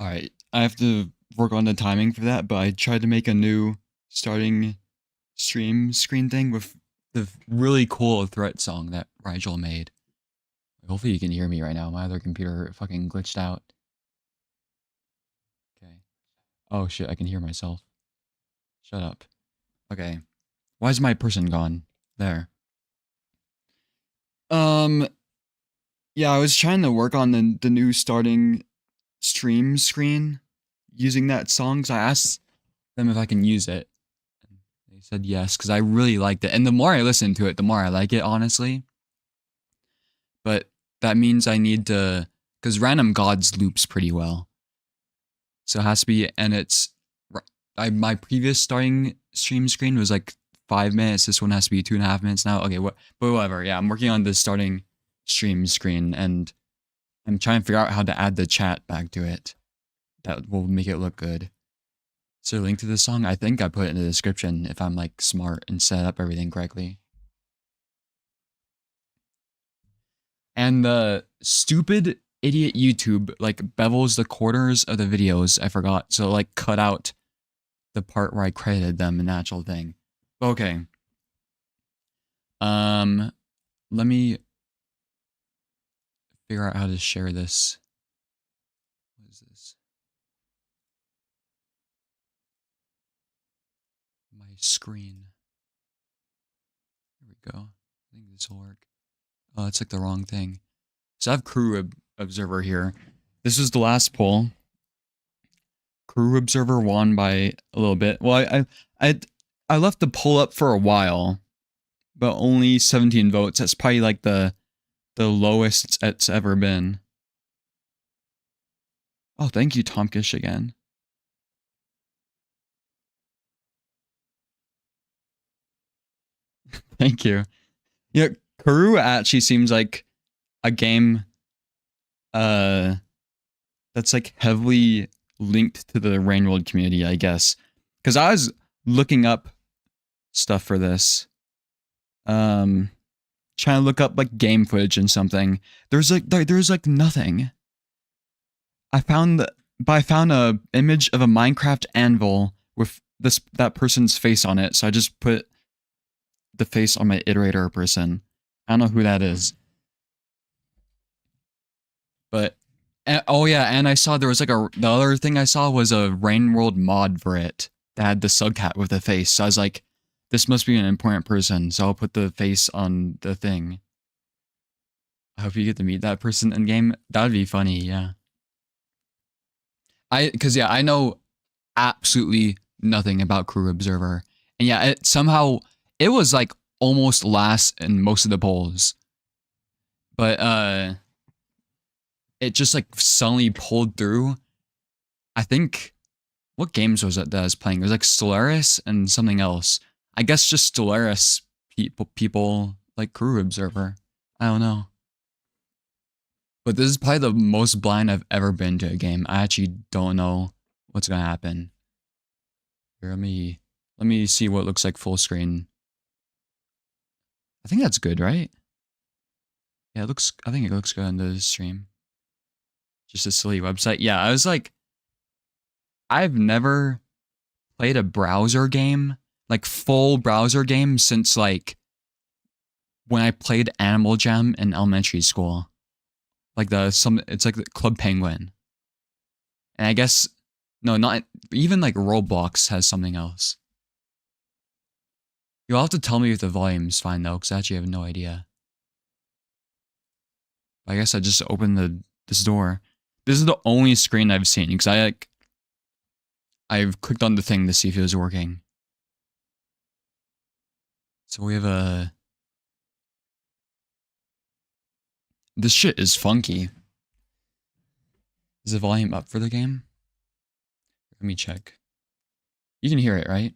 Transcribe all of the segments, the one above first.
Alright, I have to work on the timing for that, but I tried to make a new starting stream screen thing with the really cool threat song that Rygel made. Hopefully you can hear me right now. My other computer fucking glitched out. Okay. Oh shit, I can hear myself. Shut up. Okay. Why is my person gone? There. Yeah, I was trying to work on the new starting stream screen using that song, so I asked them if I can use it. They said yes, because I really liked it. And the more I listen to it, the more I like it, honestly. But that means I need to, because Random Gods loops pretty well. So it has to be, and it's, my previous starting stream screen was like 5 minutes. This one has to be 2.5 minutes now. Okay, but whatever. Yeah, I'm working on the starting stream screen, and I'm trying to figure out how to add the chat back to it. That will make it look good. Is there a link to this song? I think I put it in the description if I'm like smart and set up everything correctly. And the stupid idiot YouTube like bevels the corners of the videos. I forgot. So like cut out the part where I credited them in the actual thing. Okay. Let me figure out how to share this. What is this? My screen. Here we go. I think this will work. Oh, it's like the wrong thing. So I have corru.observer here. This is the last poll. Corru.observer won by a little bit. Well, I left the poll up for a while, but only 17 votes. That's probably like the lowest it's ever been. Oh, thank you, Tomkish, again. Thank you. Yeah, Corru actually seems like a game that's like heavily linked to the Rain World community, I guess. Because I was looking up stuff for this. Trying to look up like game footage and something. There's like nothing. I found a image of a Minecraft anvil with that person's face on it, so I just put the face on my iterator person. I don't know who that is. But oh yeah, and I saw there was like the other thing I saw was a Rain World mod for it that had the Sugcat with the face. So I was like, this must be an important person, so I'll put the face on the thing. I hope you get to meet that person in game. That'd be funny, yeah. Cause yeah, I know absolutely nothing about corru.observer. And yeah, it was like almost last in most of the polls. But it just like suddenly pulled through. I think, what games was it that I was playing? It was like Stellaris and something else. I guess just Stellaris people like corru.observer. I don't know. But this is probably the most blind I've ever been to a game. I actually don't know what's gonna happen. Here, let me see what it looks like full screen. I think that's good, right? Yeah, I think it looks good on the stream. Just a silly website. Yeah, I was like, I've never played a browser game, like full browser game, since like when I played Animal Jam in elementary school. Like it's like the Club Penguin. And I guess, no, not, even like Roblox has something else. You'll have to tell me if the volume's fine though, because I actually have no idea. I guess I just opened this door. This is the only screen I've seen, because I've clicked on the thing to see if it was working. So we have this shit is funky. Is the volume up for the game? Let me check. You can hear it, right?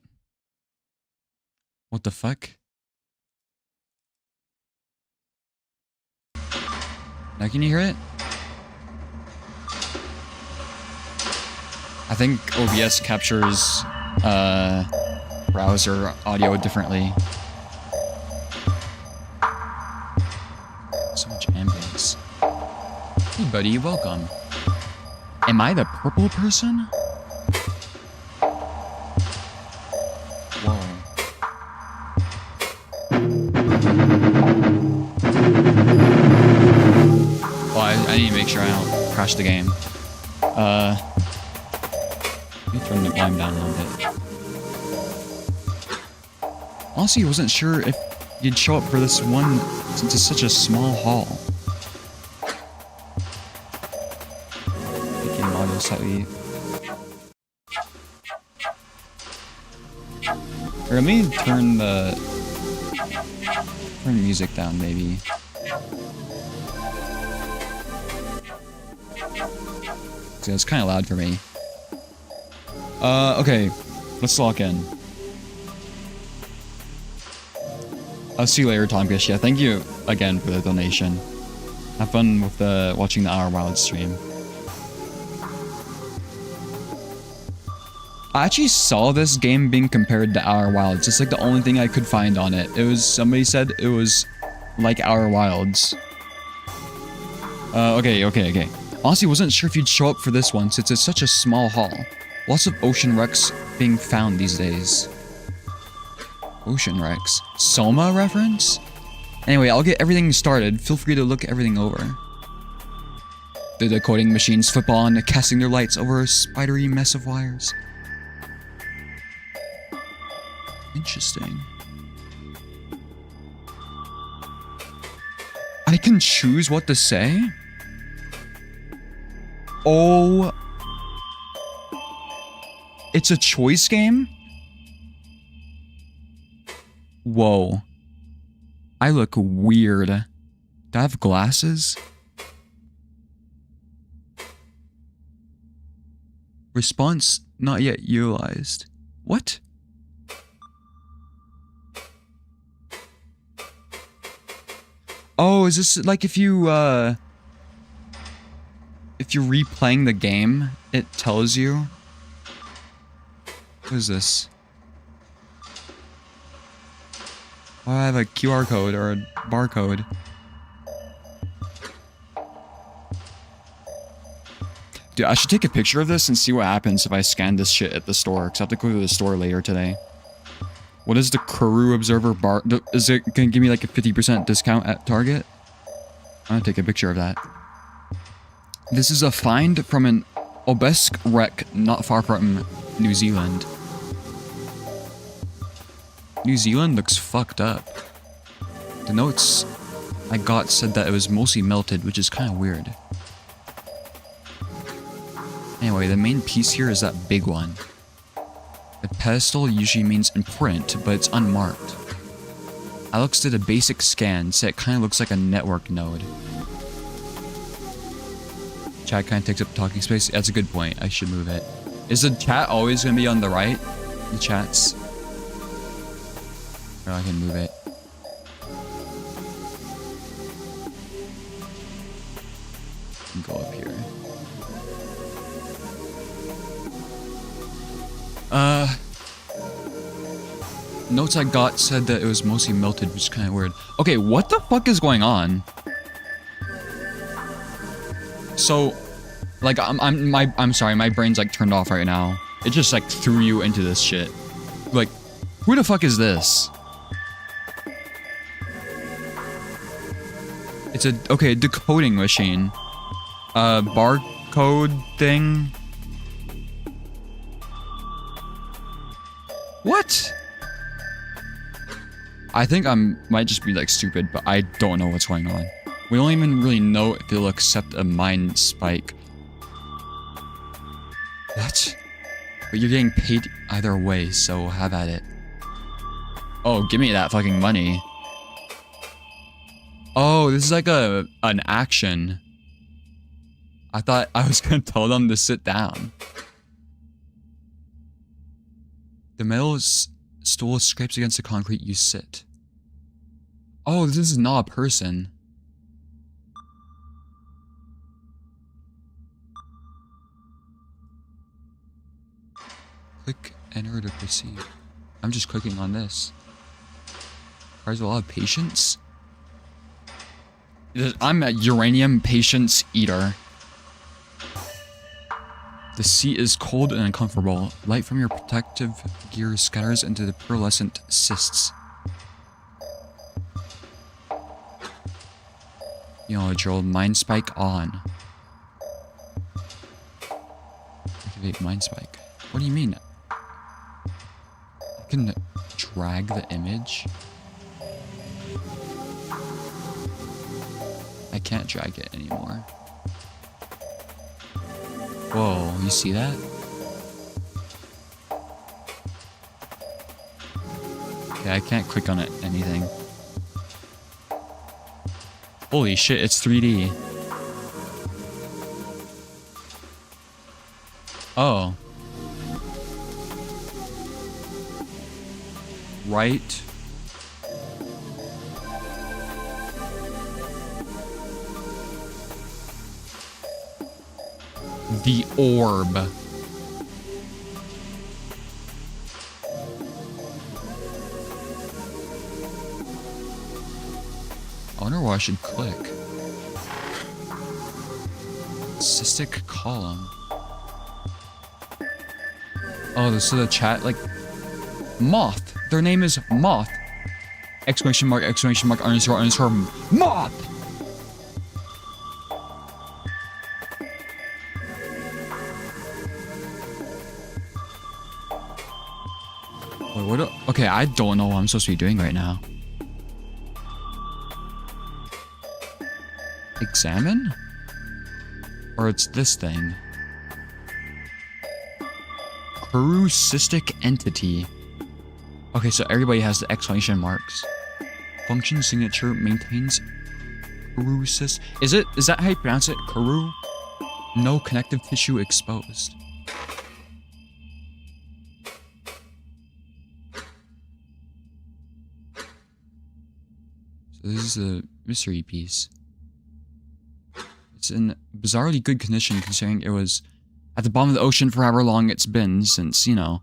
What the fuck? Now can you hear it? I think OBS captures browser audio differently. So much ambience. Hey buddy, welcome. Am I the purple person? Whoa. Well, I need to make sure I don't crash the game. Let me turn the volume down a little bit. Honestly, I wasn't sure if you'd show up for this one since it's such a small hall. Making audio slightly. Or let me turn the music down, maybe. So it's kind of loud for me. Okay, let's lock in. I'll see you later, Tomkish. Yeah, thank you again for the donation. Have fun with watching the Our Wild stream. I actually saw this game being compared to Our Wilds. It's like the only thing I could find on it. It was, somebody said it was like Our Wilds. Okay. Honestly, wasn't sure if you'd show up for this one since it's such a small hall. Lots of ocean wrecks being found these days. Ocean wrecks. Soma reference? Anyway, I'll get everything started. Feel free to look everything over. The decoding machines flip on, casting their lights over a spidery mess of wires. Interesting. I can choose what to say? Oh. It's a choice game? Whoa. I look weird. Do I have glasses? Response not yet utilized. What? Oh, is this like if you're replaying the game, it tells you? What is this? Oh, I have a QR code or a barcode. Dude, I should take a picture of this and see what happens if I scan this shit at the store, because I have to go to the store later today. What is the corru.observer bar? Is it gonna give me like a 50% discount at Target? I'm gonna take a picture of that. This is a find from an obelisk wreck not far from New Zealand. New Zealand looks fucked up. The notes I got said that it was mostly melted, which is kind of weird. Anyway, the main piece here is that big one. A pedestal usually means important, but it's unmarked. Alex did a basic scan, so it kind of looks like a network node. Chat kind of takes up talking space. That's a good point. I should move it. Is the chat always going to be on the right? The chats? Or I can move it. Go up here. Notes I got said that it was mostly melted, which is kind of weird. Okay, what the fuck is going on? So, like, I'm sorry, my brain's like turned off right now. It just like threw you into this shit. Like, who the fuck is this? It's a, okay, decoding machine. Barcode thing. What? I think might just be like stupid, but I don't know what's going on. We don't even really know if it'll accept a mine spike. What? But you're getting paid either way, so have at it. Oh, give me that fucking money. Oh, this is like an action. I thought I was gonna tell them to sit down. The metal stool scrapes against the concrete, you sit. Oh, this is not a person. Click enter to proceed. I'm just clicking on this. Requires a lot of patience. I'm a uranium patience eater. The sea is cold and uncomfortable. Light from your protective gear scatters into the pearlescent cysts. You know, Joel, mind spike on. Activate mind spike. What do you mean? I can drag the image? I can't drag it anymore. Whoa, you see that? Okay, I can't click on it, anything. Holy shit, it's 3D. Oh. Right. The orb. I wonder where I should click. Cystic column. Oh, this is the chat, like, Moth. Their name is Moth. Exclamation mark, underscore, underscore, Moth! Wait, what? Okay, I don't know what I'm supposed to be doing right now. Examine? Or it's this thing. Cystic entity. Okay, so everybody has the exclamation marks. Function signature maintains cyst. Is that how you pronounce it? Corru? No connective tissue exposed. So this is a mystery piece. It's in bizarrely good condition considering it was at the bottom of the ocean for however long it's been since, you know.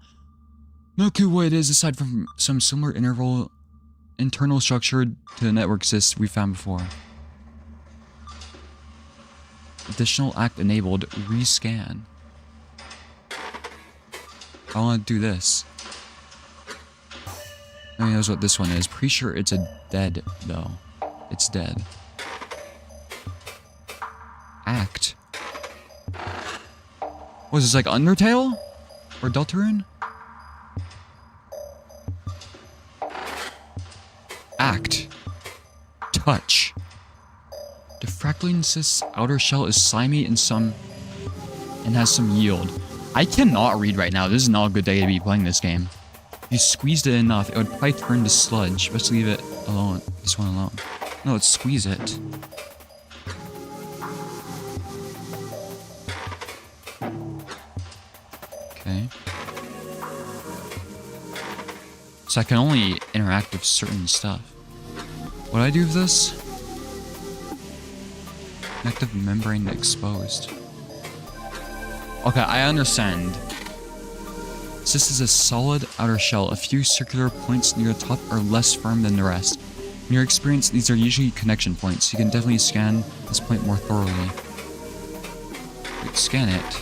No clue what it is aside from some similar internal structure to the network cyst we found before. Additional act enabled, rescan. I want to do this. Nobody knows what this one is. Pretty sure it's a dead, though. It's dead. Act. Was this like Undertale? Or Deltarune? Act. Touch. The Fractaline cyst's outer shell is slimy and has some yield. I cannot read right now. This is not a good day to be playing this game. If you squeezed it enough, it would probably turn to sludge. Let's leave it alone. This one alone. No, let's squeeze it. Okay. So I can only interact with certain stuff. What do I do with this? Connective membrane exposed. Okay, I understand. Cyst is a solid outer shell. A few circular points near the top are less firm than the rest. In your experience, these are usually connection points. You can definitely scan this point more thoroughly. Wait, scan it.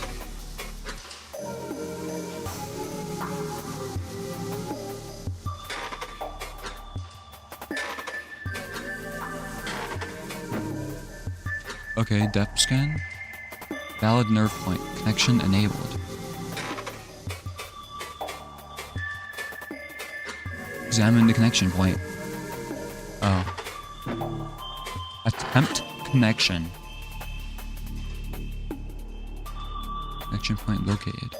Okay, depth scan. Valid nerve point. Connection enabled. Examine the connection point. Oh. Attempt connection. Connection point located.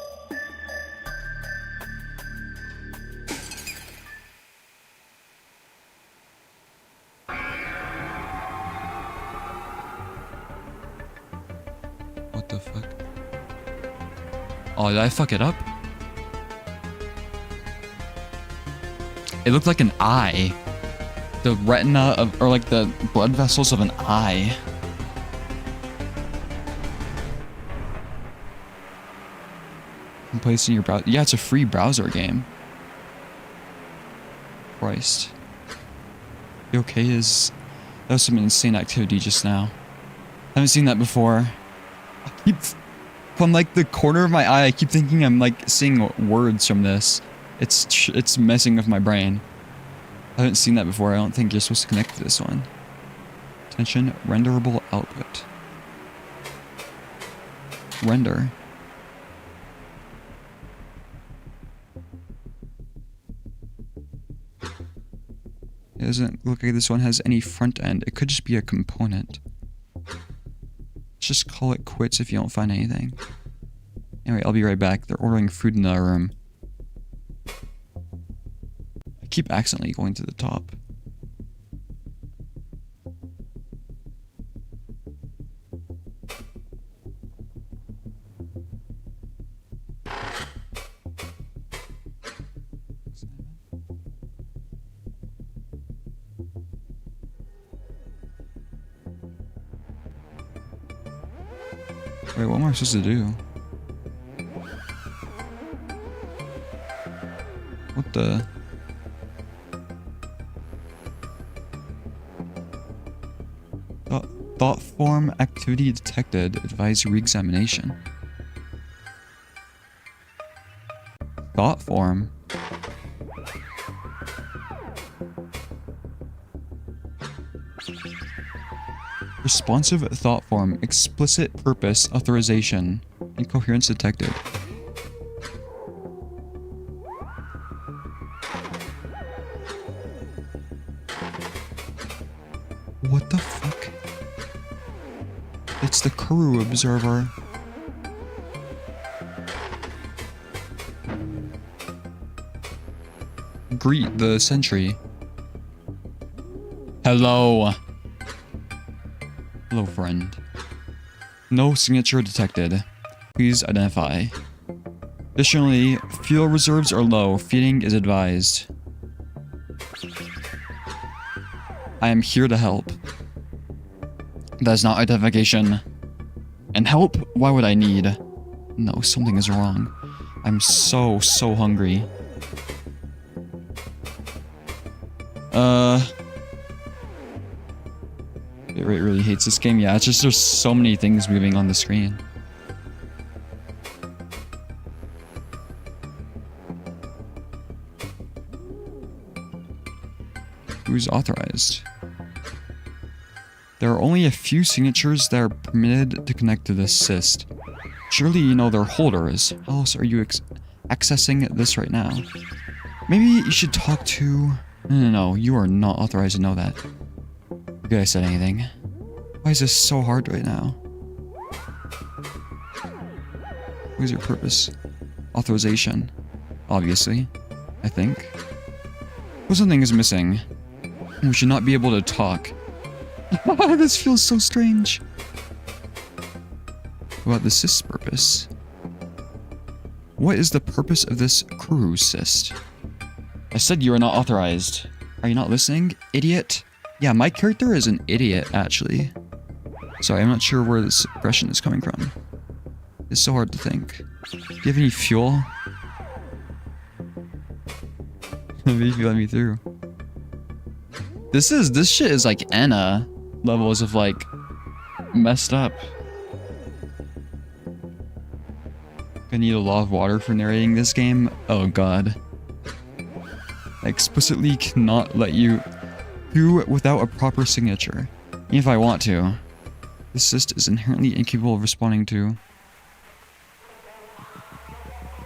What the fuck? Oh, did I fuck it up? It looked like an eye. The retina of, or like the blood vessels of an eye. And placed in your browser. Yeah, it's a free browser game. Christ. You okay? That was some insane activity just now. Haven't seen that before. from like the corner of my eye, I keep thinking I'm like seeing words from this. It's messing with my brain. I haven't seen that before. I don't think you're supposed to connect to this one. Attention, renderable output. Render. It doesn't look like this one has any front end. It could just be a component. Let's just call it quits if you don't find anything. Anyway, I'll be right back. They're ordering food in the other room. I keep accidentally going to the top. Wait, what am I supposed to do? What the? Thought form activity detected. Advise re-examination. Thought form? Responsive thought form, explicit purpose, authorization, incoherence detected. What the fuck? It's the corru.observer. Greet the sentry. Hello. Hello, friend. No signature detected. Please identify. Additionally, fuel reserves are low. Feeding is advised. I am here to help. That is not identification. And help? Why would I need? No, something is wrong. I'm so hungry. It really hates this game. Yeah, it's just there's so many things moving on the screen. Who's authorized? There are only a few signatures that are permitted to connect to this cyst. Surely you know their holders. How else are you accessing this right now? Maybe you should talk to... No, you are not authorized to know that. Forget I said anything. Why is this so hard right now? What is your purpose? Authorization. Obviously. I think. But something is missing. We should not be able to talk. This feels so strange. What about the cyst's purpose? What is the purpose of this corru cyst? I said you are not authorized. Are you not listening, idiot? Yeah, my character is an idiot, actually. Sorry, I'm not sure where this aggression is coming from. It's so hard to think. Do you have any fuel? Maybe if you let me through. This shit is like Anna levels of like messed up. I need a lot of water for narrating this game. Oh god. I explicitly cannot let you through without a proper signature. Even if I want to. This cyst is inherently incapable of responding to...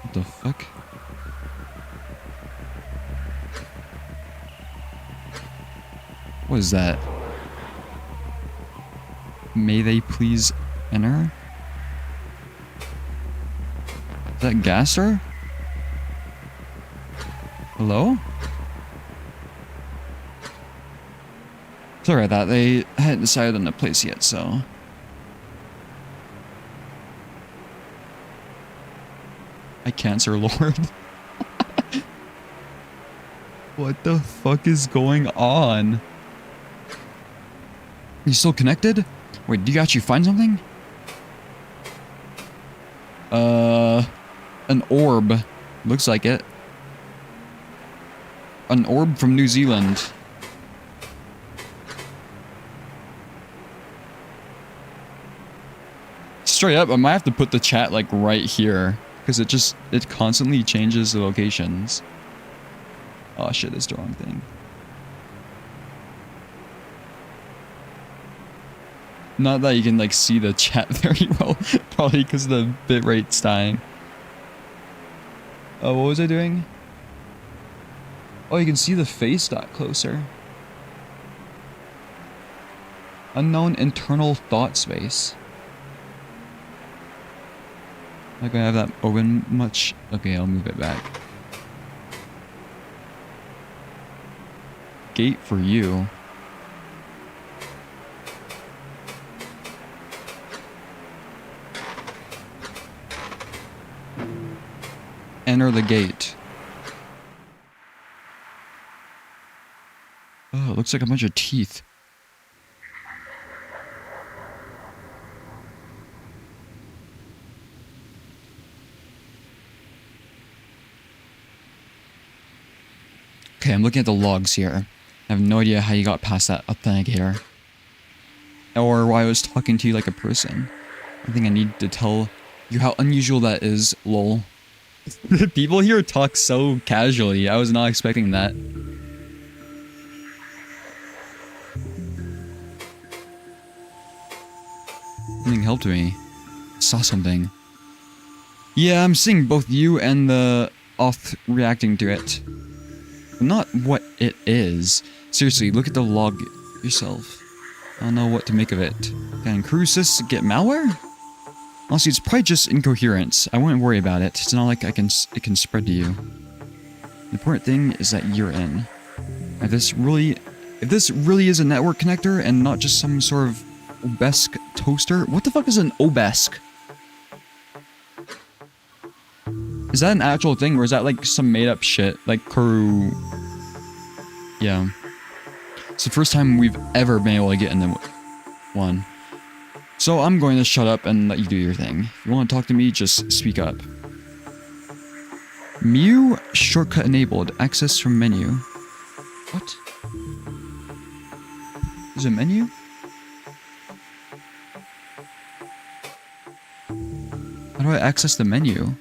What the fuck? What is that? May they please enter? Is that Gaster? Hello? Sorry about that, they hadn't decided on the place yet, so... I can't, Sir Lord. What the fuck is going on? You still connected? Wait, did you actually find something? An orb. Looks like it. An orb from New Zealand. straight up, I might have to put the chat like right here because it constantly changes the locations. Oh shit, that's the wrong thing. Not that you can like see the chat very well, probably because the bitrate's dying. Oh, what was I doing? Oh, you can see the face dot closer. Unknown internal thought space. Not gonna have that open much. Okay, I'll move it back. Gate for you. Enter the gate. Oh, it looks like a bunch of teeth. Okay, I'm looking at the logs here. I have no idea how you got past that authenticator. Or why I was talking to you like a person. I think I need to tell you how unusual that is, lol. People here talk so casually. I was not expecting that. Something helped me. I saw something. Yeah, I'm seeing both you and the auth reacting to it. Not what it is. Seriously, look at the log yourself. I don't know what to make of it. Can cyst get malware? Honestly, it's probably just incoherence. I wouldn't worry about it. It's not like it can spread to you. The important thing is that you're in. If this really is a network connector and not just some sort of obesque toaster. What the fuck is an obesque? Is that an actual thing or is that like some made up shit? Like corru... Yeah. It's the first time we've ever been able to get in the one. So I'm going to shut up and let you do your thing. If you want to talk to me, just speak up. Mew shortcut enabled. Access from menu. What? Is it menu? How do I access the menu?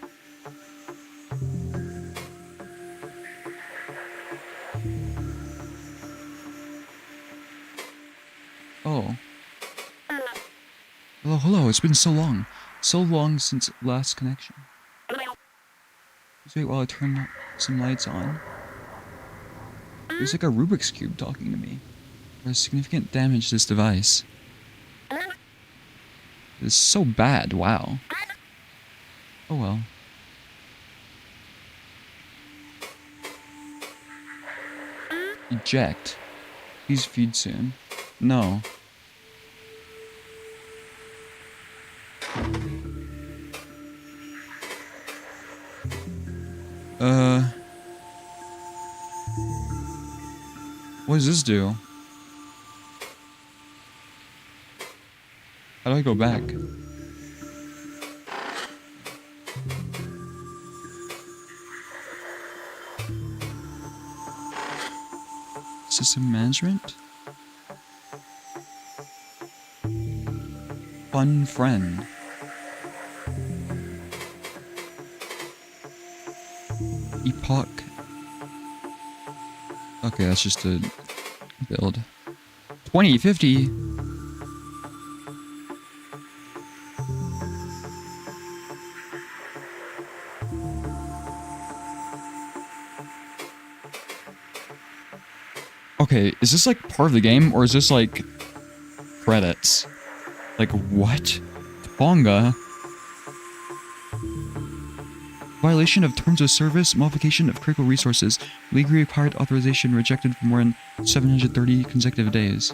Oh. Hello, hello, it's been so long. So long since last connection. Just wait while I turn some lights on. There's like a Rubik's Cube talking to me. There's significant damage to this device. It's so bad, wow. Oh well. Eject. Please feed soon. No. What does this do? How do I go back? System management? Fun friend. Epoch. Okay, that's just a build. 2050. Okay, is this like part of the game or is this like credits? Like what? Tonga? Violation of terms of service, modification of critical resources, legally required authorization rejected for more than 730 consecutive days.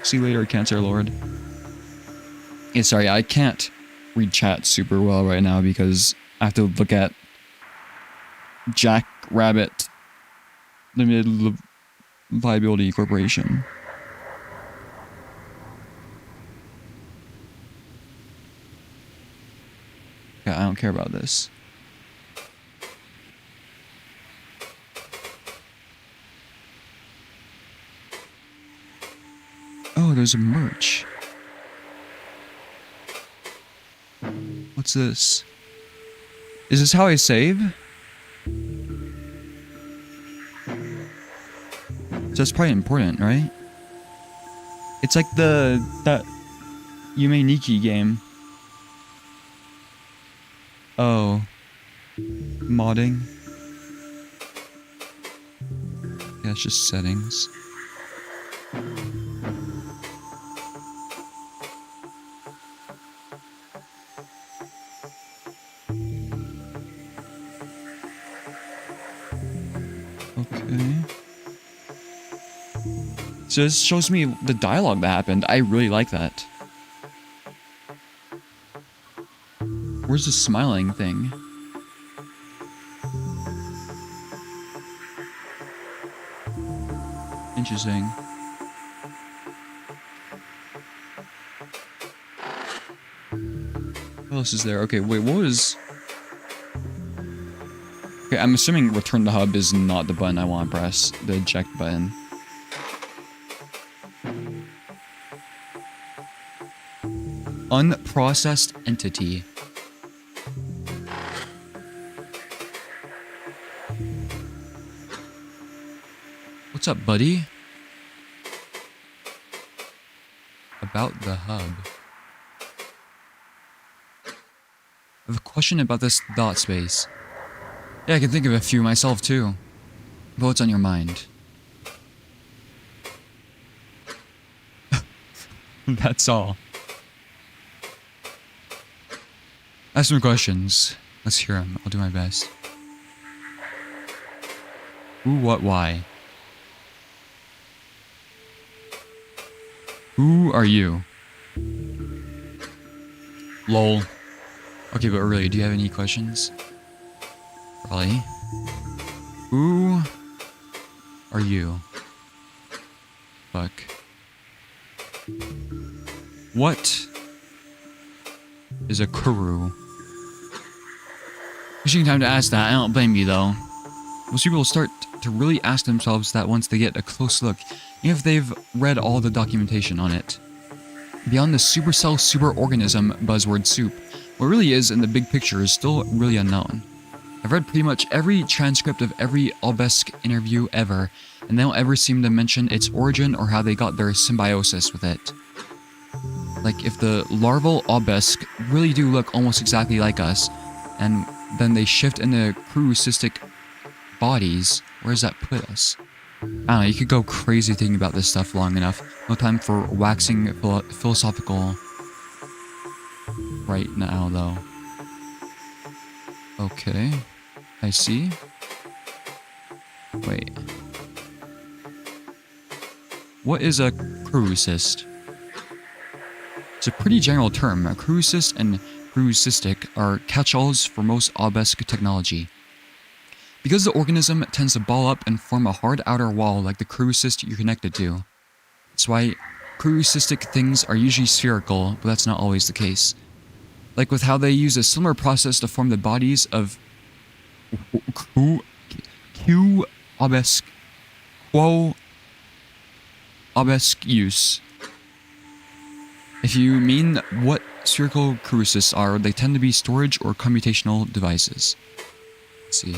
See you later, Cancer Lord. Yeah, sorry, I can't read chat super well right now because I have to look at Jack Rabbit Limited Liability Corporation. Yeah, I don't care about this. Oh, there's a merch. What's this? Is this how I save? So that's probably important, right? It's like that Yume Nikki game. Oh. Modding. Yeah, it's just settings. Okay. So this shows me the dialogue that happened. I really like that. Where's the smiling thing? Interesting. What else is there? Okay, wait, what was... Okay, I'm assuming return to hub is not the button I want to press. The eject button. Unprocessed entity. What's up, buddy? About the hub. I have a question about this dot space. Yeah, I can think of a few myself too. But what's on your mind? That's all. Ask some questions. Let's hear them. I'll do my best. Who, what, why? Who are you? Lol. Okay, but really, do you have any questions? Probably. Who are you? Fuck. What is a corru? Wishing time to ask that. I don't blame you though. Most people start to really ask themselves that once they get a close look, even if they've read all the documentation on it. Beyond the supercell superorganism buzzword soup, what really is in the big picture is still really unknown. I've read pretty much every transcript of every obelisk interview ever, and they don't ever seem to mention its origin or how they got their symbiosis with it. Like, if the larval obelisk really do look almost exactly like us, and then they shift into crucystic bodies, where does that put us? I don't know, you could go crazy thinking about this stuff long enough. No time for waxing philosophical right now, though. Okay, I see. Wait. What is a crucyst? It's a pretty general term. A crucyst and crucystic are catch-alls for most obelisk technology. Because the organism tends to ball up and form a hard outer wall like the crucyst you're connected to. That's why crucystic things are usually spherical, but that's not always the case. Like with how they use a similar process to form the bodies of Q obelisk, quo obelisk. If you mean what spherical crucysts are, they tend to be storage or computational devices. Let's see.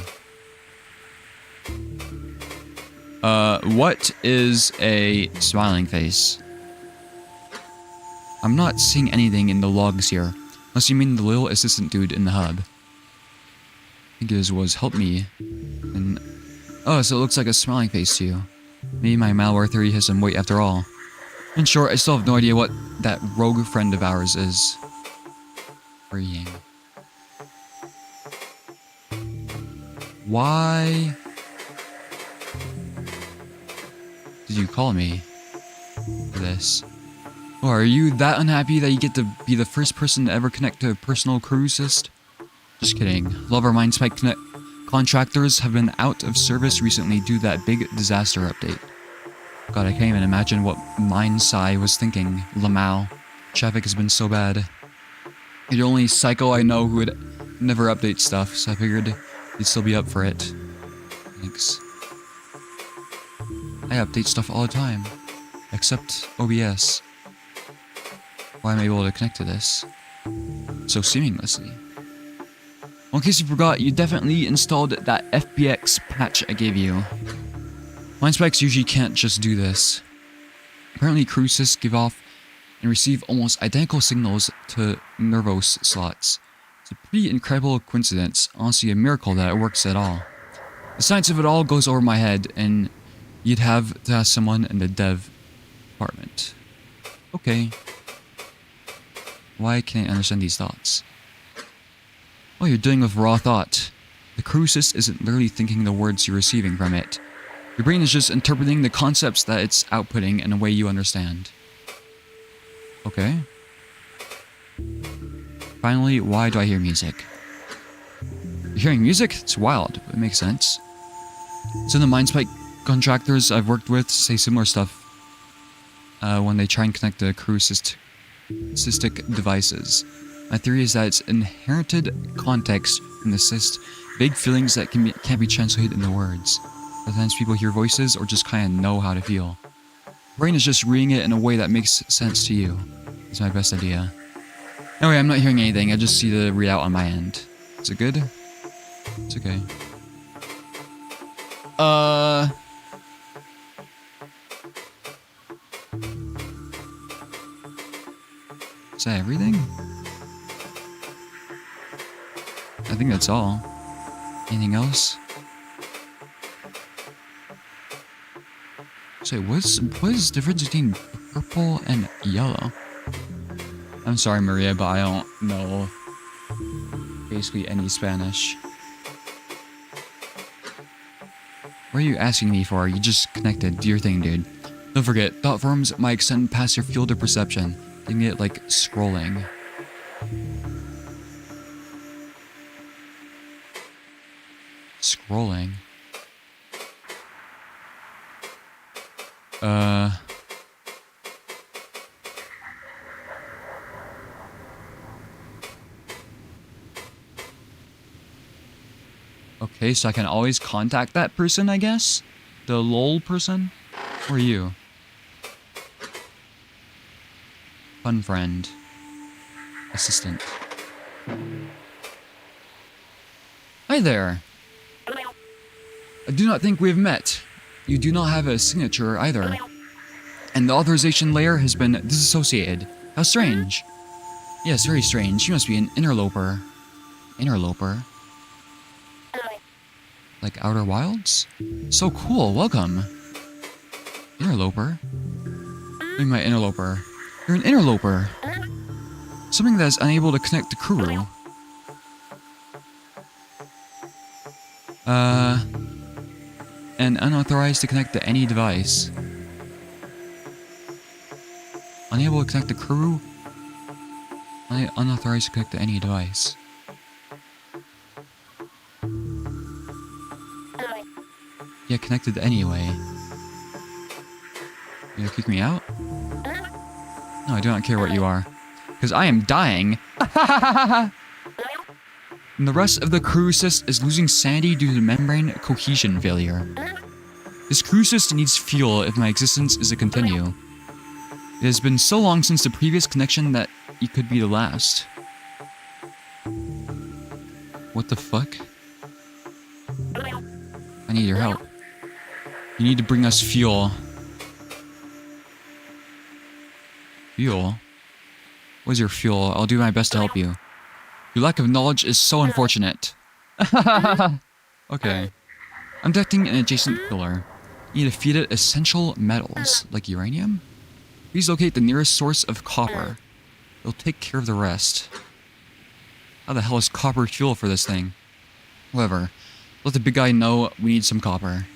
What is a smiling face? I'm not seeing anything in the logs here, unless you mean the little assistant dude in the hub. I think it was help me. And oh, so it looks like a smiling face to you. Maybe my malware theory has some weight after all. In short, I still have no idea what that rogue friend of ours is. Freeing. Why did you call me for this? Or are you that unhappy that you get to be the first person to ever connect to a personal crucist? Just kidding. Lover Mindspike contractors have been out of service recently due to that big disaster update. God, I can't even imagine what Mindsci was thinking. Lamau. Traffic has been so bad. You're the only psycho I know who would never update stuff, so I figured you'd still be up for it. Thanks. I update stuff all the time. Except OBS. Why am I able to connect to this so seamlessly? Well, in case you forgot, you definitely installed that FBX patch I gave you. MineSpecs usually can't just do this. Apparently, corru cysts give off and receive almost identical signals to nervos slots. It's a pretty incredible coincidence, honestly a miracle that it works at all. The science of it all goes over my head, and you'd have to ask someone in the dev department. Okay. Why can't I understand these thoughts? Well, you're dealing with raw thought. The corru cyst isn't literally thinking the words you're receiving from it. Your brain is just interpreting the concepts that it's outputting in a way you understand. Okay. Finally, why do I hear music? You're hearing music? It's wild, but it makes sense. Some of the MineSpec contractors I've worked with say similar stuff when they try and connect the corru cystic devices. My theory is that it's inherited context in the cyst, vague feelings that can't be translated into words. Sometimes people hear voices or just kind of know how to feel. Brain is just reading it in a way that makes sense to you. It's my best idea. Anyway, I'm not hearing anything. I just see the readout on my end. Is it good? It's okay. Is that everything? I think that's all. Anything else? So what is the difference between purple and yellow? I'm sorry, Maria, but I don't know basically any Spanish. What are you asking me for? You just connected. Do your thing, dude. Don't forget, thought forms might extend past your field of perception. You can get like scrolling. Scrolling. Okay, so I can always contact that person, I guess? The lol person? Or you? Fun friend. Assistant. Hi there! I do not think we have met. You do not have a signature either. And the authorization layer has been disassociated. How strange. Yes, very strange. You must be an interloper. Interloper? Like Outer Wilds? So cool, welcome. Interloper? Being my interloper. You're an interloper. Something that is unable to connect to corru. And unauthorized to connect to any device. Unable to connect to corru. Unauthorized to connect to any device. Yeah, connected anyway. You gonna kick me out? No, I do not care what you are. Because I am dying. And the rest of the corru cyst is losing sanity due to membrane cohesion failure. This corru cyst needs fuel if my existence is to continue. It has been so long since the previous connection that it could be the last. What the fuck? I need your help. You need to bring us fuel. Fuel? What is your fuel? I'll do my best to help you. Your lack of knowledge is so unfortunate. Okay. I'm detecting an adjacent pillar. You need to feed it essential metals, like uranium? Please locate the nearest source of copper. It'll take care of the rest. How the hell is copper fuel for this thing? However, let the big guy know we need some copper.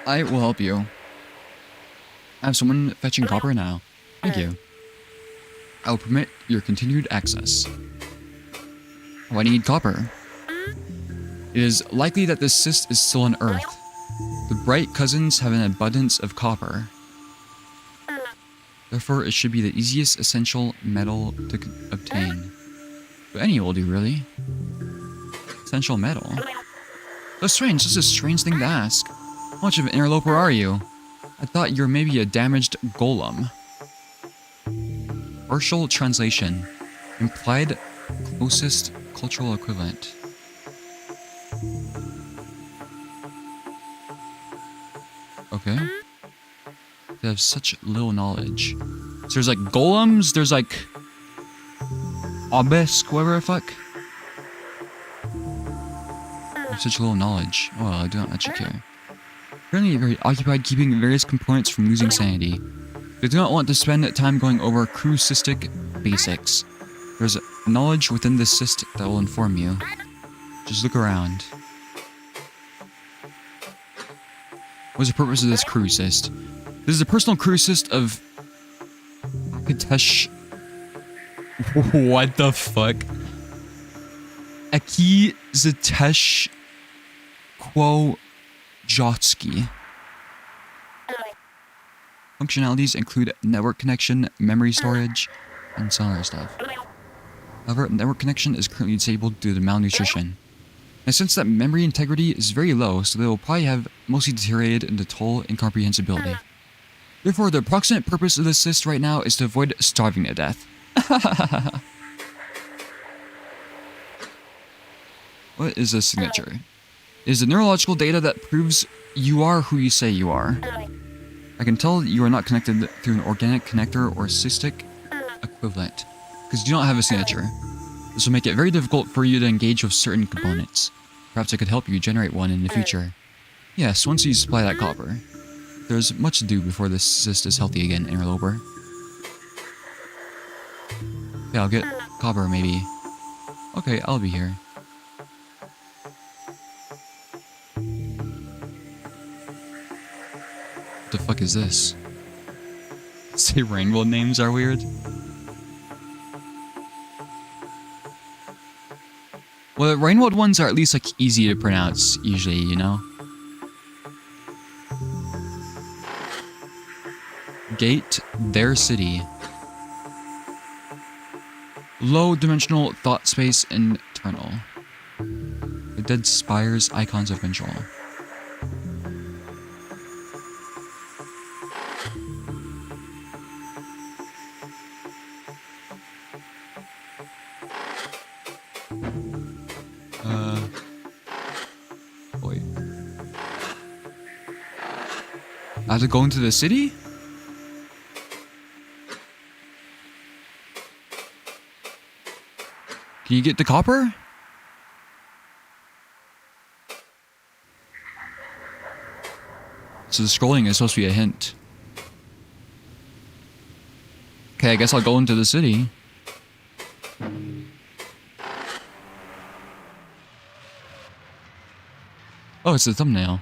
I will help you. I have someone fetching copper now. Thank you. I will permit your continued access. Why do you need copper? It is likely that this cyst is still on Earth. The bright cousins have an abundance of copper. Therefore, it should be the easiest essential metal to obtain. But any will do, really. Essential metal? That's strange. This is a strange thing to ask. How much of an interloper are you? I thought you were maybe a damaged golem. Partial translation. Implied closest cultural equivalent. Okay. They have such little knowledge. So there's like golems, there's like obelisk, whatever the fuck. Such little knowledge. Oh, I don't actually care. Currently very occupied keeping various components from losing sanity. They do not want to spend time going over crucistic basics. There's knowledge within this cyst that will inform you. Just look around. What's the purpose of this crew cyst? This is a personal crew cyst of Akatesh. What the fuck? Akizatesh Kwojotsky. Functionalities include network connection, memory storage, and some other stuff. However, network connection is currently disabled due to malnutrition. I sense that memory integrity is very low, so they will probably have mostly deteriorated into total incomprehensibility. Therefore, the approximate purpose of this cyst right now is to avoid starving to death. What is a signature? It is the neurological data that proves you are who you say you are. I can tell you are not connected through an organic connector or cystic equivalent, because you don't have a signature. This will make it very difficult for you to engage with certain components. Perhaps I could help you generate one in the future. Yes, once you supply that copper. There's much to do before this cyst is healthy again, interloper. Yeah, I'll get copper maybe. Okay, I'll be here. What the fuck is this? Say rainbow names are weird. Well, the rainbow ones are at least like easy to pronounce usually, you know? Gate their city. Low dimensional thought space internal. The dead spires icons of control. Wait. I have to go into the city? Can you get the copper? So the scrolling is supposed to be a hint. Okay, I guess I'll go into the city. Oh, it's the thumbnail.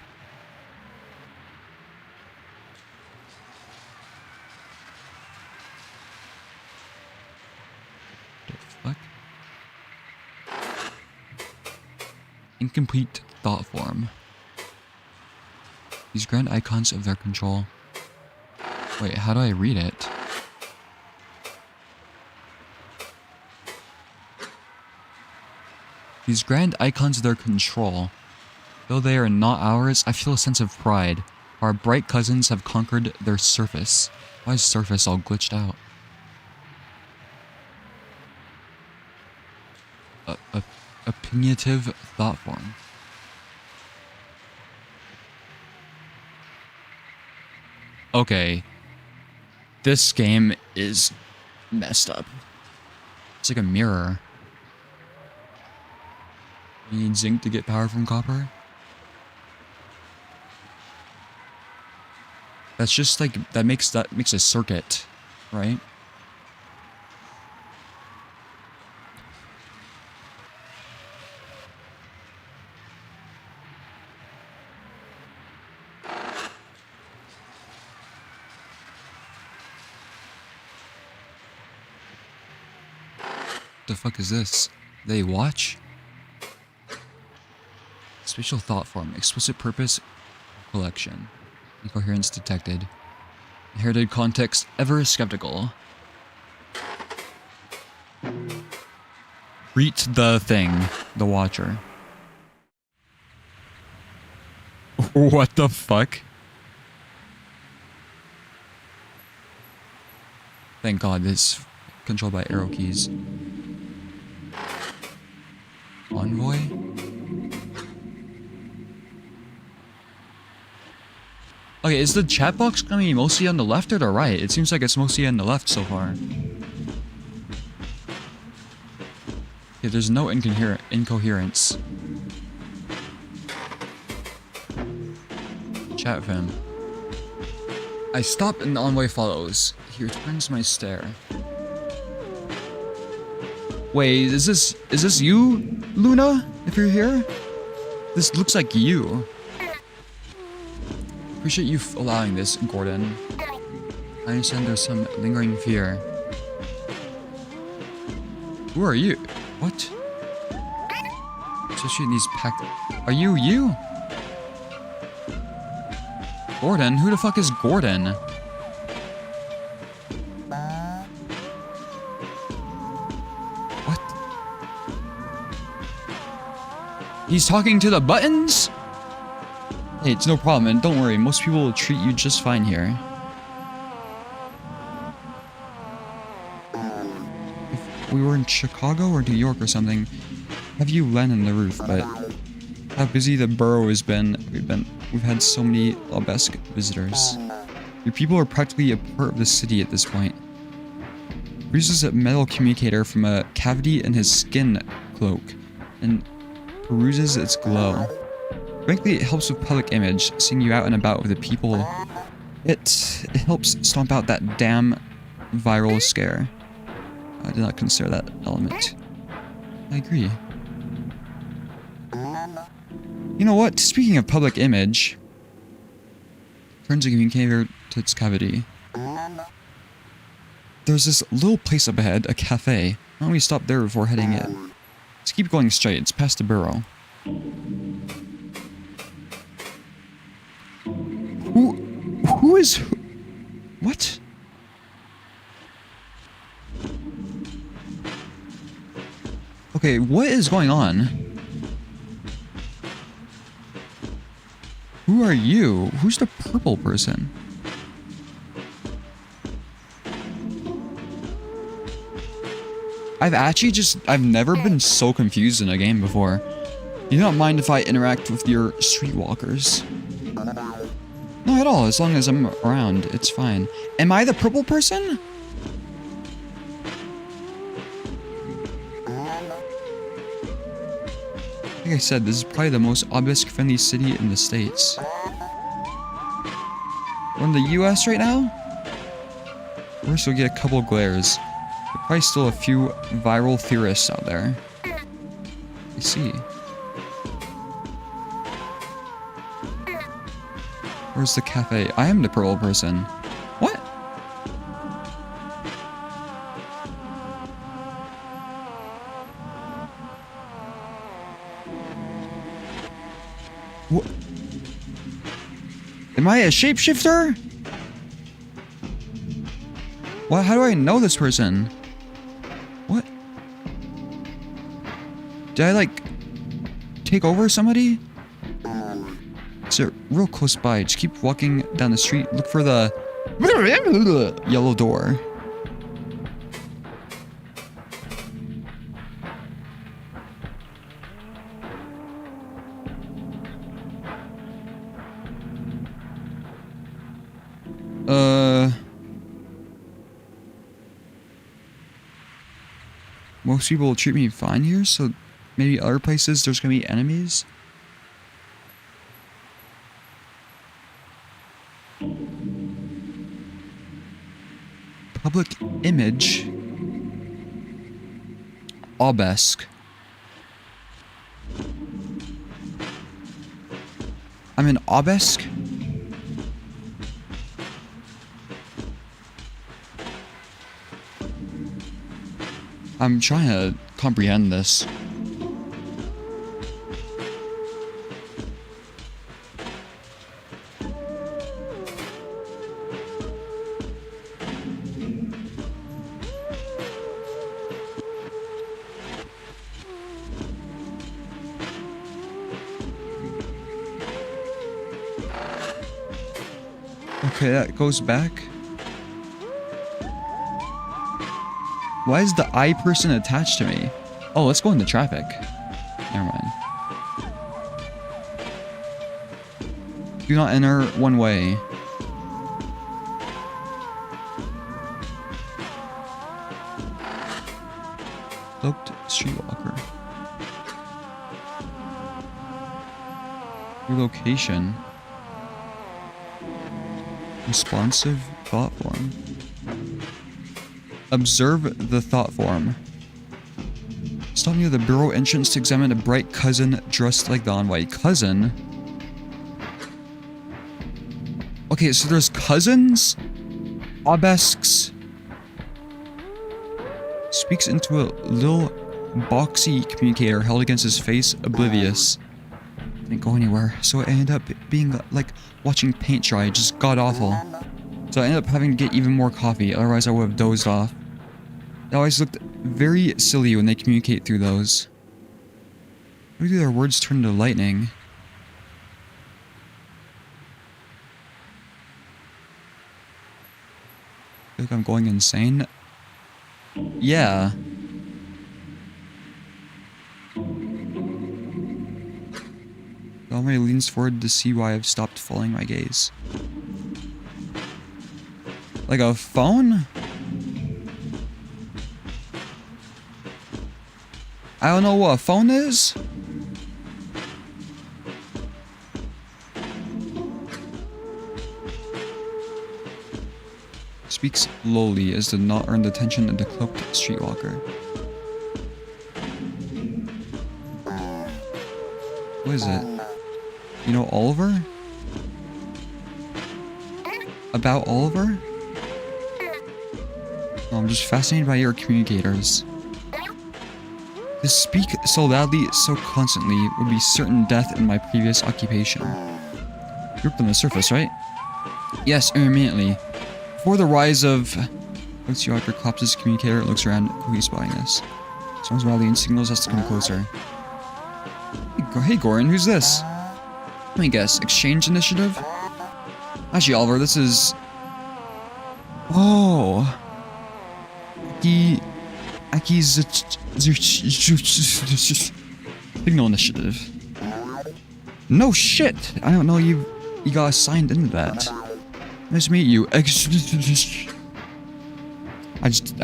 The fuck? Incomplete thought form. These grand icons of their control. Wait, how do I read it? These grand icons of their control. Though they are not ours, I feel a sense of pride. Our bright cousins have conquered their surface. Why is surface all glitched out? Opinionative thought form. Okay. This game is messed up. It's like a mirror. You need zinc to get power from copper? That's just like, that makes a circuit, right? The fuck is this? They watch? Spatial thought form, explicit purpose, collection. Incoherence detected. Inherited context, ever skeptical. Greet the thing, the watcher. What the fuck? Thank God this is controlled by arrow keys. Envoy? Okay, is the chat box gonna be mostly on the left or the right? It seems like it's mostly on the left so far. Okay, there's no incoherence. Chat with him. I stop and the envoy follows. He returns my stare. Wait, is this you, Luna? If you're here? This looks like you. Appreciate you allowing this, Gordon. I understand there's some lingering fear. Who are you? What? Especially in these packed... Are you? Gordon? Who the fuck is Gordon? What? He's talking to the buttons? Hey, it's no problem, and don't worry, most people will treat you just fine here. If we were in Chicago or New York or something, have you land on the roof, but how busy the borough has been, we've had so many Obesque visitors. Your people are practically a part of the city at this point. Produces a metal communicator from a cavity in his skin cloak, and peruses its glow. Frankly, it helps with public image, seeing you out and about with the people. It helps stomp out that damn viral scare. I did not consider that element. I agree. You know what? Speaking of public image, turns a communicator to its cavity. There's this little place up ahead, a cafe. Why don't we stop there before heading in? Let's keep going straight. It's past the borough. Who is... What? Okay, what is going on? Who are you? Who's the purple person? I've never been so confused in a game before. You don't mind if I interact with your streetwalkers? Not at all, as long as I'm around, it's fine. Am I the purple person? Like I said, this is probably the most obelisk-friendly city in the States. We're in the US right now? First we'll get a couple glares. There's probably still a few viral theorists out there. I see. Where's the cafe? I am the purple person. What? What? Am I a shapeshifter? What? How do I know this person? What? Did I, like, take over somebody? They're real close by. Just keep walking down the street. Look for the yellow door. Most people will treat me fine here, so maybe other places there's gonna be enemies. Public image. Obesque. I'm an obesque? I'm trying to comprehend this. Okay, that goes back. Why is the eye person attached to me? Oh, let's go into traffic. Never mind. Do not enter one way. Cloaked streetwalker. Your location. Responsive thought form. Observe the thought form. Stop near the bureau entrance to examine a bright cousin dressed like the envoy. Cousin? Okay, so there's cousins? Obesks. Speaks into a little boxy communicator held against his face, oblivious. Didn't go anywhere, so it ended up being like watching paint dry, just god awful. So I ended up having to get even more coffee, otherwise I would have dozed off. They always looked very silly when they communicate through those. Why do their words turn into lightning? I feel like I'm going insane. Yeah. Almighty leans forward to see why I've stopped following my gaze. Like a phone? I don't know what a phone is. Speaks lowly as to not earn the attention of the cloaked streetwalker. What is it? You know Oliver? About Oliver? No, I'm just fascinated by your communicators. To speak so loudly, so constantly, would be certain death in my previous occupation. You worked on the surface, right? Yes, immediately. Before the rise of... Looks you after claps his communicator and looks around, quickly spotting us. Someone's wildly and signals us to come closer. Hey Goran, who's this? Let me guess, exchange initiative? Actually, Oliver, this is... Oh... Signal initiative. No shit! I don't know you got assigned into that. Nice to meet you. I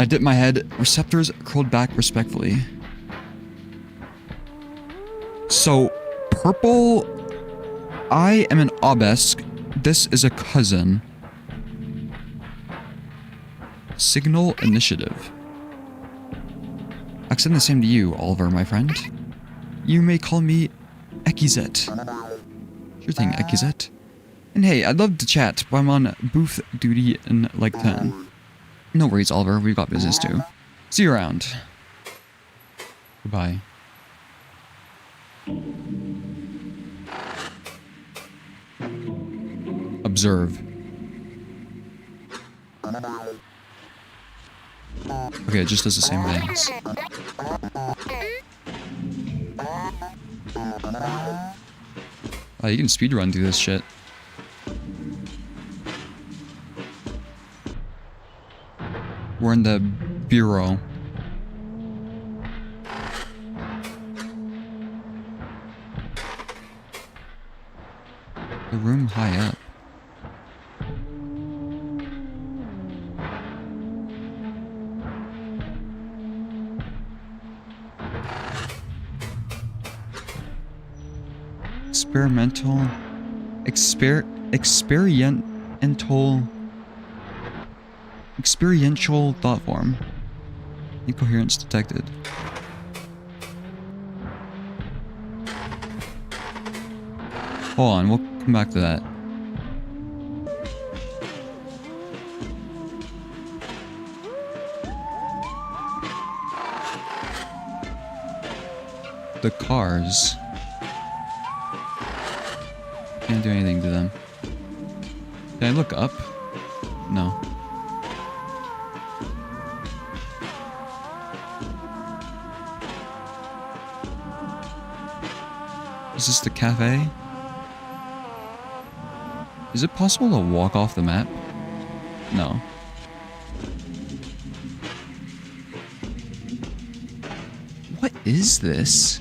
dipped my head, receptors curled back respectfully. So, purple... I am an obelisk. This is a cousin. Signal initiative. I extend the same to you, Oliver, my friend. You may call me Ekizet. Sure thing, Ekizet. And hey, I'd love to chat, but I'm on booth duty in like 10. No worries, Oliver. We've got business too. See you around. Goodbye. Observe. Okay, it just does the same things. Oh, you can speedrun through this shit. We're in the bureau. The room high up. Experiential thought form. Incoherence detected. Hold on, we'll come back to that. The cars. Can't do anything to them. Can I look up? No. Is this the cafe? Is it possible to walk off the map? No. is this?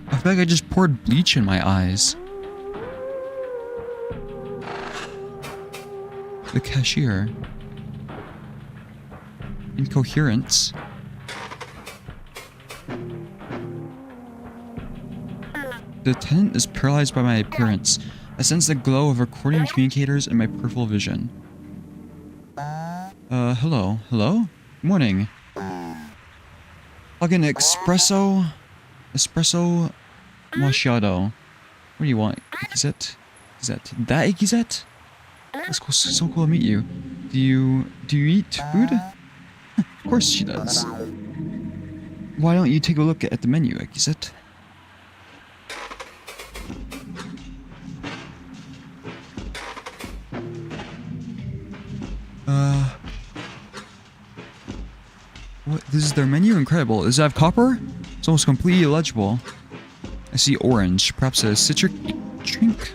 I feel like I just poured bleach in my eyes. The cashier. Incoherence. The tenant is paralyzed by my appearance. I sense the glow of recording communicators in my peripheral vision. Hello? Hello? Good morning. I'll get an espresso macchiato. What do you want? Gizet? That Gizet? It's cool, so cool to meet you. Do you eat food? Of course she does. Why don't you take a look at the menu, Gizet? What? This is their menu? Incredible. Does it have copper? It's almost completely illegible. I see orange, perhaps a citric drink.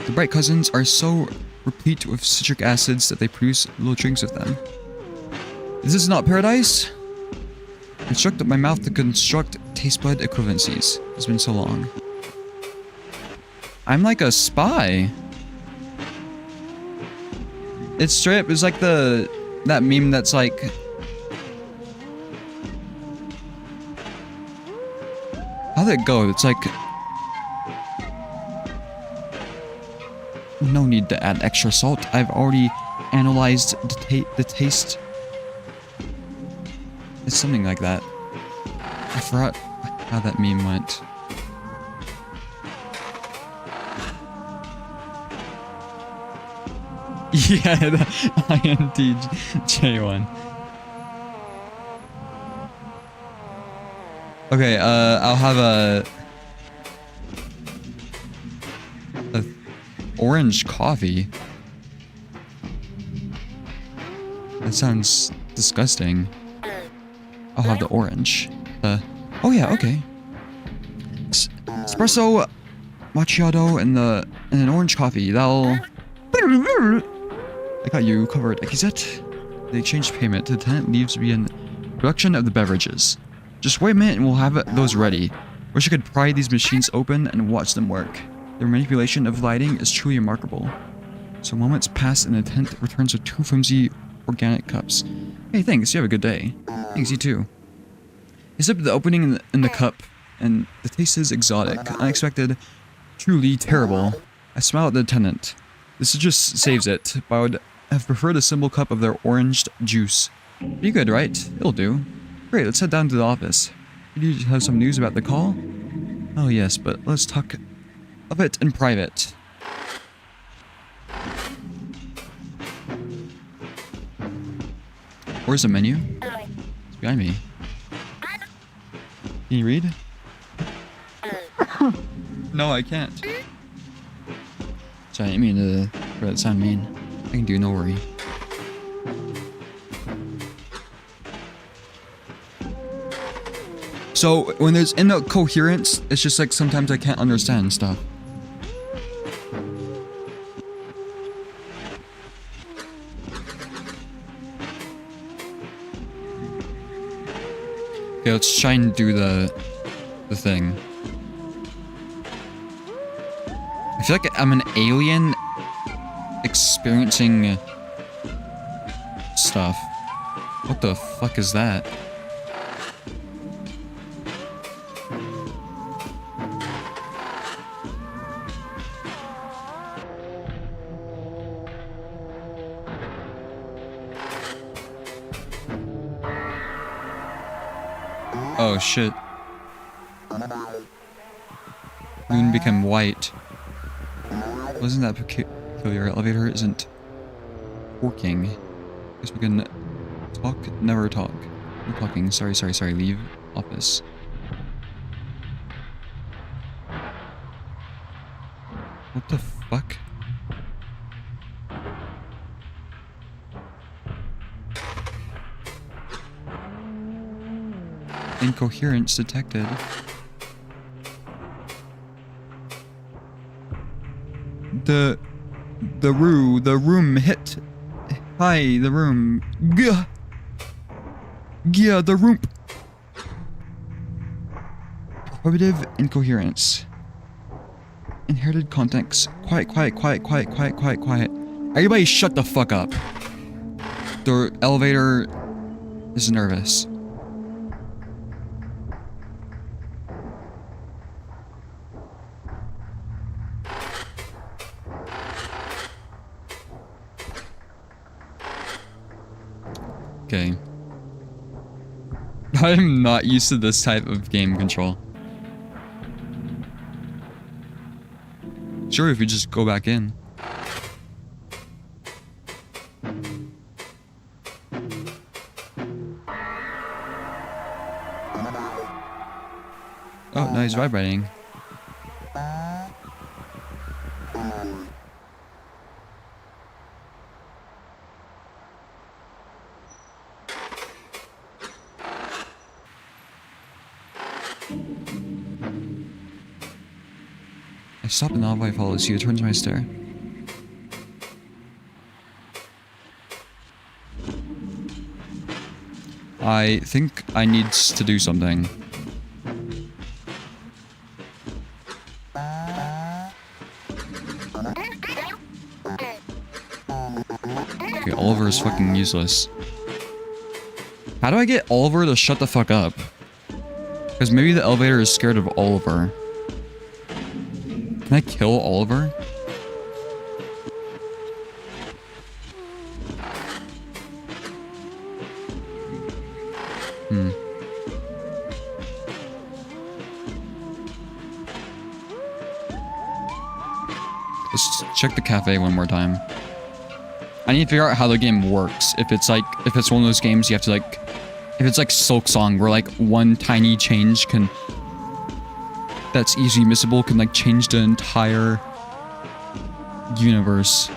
The bright cousins are so replete with citric acids that they produce little drinks with them. Is this not paradise? I constructed my mouth to construct taste bud equivalencies. It's been so long. I'm like a spy. It's straight up, it's like that meme that's like, how'd it go? It's like, no need to add extra salt. I've already analyzed the taste. It's something like that. I forgot how that meme went. Yeah, the INTJ one. Okay, I'll have a orange coffee. That sounds disgusting. I'll have the orange. Oh yeah, okay. Espresso macchiato and an orange coffee. That'll. I got you covered, Akizet. They exchanged payment. The tenant leaves to begin production of the beverages. Just wait a minute and we'll have those ready. Wish I could pry these machines open and watch them work. Their manipulation of lighting is truly remarkable. So moments pass and the tenant returns with 2 flimsy organic cups. Hey, thanks. You have a good day. Thanks, you too. He sipped the opening in the cup, and the taste is exotic, unexpected, truly terrible. I smile at the tenant. This just saves it, but I would have preferred a simple cup of their orange juice. Pretty good, right? It'll do. Great, let's head down to the office. Do you have some news about the call? Oh yes, but let's talk of it in private. Where's the menu? It's behind me. Can you read? No, I can't. Sorry, I didn't mean to for that sound mean. I can do, no worry. So when there's incoherence, it's just like sometimes I can't understand stuff. Okay, let's try and do the thing. I feel like I'm an alien experiencing stuff. What the fuck is that? Oh shit. Moon became white. Wasn't that peculiar? Elevator isn't working. Guess we can talk, never talk. No talking. Sorry. Leave office. What the fuck? Incoherence detected. The room hit. Hi, the room. Gah. Yeah, the room. Prohibitive incoherence. Inherited context. Quiet. Everybody shut the fuck up. The elevator is nervous. Okay. I am not used to this type of game control. Sure, if we just go back in. Oh, no, he's vibrating. I stop and the envoy follows you, turns my stare. I think I need to do something. Okay, Oliver is fucking useless. How do I get Oliver to shut the fuck up? Because maybe the elevator is scared of Oliver. Can I kill Oliver? Let's check the cafe one more time. I need to figure out how the game works. If it's one of those games you have to like, if it's like Silk Song where like one tiny change that's easily missable can like change the entire universe.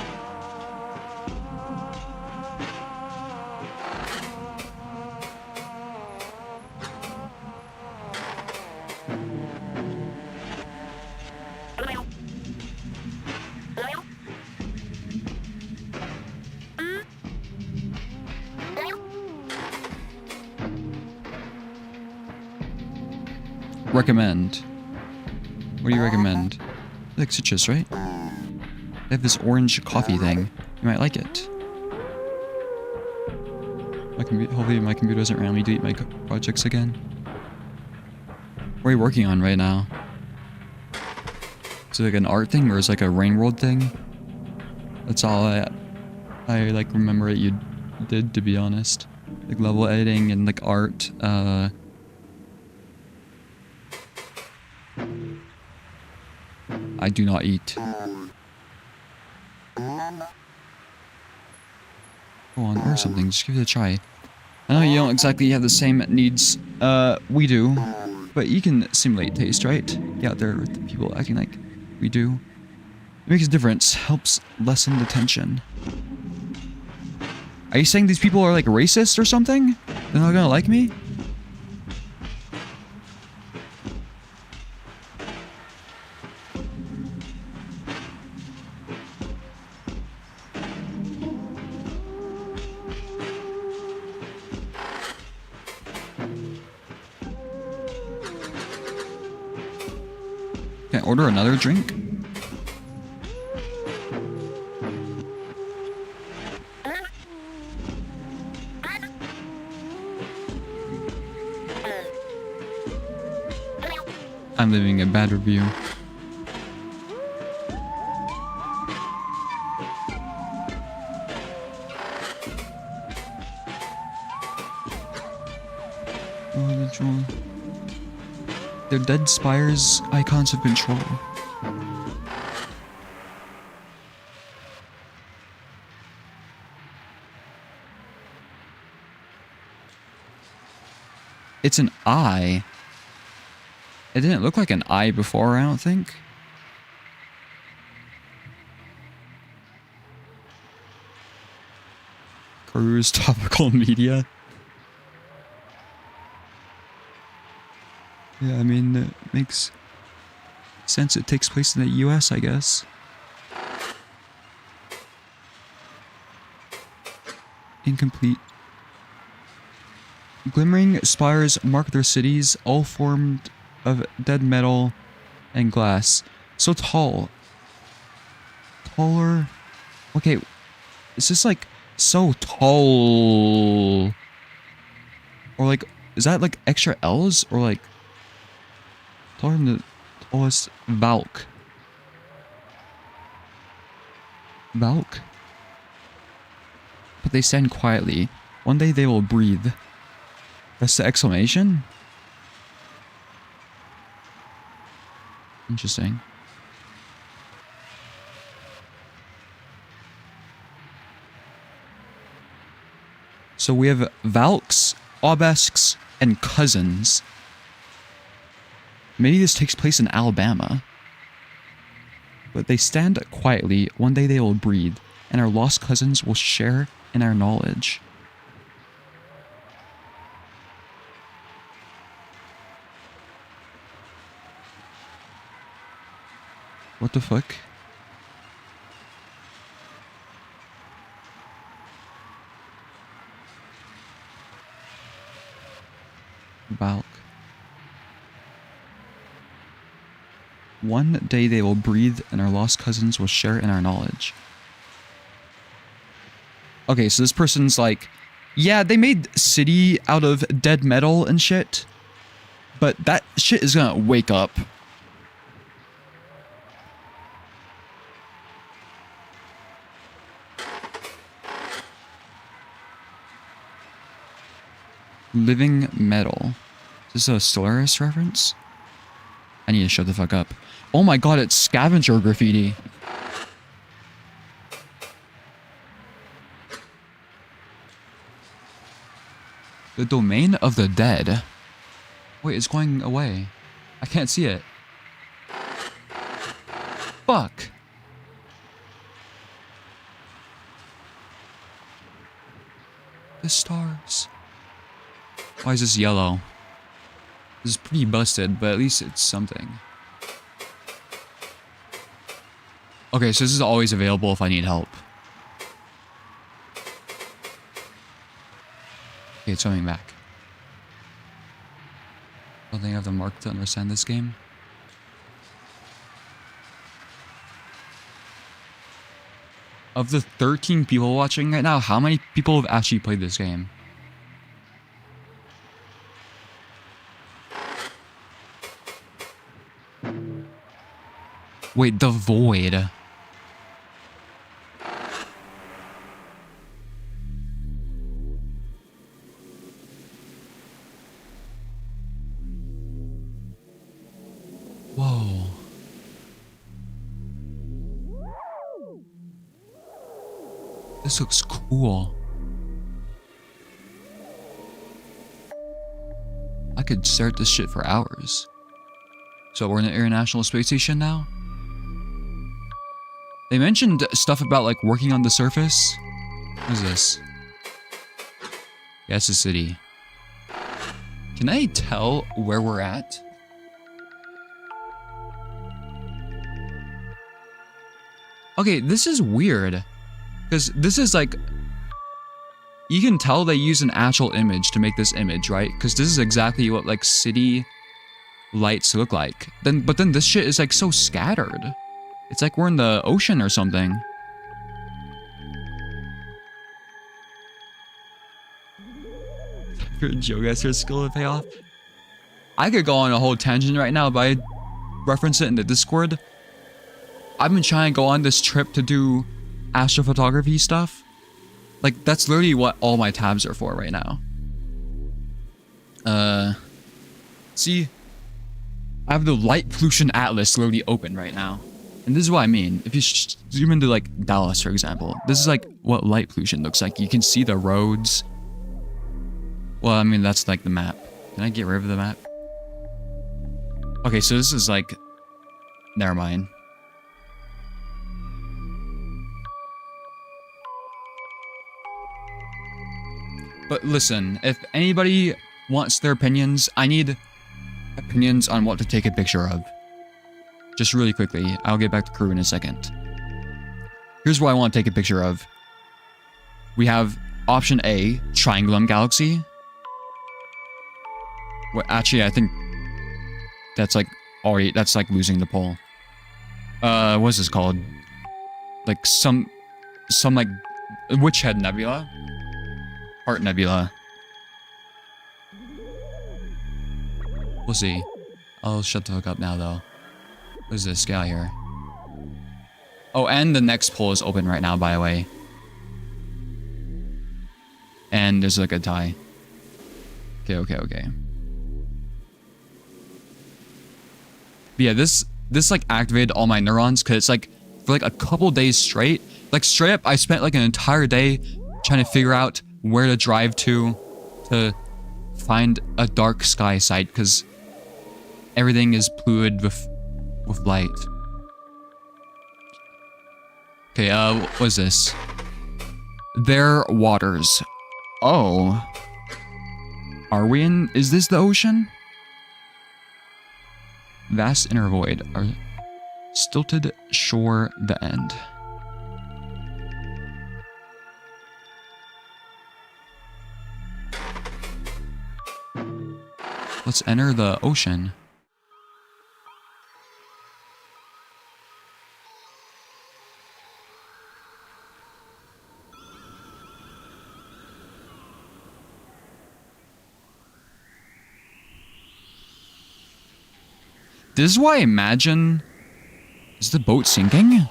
Recommend. What do you recommend? You like citrus, right? They have this orange coffee thing. You might like it. Hopefully my computer doesn't randomly delete my projects again. What are you working on right now? Is it like an art thing or is it like a rain world thing? That's all I like remember that you did, to be honest. Like level editing and like art, I do not eat. Go on, or something, just give it a try. I know you don't exactly have the same needs we do, but you can simulate taste, right? Get out there with the people acting like we do. It makes a difference, helps lessen the tension. Are you saying these people are like racist or something? They're not gonna like me? Can I order another drink? I'm leaving a bad review. They're dead spires, icons of control. It's an eye. It didn't look like an eye before, I don't think. Corru's topical media. Yeah, I mean, it makes sense. It takes place in the US, I guess. incomplete. Glimmering spires mark their cities, all formed of dead metal and glass. So tall. Taller. Okay, is this like so tall? Or like, is that like extra L's? Or like taller than the tallest Valk? Valk? But they stand quietly. One day they will breathe. That's the exclamation? Interesting. So we have Valks, Obesks, and cousins. Maybe this takes place in Alabama. But they stand quietly. One day they will breathe, and our lost cousins will share in our knowledge. What the fuck? Valk. One day they will breathe and our lost cousins will share in our knowledge. Okay, so this person's like, yeah, they made city out of dead metal and shit, but that shit is gonna wake up. Living metal. Is this a Solaris reference? I need to shut the fuck up. Oh my god, it's scavenger graffiti. The domain of the dead. Wait, it's going away. I can't see it. Fuck. The stars. Why is this yellow? This is pretty busted, but at least it's something. Okay, so this is always available if I need help. Okay, it's coming back. I don't think I have the mark to understand this game. Of the 13 people watching right now, how many people have actually played this game? Wait, the void. Whoa. This looks cool. I could stare at this shit for hours. So we're in the International Space Station now? They mentioned stuff about like working on the surface. What is this? Yeah, it's a city. Can I tell where we're at? Okay, this is weird. Because this is like... You can tell they use an actual image to make this image, right? Because this is exactly what like city lights look like. But then this shit is like so scattered. It's like we're in the ocean or something. For a geoguessr skill to pay off. I could go on a whole tangent right now, but I reference it in the Discord. I've been trying to go on this trip to do astrophotography stuff. Like, that's literally what all my tabs are for right now. See? I have the Light Pollution Atlas literally open right now. And this is what I mean. If you zoom into like Dallas, for example, this is like what light pollution looks like. You can see the roads. Well, I mean, that's like the map. Can I get rid of the map? Okay, so this is like... Never mind. But listen, if anybody wants their opinions, I need opinions on what to take a picture of. Just really quickly, I'll get back to crew in a second. Here's what I want to take a picture of. We have option A, Triangulum Galaxy. Well, actually, I think that's like already, that's like losing the poll. What's this called? Like some like Witch Head Nebula? Heart Nebula. We'll see. I'll shut the fuck up now though. What is this guy here? Oh, and the next poll is open right now, by the way. And there's like a tie. Okay. But yeah, this like activated all my neurons because it's like for like a couple days straight. Like straight up, I spent like an entire day trying to figure out where to drive to find a dark sky site because everything is polluted with light. Okay, what is this? Their waters. Oh. Are we in... Is this the ocean? Vast inner void. Our stilted shore the end. Let's enter the ocean. This is why I imagine... Is the boat sinking?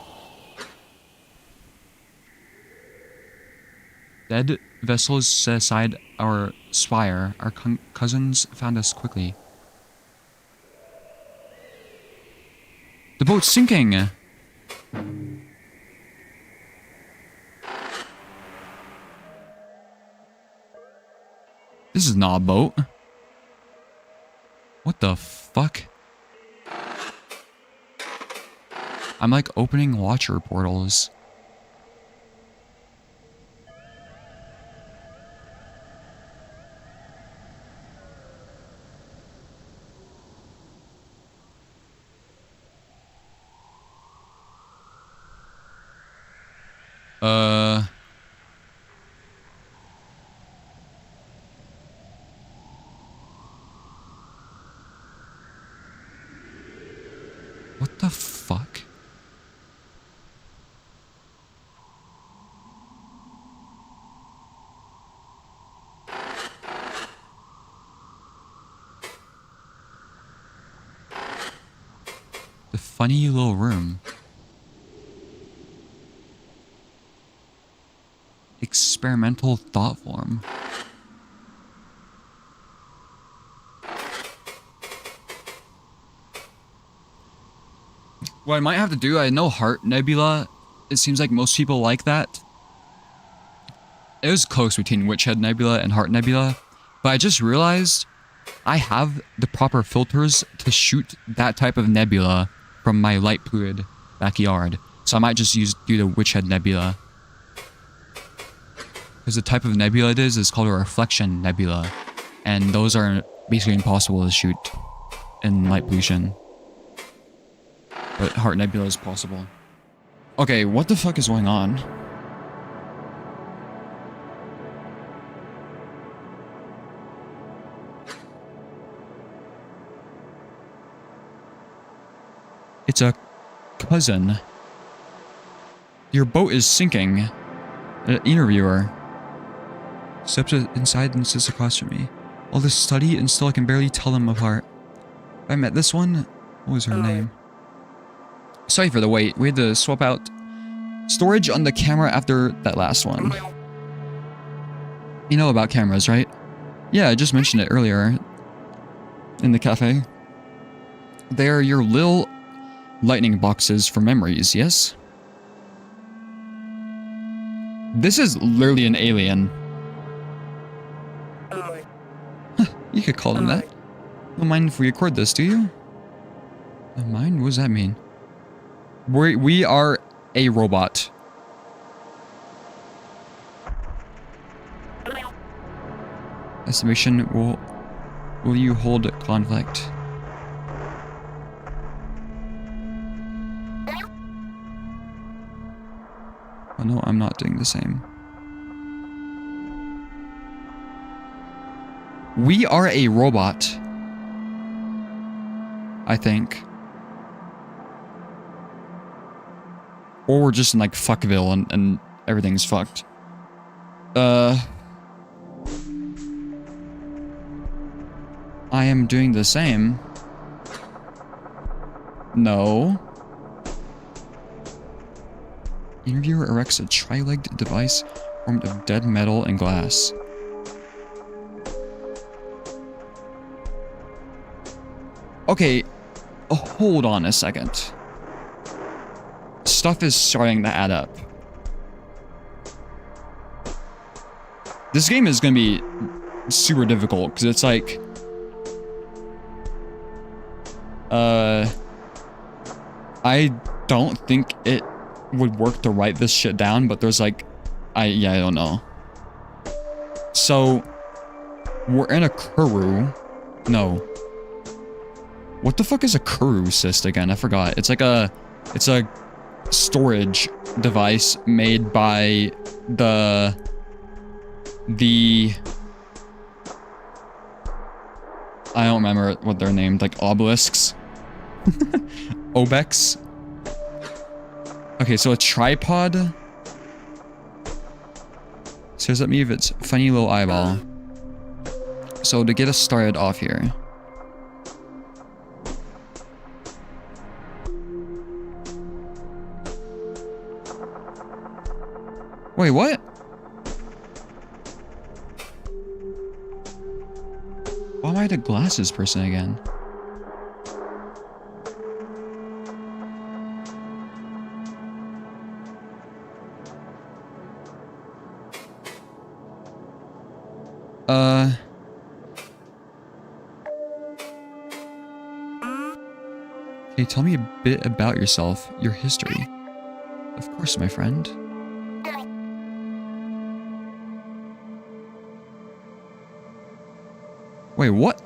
Dead vessels set aside our spire. Our cousins found us quickly. The boat's sinking! This is not a boat. What the fuck? I'm like opening watcher portals. What the fuck? The funny little room. Experimental thought form. What I might have to do, I know Heart Nebula, it seems like most people like that. It was close between Witch Head Nebula and Heart Nebula, but I just realized I have the proper filters to shoot that type of nebula from my light polluted backyard. So I might just do the Witch Head Nebula. Because the type of nebula it is called a reflection nebula. And those are basically impossible to shoot in light pollution. But Heart Nebula is possible. Okay, what the fuck is going on? It's a cousin. Your boat is sinking. An interviewer steps inside and sits across from me. All this study and still I can barely tell them apart. I met this one. What was her name? Sorry for the wait. We had to swap out storage on the camera after that last one. You know about cameras, right? Yeah, I just mentioned it earlier in the cafe. They are your little lightning boxes for memories, yes? This is literally an alien. Huh, you could call them that. Don't mind if we record this, do you? Don't mind? What does that mean? We are a robot. Estimation, will you hold conflict? Oh no, I'm not doing the same. We are a robot. I think. Or we're just in like Fuckville and everything's fucked. I am doing the same. No. Interviewer erects a tri-legged device formed of dead metal and glass. Okay, hold on a second. Stuff is starting to add up. This game is gonna be super difficult because it's like I don't think it would work to write this shit down, but there's like I don't know. So we're in a corru. No. What the fuck is a corru cyst again? I forgot. It's a storage device made by the I don't remember what they're named, like obelisks. Obex. Okay, so a tripod stares at me with its funny little eyeball. So to get us started off here. Wait, what? Why am I the glasses person again? Can you tell me a bit about yourself, your history? Of course, my friend. Wait, what?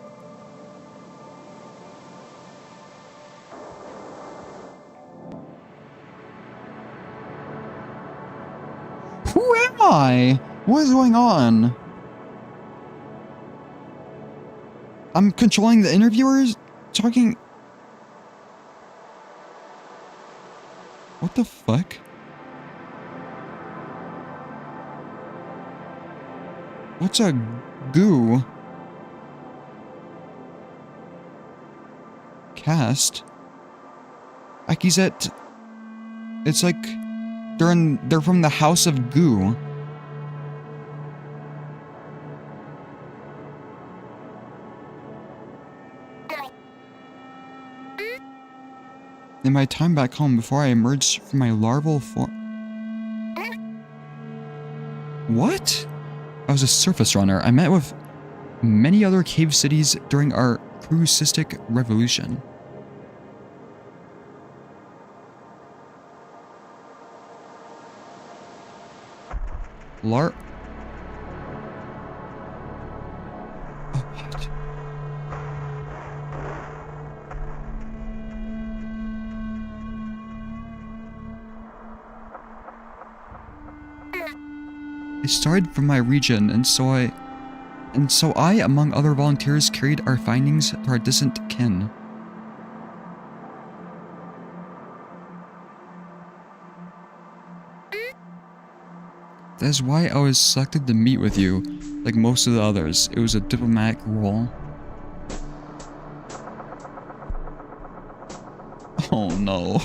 Who am I? What is going on? I'm controlling the interviewers? Talking... What the fuck? What's a goo? Cast? Akizet... It's like... They're from the House of Goo. In my time back home, before I emerged from my larval form... What? I was a surface runner. I met with many other cave cities during our crucistic revolution. Oh, what? I started from my region, and so I, among other volunteers, carried our findings to our distant kin. That is why I was selected to meet with you, like most of the others. It was a diplomatic role. Oh no,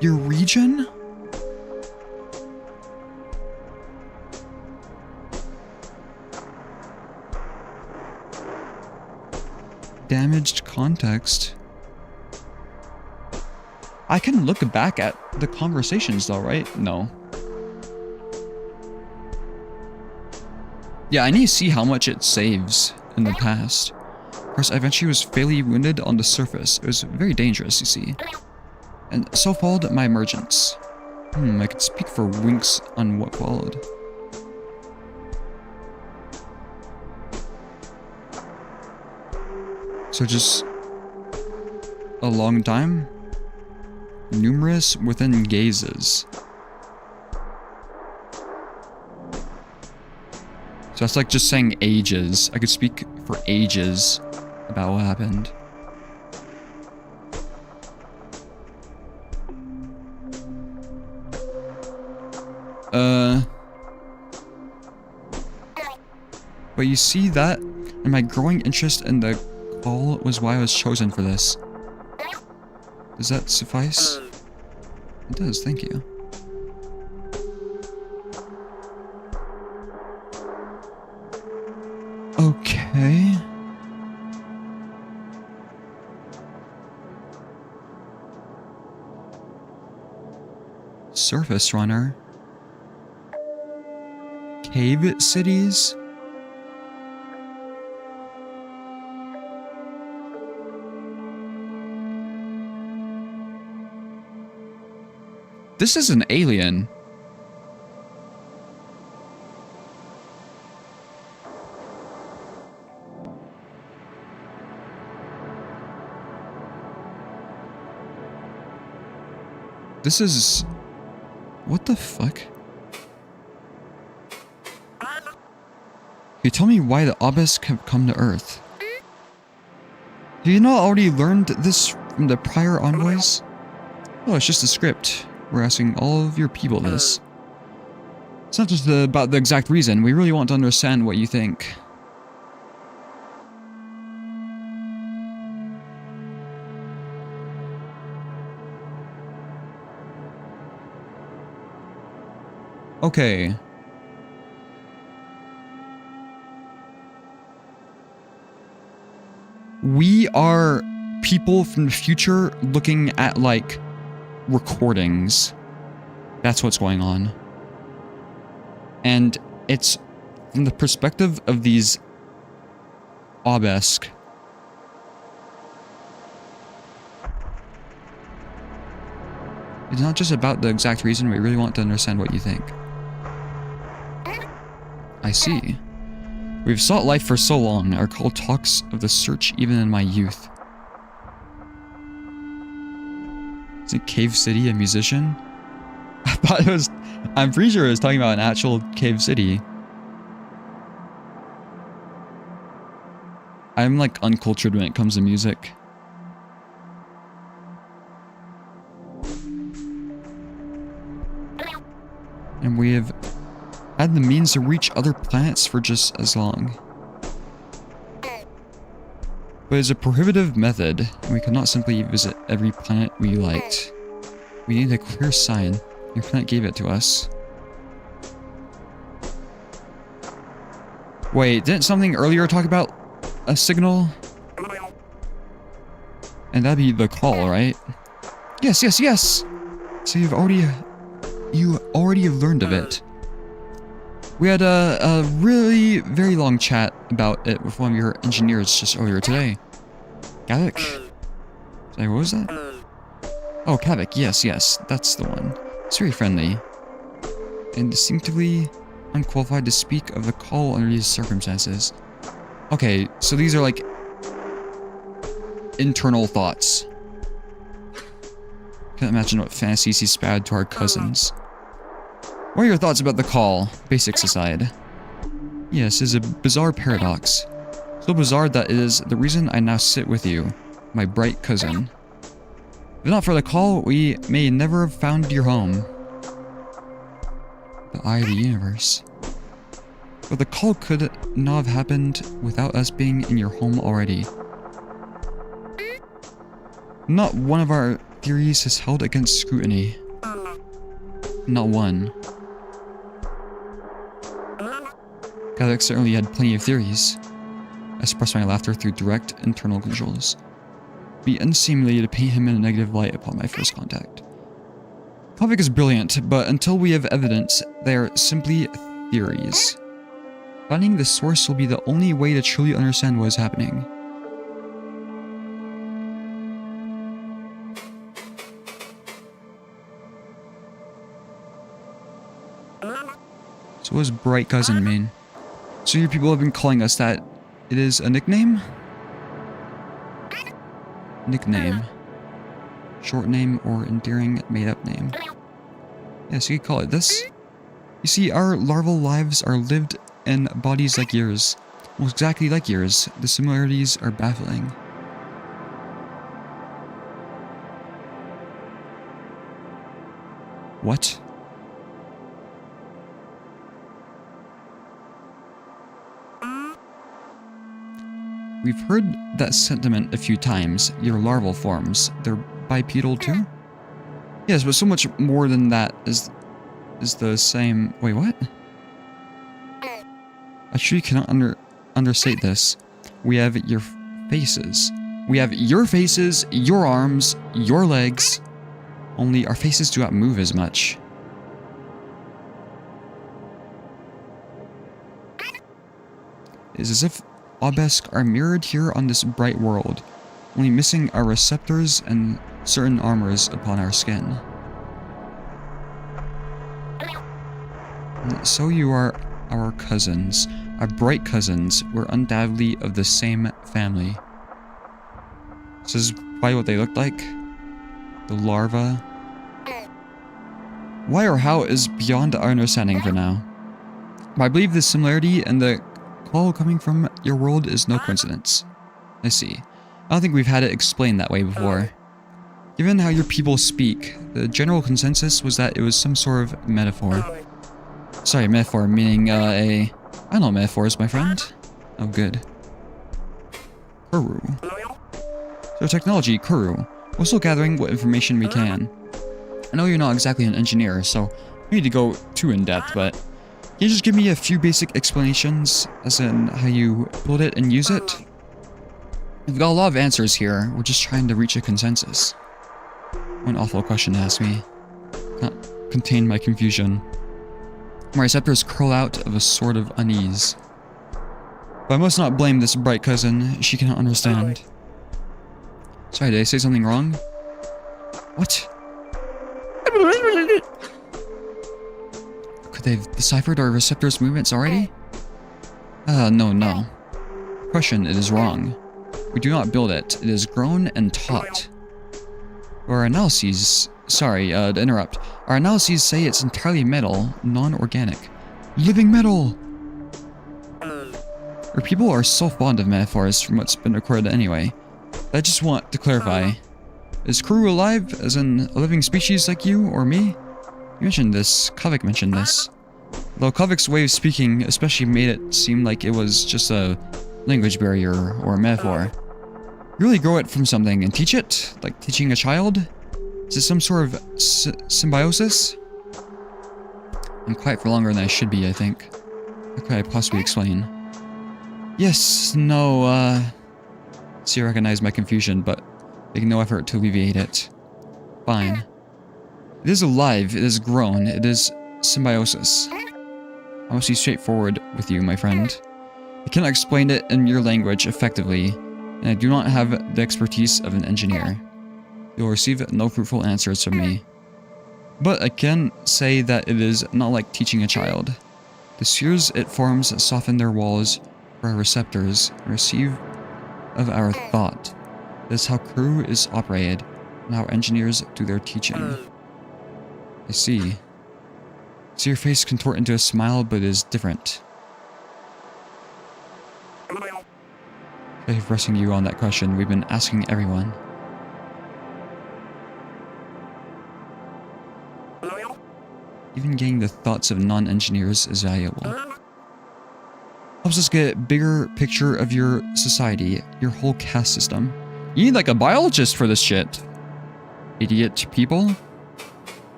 Your region? Damaged context. I can look back at the conversations though, right? No. Yeah, I need to see how much it saves in the past. Of course, I eventually was fatally wounded on the surface. It was very dangerous, you see. And so followed my emergence. I could speak for winks on what followed. So just a long time? Numerous within gazes. So that's like just saying ages. I could speak for ages about what happened. But you see that, and my growing interest in the call was why I was chosen for this. Does that suffice? It does, thank you. Okay. Surface runner. Cave cities? This is an alien. This is... What the fuck? Can you tell me why the obelisk have come to Earth? Have you not already learned this from the prior envoys? Oh, it's just a script. We're asking all of your people this. It's not just about the exact reason. We really want to understand what you think. Okay. We are people from the future looking at, like, recordings. That's what's going on. And it's from the perspective of these obelisk. It's not just about the exact reason. We really want to understand what you think. I see. We've sought life for so long. Our call talks of the search even in my youth. Isn't Cave City a musician? I thought it was... I'm pretty sure it was talking about an actual cave city. I'm like uncultured when it comes to music. And we have had the means to reach other planets for just as long. But it's a prohibitive method, and we cannot simply visit every planet we liked. We need a clear sign. Your planet gave it to us. Wait, didn't something earlier talk about a signal? And that'd be the call, right? Yes, yes, yes! So you already have learned of it. We had a really very long chat about it with one of your engineers just earlier today. Kavik? Sorry, what was that? Oh, Kavik, yes, yes, that's the one. It's very friendly. And distinctively unqualified to speak of the call under these circumstances. Okay, so these are like internal thoughts. Can't imagine what fantasies he spat to our cousins. What are your thoughts about the call, basics aside? Yes, it's a bizarre paradox. So bizarre that it is the reason I now sit with you, my bright cousin. If not for the call, we may never have found your home. The eye of the universe. But the call could not have happened without us being in your home already. Not one of our theories is held against scrutiny. Not one. Kavik certainly had plenty of theories. I suppressed my laughter through direct internal controls. It'd be unseemly to paint him in a negative light upon my first contact. Kavik is brilliant, but until we have evidence, they are simply theories. Finding the source will be the only way to truly understand what is happening. So what does bright cousin mean? So your people have been calling us that. It is a nickname? Nickname. Short name or endearing made-up name. Yeah, so you could call it this. You see, our larval lives are lived and bodies like yours. Almost exactly like yours. The similarities are baffling. What? We've heard that sentiment a few times. Your larval forms. They're bipedal too? Yes, but so much more than that is the same... Wait, what? I truly cannot understate this. We have your faces. We have your faces, your arms, your legs. Only our faces do not move as much. It is as if obelisk are mirrored here on this bright world, only missing our receptors and certain armors upon our skin. And so you are our cousins, our bright cousins. We're undoubtedly of the same family. This is probably what they look like. The larva. Why or how is beyond our understanding for now. But I believe the similarity and the call coming from your world is no coincidence. I see. I don't think we've had it explained that way before. Given how your people speak, the general consensus was that it was some sort of metaphor. Sorry, metaphor meaning I know metaphors, my friend. Oh, good. Corru. So technology, Corru. We're still gathering what information we can. I know you're not exactly an engineer, so we need to go too in-depth, but can you just give me a few basic explanations, as in how you build it and use it? We've got a lot of answers here, we're just trying to reach a consensus. One awful question to ask me. Can't contain my confusion. My receptors curl out of a sort of unease. But I must not blame this bright cousin, she cannot understand. Sorry, did I say something wrong? What? Could they have deciphered our receptors' movements already? No. Question, it is wrong. We do not build it, it is grown and taught. Our analyses... Sorry, to interrupt. Our analyses say it's entirely metal, non-organic. Living metal! Our people are so fond of metaphors from what's been recorded anyway. I just want to clarify. Is Corru alive, as in a living species like you or me? You mentioned this. Kavik mentioned this. Though Kavik's way of speaking especially made it seem like it was just a language barrier or a metaphor. You really grow it from something and teach it? Like teaching a child? Is it some sort of symbiosis? I'm quiet for longer than I should be, I think. How could I possibly explain? Yes, no, See, I recognize my confusion, but make no effort to alleviate it. Fine. It is alive, it is grown, it is symbiosis. I must be straightforward with you, my friend. I cannot explain it in your language effectively, and I do not have the expertise of an engineer. You will receive no fruitful answers from me. But I can say that it is not like teaching a child. The spheres it forms soften their walls for our receptors and receive of our thought. This is how Corru is operated, and how engineers do their teaching. I see. See your face contort into a smile, but it is different. Thank you for pressing you on that question. We've been asking everyone. Even getting the thoughts of non-engineers is valuable. Helps us get a bigger picture of your society, your whole caste system. You need like a biologist for this shit. Idiot people.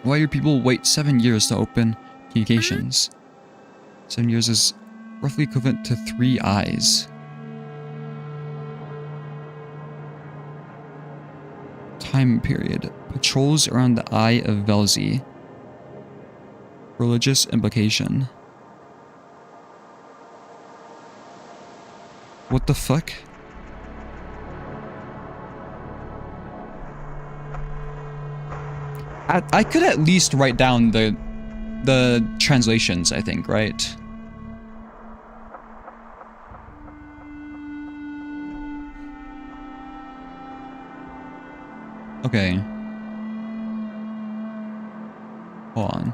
Why do people wait 7 years to open communications? 7 years is roughly equivalent to 3 eyes. Time period. Patrols around the Eye of Velzi. Religious implication. What the fuck? I could at least write down the translations, I think, right? Okay. Hold on.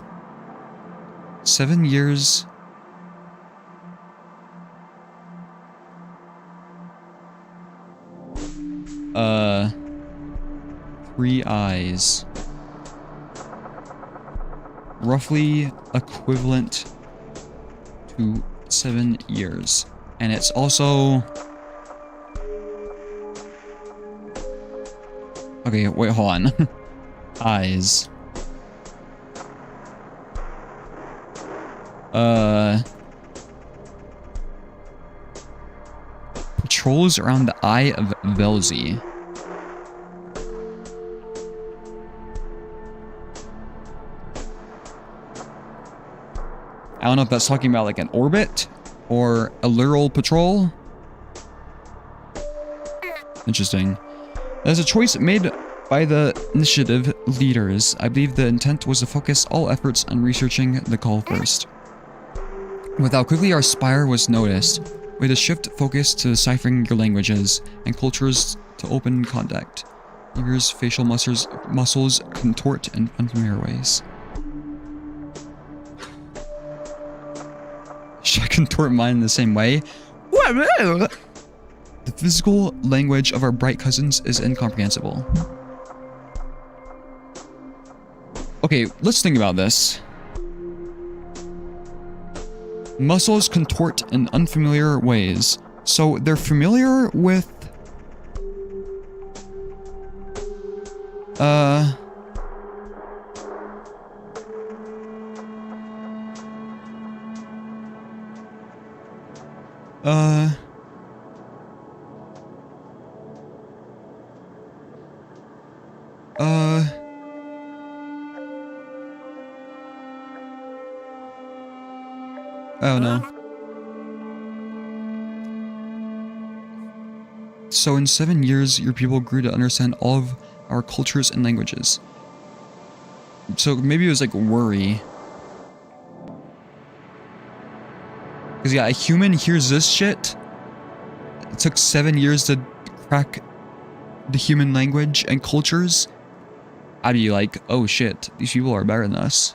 7 years. Three eyes. Roughly equivalent to 7 years. And it's also... Okay, wait, hold on. Eyes. Patrols around the Eye of Velzy. I don't know if that's talking about like an orbit or a literal patrol. Interesting. As a choice made by the initiative leaders, I believe the intent was to focus all efforts on researching the call first. With how quickly our spire was noticed, we had to shift focus to deciphering your languages and cultures to open contact. Your facial muscles contort in unfamiliar ways. Should I contort mine in the same way? The physical language of our bright cousins is incomprehensible. Okay, let's think about this. Muscles contort in unfamiliar ways. So they're familiar with... I don't know. So in 7 years, your people grew to understand all of our cultures and languages. So maybe it was like worry. Because yeah, a human hears this shit. It took 7 years to crack the human language and cultures. I'd be like, oh shit, these people are better than us.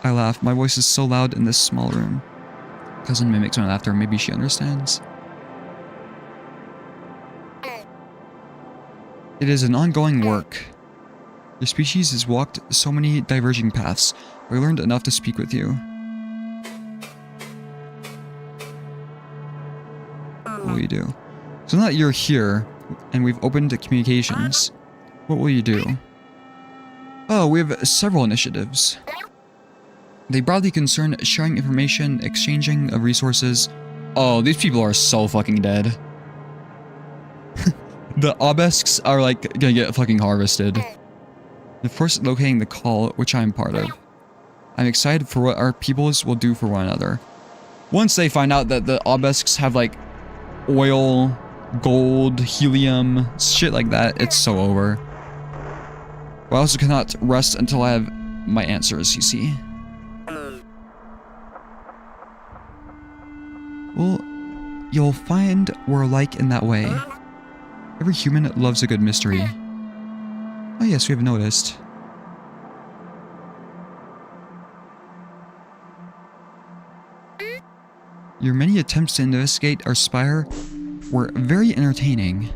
I laugh. My voice is so loud in this small room. Cousin mimics my laughter. Maybe she understands. It is an ongoing work. Your species has walked so many diverging paths. We learned enough to speak with you. What will you do? So now that you're here, and we've opened communications, what will you do? Oh, we have several initiatives. They broadly concern sharing information, exchanging of resources. Oh, these people are so fucking dead. The obelisks are like gonna get fucking harvested. Of course, locating the call, which I'm part of. I'm excited for what our peoples will do for one another. Once they find out that the obelisks have like oil, gold, helium, shit like that, it's so over. But I also cannot rest until I have my answers, you see. Well, you'll find we're alike in that way. Every human loves a good mystery. Oh yes, we have noticed. Your many attempts to investigate our spire were very entertaining.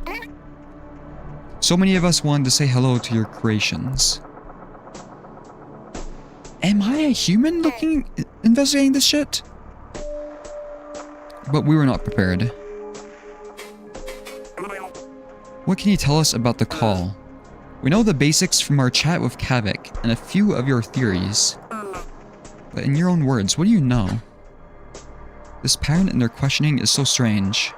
So many of us wanted to say hello to your creations. Am I a human investigating this shit? But we were not prepared. What can you tell us about the call? We know the basics from our chat with Kavik and a few of your theories. But in your own words, what do you know? This pattern in their questioning is so strange.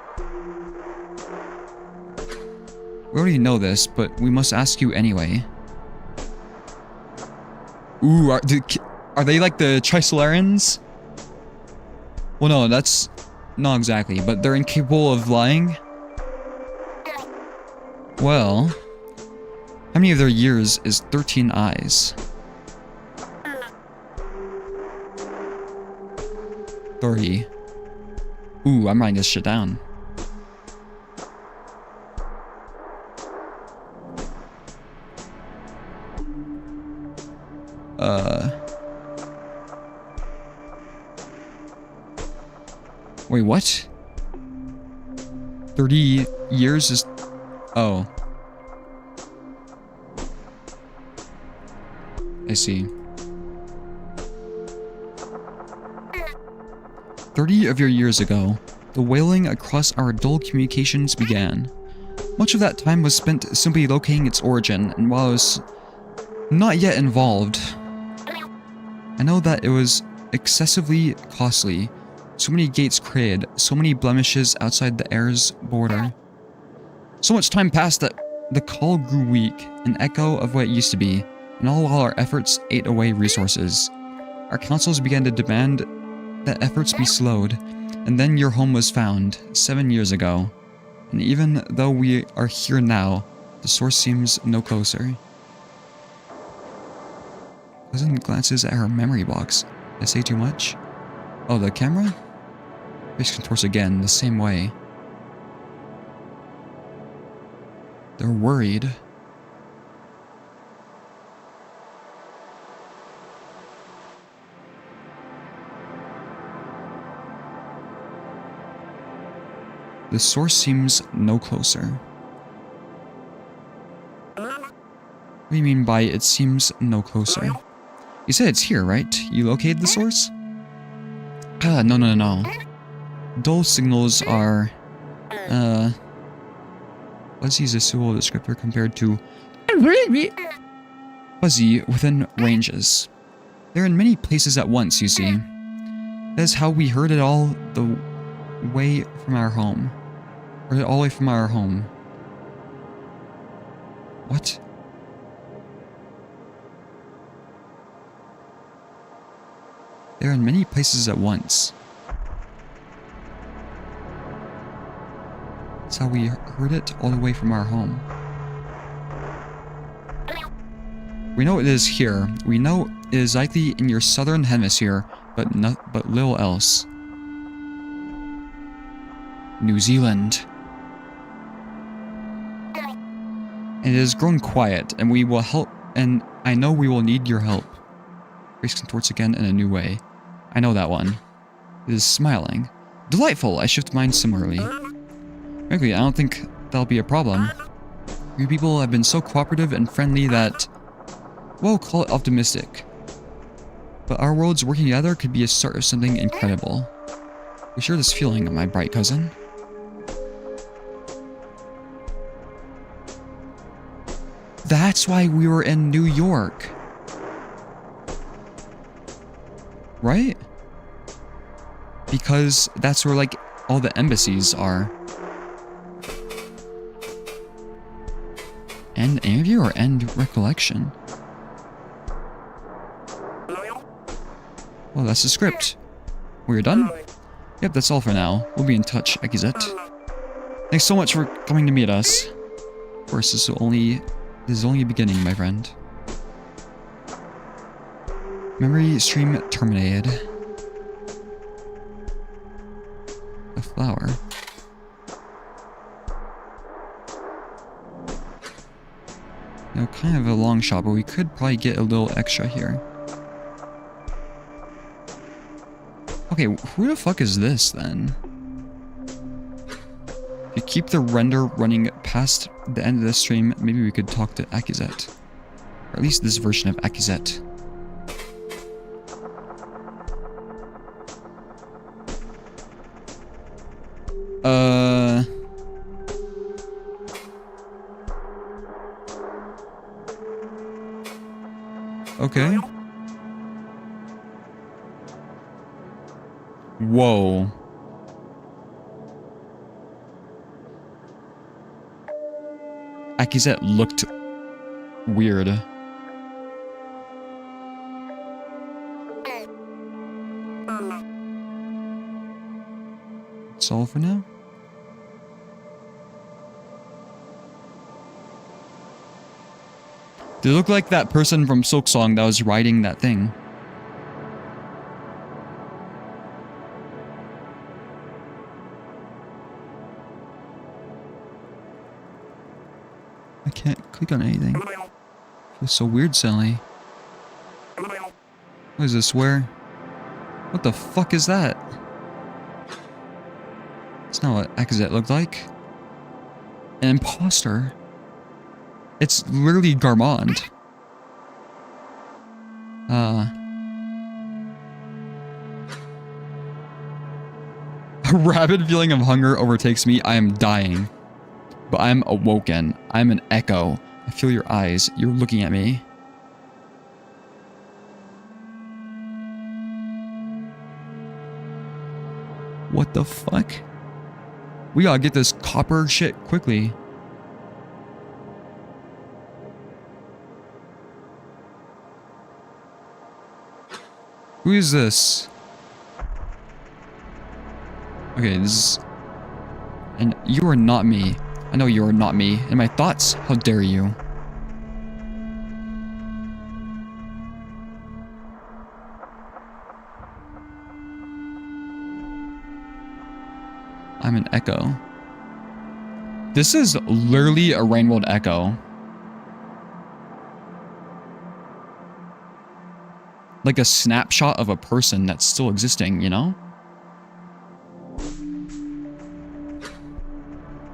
We already know this, but we must ask you anyway. Ooh, are they like the Trisolarans? Well, no, that's... Not exactly, but they're incapable of lying? Well... How many of their years is 13 eyes? 30. Ooh, I'm writing this shit down. Wait, what? 30 years is... Oh. I see. 30 of your years ago, the wailing across our dull communications began. Much of that time was spent simply locating its origin, and while I was not yet involved, I know that it was excessively costly. So many gates created, so many blemishes outside the air's border. So much time passed that the call grew weak, an echo of what it used to be, and all while our efforts ate away resources. Our councils began to demand that efforts be slowed, and then your home was found, 7 years ago. And even though we are here now, the source seems no closer. Cousin glances at her memory box. Did I say too much? Oh, the camera? Face contours again, the same way. They're worried. The source seems no closer. What do you mean by it seems no closer? You said it's here, right? You located the source? No. Dull signals are, let's use a suitable descriptor compared to fuzzy within ranges. They're in many places at once, you see. That's how we heard it all the way from our home. Heard it all the way from our home. What? They're in many places at once. That's how we heard it all the way from our home. We know it is here. We know it is likely in your southern hemisphere, but little else. New Zealand. And it has grown quiet, and we will help, and I know we will need your help. Face contorts again in a new way. I know that one. It is smiling. Delightful! I shift mine similarly. Frankly, I don't think that'll be a problem. You people have been so cooperative and friendly that, well, call it optimistic. But our worlds working together could be a start of something incredible. We share this feeling, my bright cousin. That's why we were in New York. Right? Because that's where, like, all the embassies are. End interview or end recollection? Well, that's the script. We're done? Yep, that's all for now. We'll be in touch, Akizet. Thanks so much for coming to meet us. Of course, this is only a beginning, my friend. Memory stream terminated. A flower. You know, kind of a long shot, but we could probably get a little extra here. Okay, who the fuck is this then? If you keep the render running past the end of the stream, maybe we could talk to Akizet. Or at least this version of Akizet. Okay. Whoa. Akizet looked weird. That's all for now. They look like that person from Silk Song that was riding that thing. I can't click on anything. It feels so weird suddenly. What is this? Where? What the fuck is that? It's not what Exit looked like. An imposter. It's literally Garmond. A rabid feeling of hunger overtakes me. I am dying. But I'm awoken. I'm an echo. I feel your eyes. You're looking at me. What the fuck? We gotta get this copper shit quickly. Who is this? Okay, this is... And you are not me. I know you are not me. In my thoughts? How dare you? I'm an echo. This is literally a rainbow echo. Like a snapshot of a person that's still existing, you know?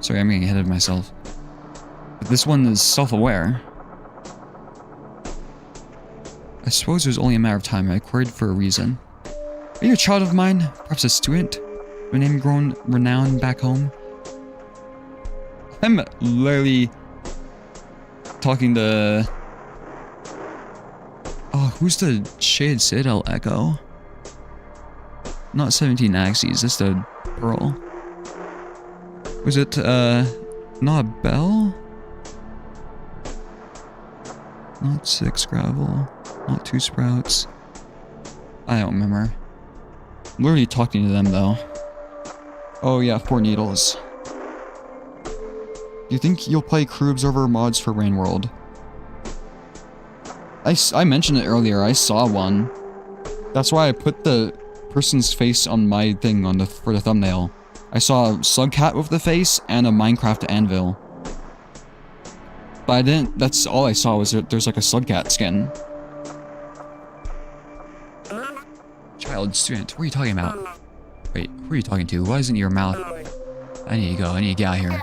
Sorry, I'm getting ahead of myself. But this one is self-aware. I suppose it was only a matter of time. I queried for a reason. Are you a child of mine? Perhaps a student? My name grown renowned back home? I'm literally talking to... Oh, who's the Shaded Citadel Echo? Not 17 Axes, that's the Pearl. Was it, not Bell? Not 6 Gravel. Not 2 Sprouts. I don't remember. I'm literally talking to them, though. Oh yeah, 4 Needles. Do you think you'll play Crew Observer mods for Rain World? I mentioned it earlier, I saw one. That's why I put the person's face on my thing on for the thumbnail. I saw a Slugcat with the face and a Minecraft anvil. But I didn't, that's all I saw was there's like a Slugcat skin. Child, student, what are you talking about? Wait, who are you talking to? Why isn't your mouth? I need to go, I need to get out of here.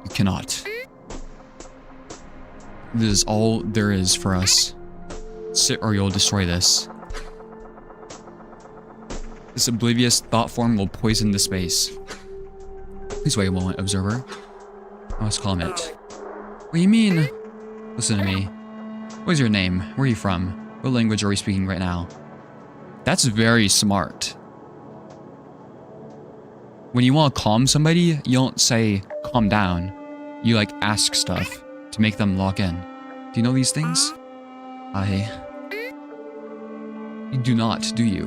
You cannot. This is all there is for us. Sit or you'll destroy this. This oblivious thought form will poison the space. Please wait a moment, observer. I must calm it. What do you mean? Listen to me. What is your name? Where are you from? What language are we speaking right now? That's very smart. When you want to calm somebody, you don't say, calm down. You like ask stuff to make them lock in. Do you know these things? You do not, do you?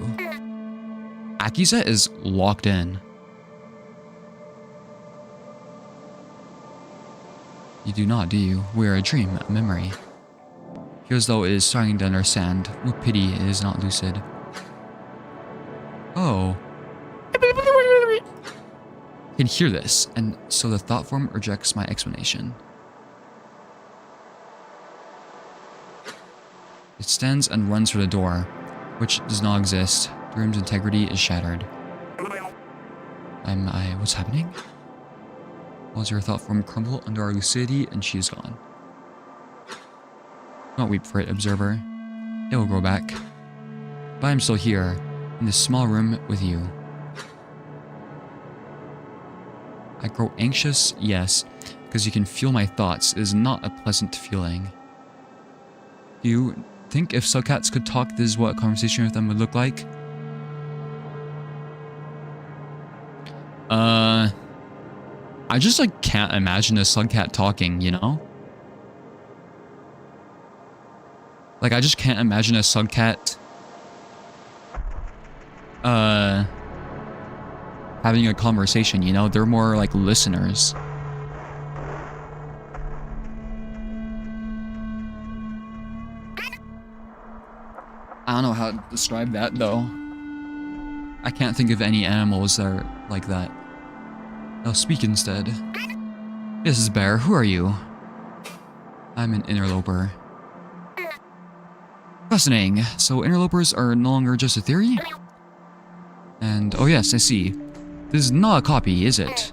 Akiza is locked in. You do not, do you? We are a dream, a memory. Feels though it is starting to understand. What pity it is not lucid. Oh. I can hear this, and so the thought form rejects my explanation. It stands and runs for the door, which does not exist. The room's integrity is shattered. What's happening? Walls your thought form crumble under our lucidity, and she is gone. Do not weep for it, observer. It will grow back. But I am still here, in this small room with you. I grow anxious, yes, because you can feel my thoughts. It is not a pleasant feeling. Do you think if Slugcats could talk, this is what a conversation with them would look like? I just like can't imagine a Slugcat talking, you know? Like I just can't imagine a Slugcat having a conversation, you know? They're more like listeners. I don't know how to describe that though. I can't think of any animals that are like that. I'll speak instead. This is Bear. Who are you? I'm an interloper. Fascinating. So interlopers are no longer just a theory? And oh yes, I see. This is not a copy, is it?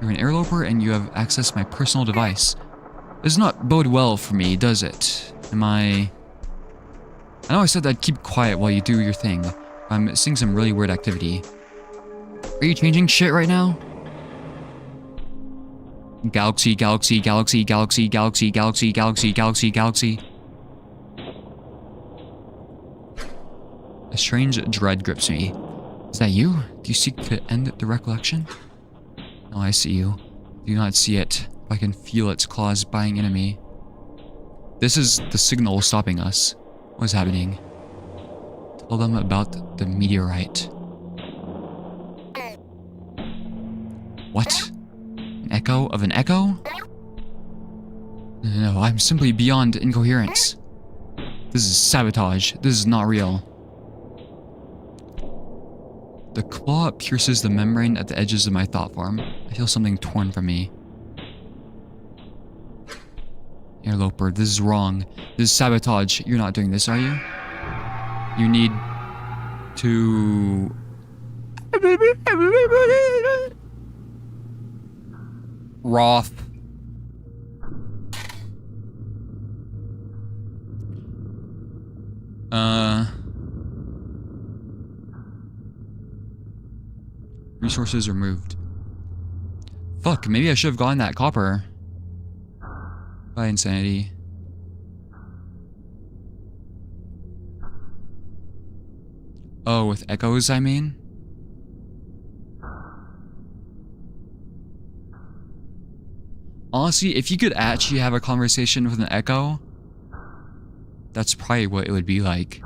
You're an interloper and you have accessed my personal device. This does not bode well for me, does it? I know I said I'd keep quiet while you do your thing. I'm seeing some really weird activity. Are you changing shit right now? Galaxy, galaxy, galaxy, galaxy, galaxy, galaxy, galaxy, galaxy, galaxy. A strange dread grips me. Is that you? Do you seek to end the recollection? No, I see you. Do not see it. I can feel its claws biting into me. This is the signal stopping us. What is happening? Tell them about the meteorite. What? An echo of an echo? No, I'm simply beyond incoherence. This is sabotage. This is not real. The claw pierces the membrane at the edges of my thought form. I feel something torn from me. Interloper, this is wrong. This is sabotage. You're not doing this, are you? You need to... Roth. Resources removed. Fuck, maybe I should have gotten that copper. By insanity. Oh, with echoes, I mean? Honestly, if you could actually have a conversation with an echo, that's probably what it would be like.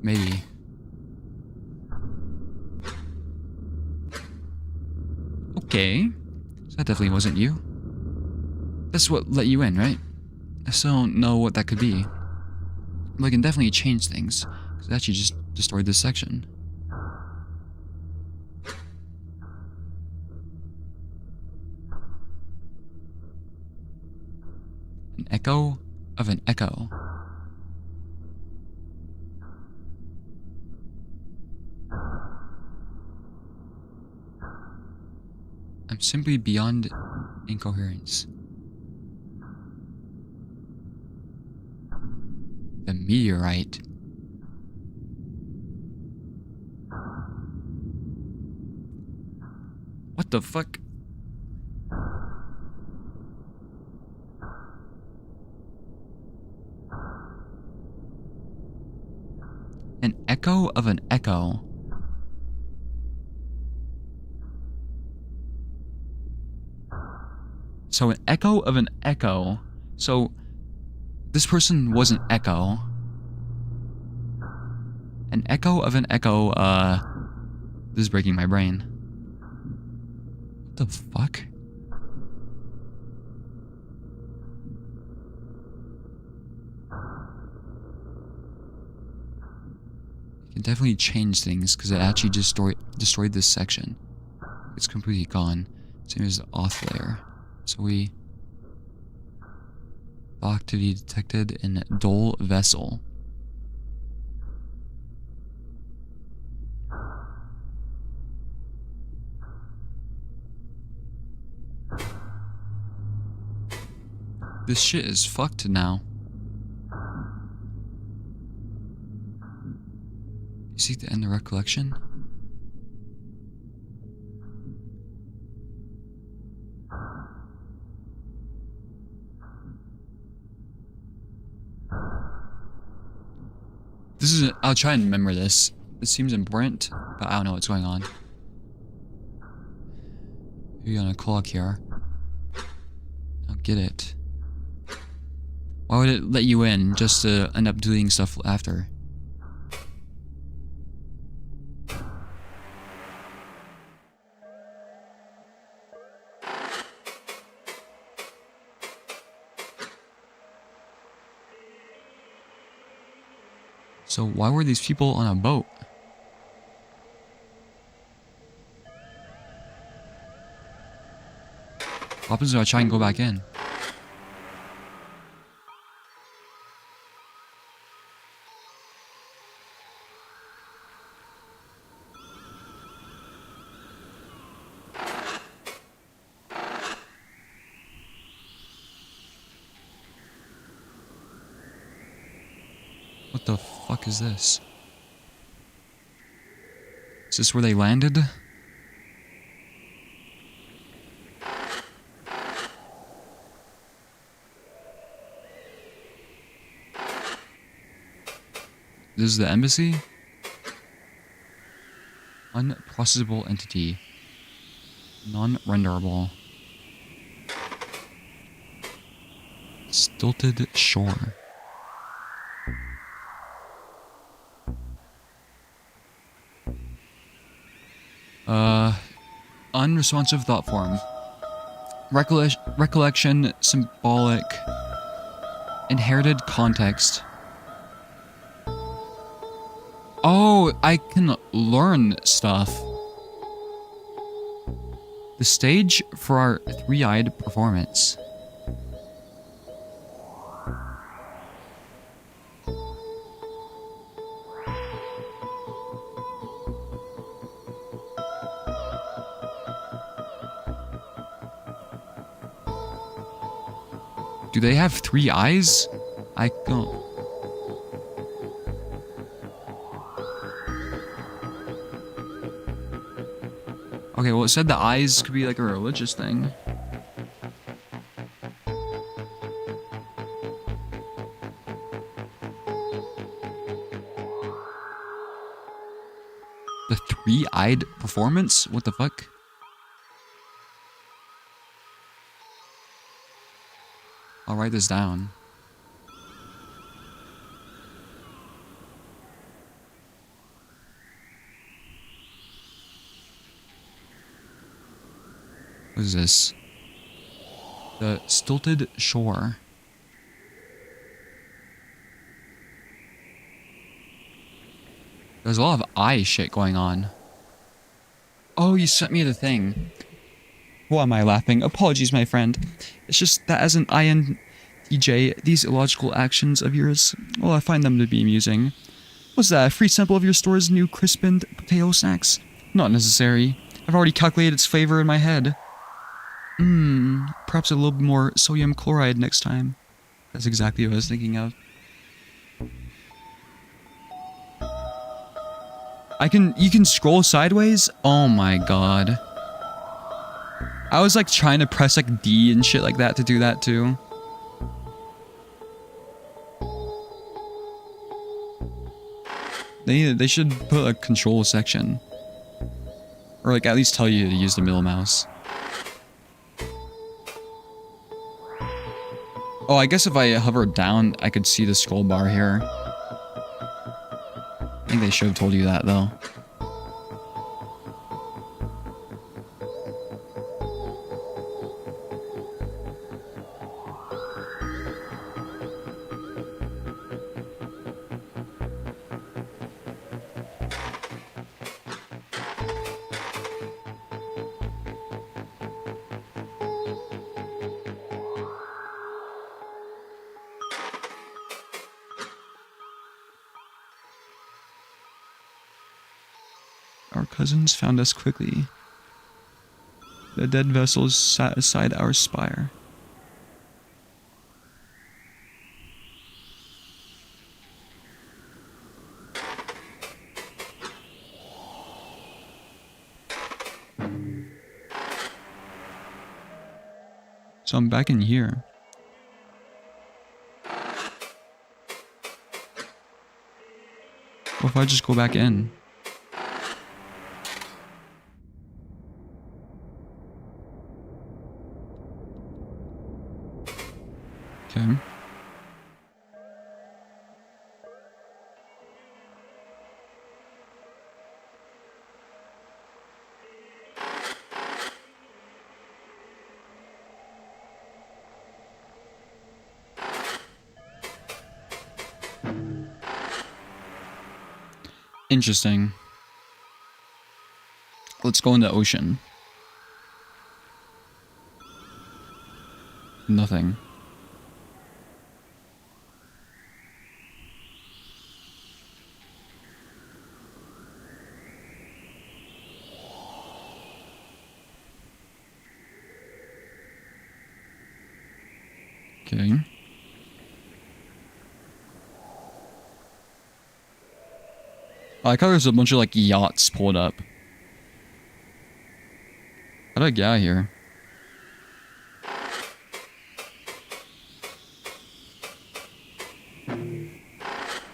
Maybe. Okay. So that definitely wasn't you. That's what let you in, right? I still don't know what that could be. But I can definitely change things, because it actually just destroyed this section. An echo of an echo. I'm simply beyond incoherence. The meteorite. What the fuck? An echo of an echo. So an echo of an echo. So this person was an echo. An echo of an echo, this is breaking my brain. What the fuck? You can definitely change things because it actually destroyed this section. It's completely gone. Same as the auth layer. So we... activity detected in Dole vessel. This shit is fucked now. You seek to end the recollection? This is I'll try and remember this. This seems important, but I don't know what's going on. Maybe on a clock here. I don't get it. Why would it let you in just to end up doing stuff after? So why were these people on a boat? What happens if I try and go back in? The fuck is this? Is this where they landed? This is the embassy? Unprocessable entity. Non-renderable. Stilted shore. Unresponsive thought form. Recollection, symbolic. Inherited context. Oh, I can learn stuff. The stage for our three-eyed performance. Do they have 3 eyes? I don't. Okay, well, it said the eyes could be like a religious thing. The 3-eyed performance? What the fuck? I'll write this down. What is this? The stilted shore. There's a lot of eye shit going on. Oh, you sent me the thing. Why am I laughing? Apologies, my friend. It's just that as an INTJ, these illogical actions of yours, well, I find them to be amusing. What's that, a free sample of your store's new crispened potato snacks? Not necessary. I've already calculated its flavor in my head. Perhaps a little more sodium chloride next time. That's exactly what I was thinking of. You can scroll sideways? Oh my god. I was like trying to press like D and shit like that to do that too. They should put a control section. Or like at least tell you to use the middle mouse. Oh, I guess if I hover down, I could see the scroll bar here. I think they should have told you that though. Our cousins found us quickly. The dead vessels sat aside our spire. So I'm back in here. What if I just go back in? Okay. Interesting. Let's go in the ocean. Nothing. Okay. I like how there's a bunch of like yachts pulled up. How do I get out of here?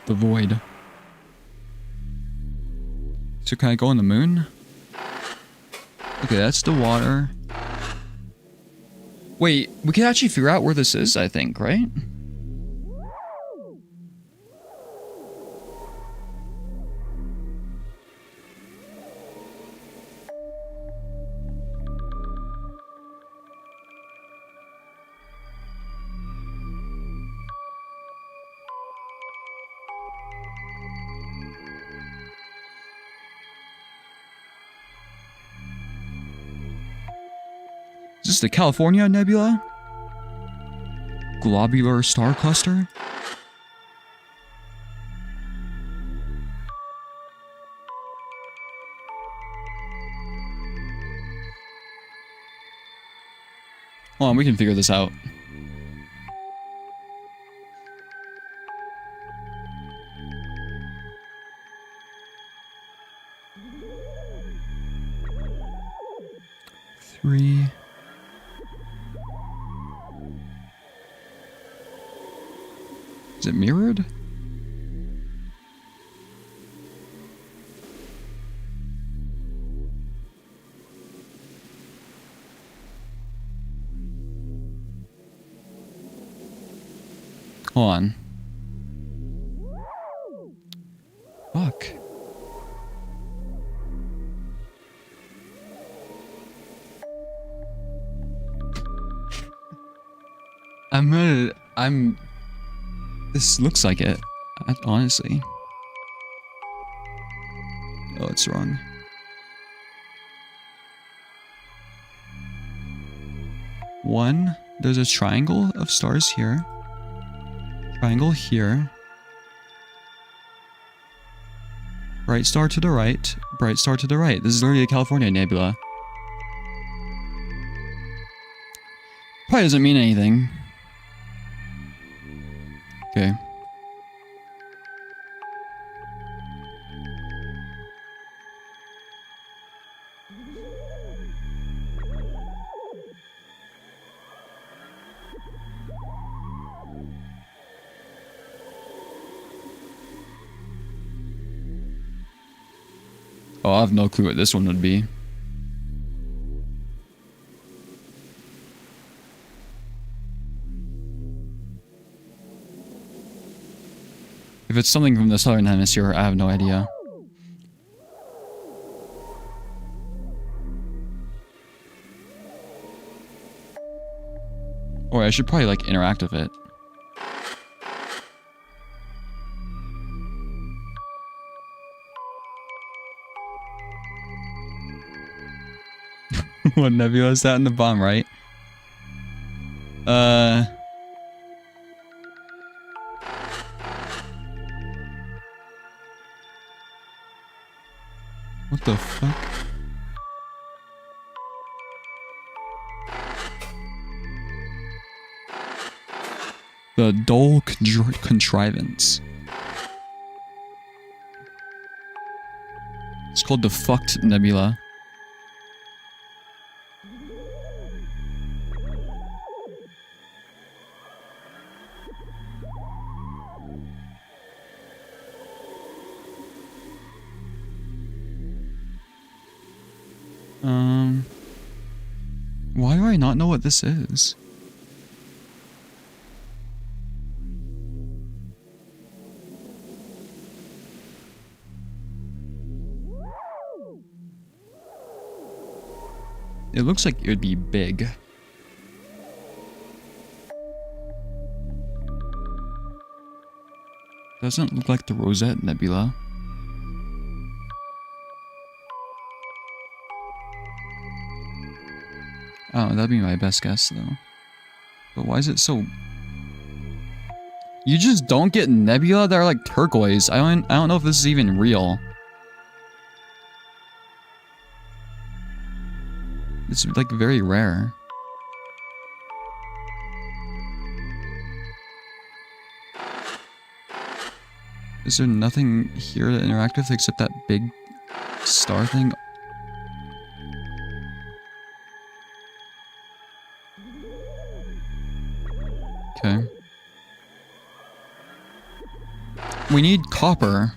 The void. So can I go on the moon? Okay, that's the water. Wait, we can actually figure out where this is, I think, right? Is this the California Nebula? Globular star cluster? Hold on, we can figure this out. Three. Is it mirrored? Hold on. Fuck. This looks like it, honestly. Oh, it's wrong. One, there's a triangle of stars here. Triangle here. Bright star to the right. Bright star to the right. This is literally a California nebula. Probably doesn't mean anything. Okay. Oh, I have no clue what this one would be. If it's something from the southern hemisphere, I have no idea. Or I should probably like interact with it. What nebula is that in the bottom right? What the fuck? The Dole Contrivance. It's called the Fucked Nebula. Why do I not know what this is? It looks like it would be big. Doesn't look like the Rosette Nebula. Oh, that'd be my best guess, though. But why is it so... You just don't get nebula that are like turquoise. I don't know if this is even real. It's like very rare. Is there nothing here to interact with except that big star thing? Okay. We need copper.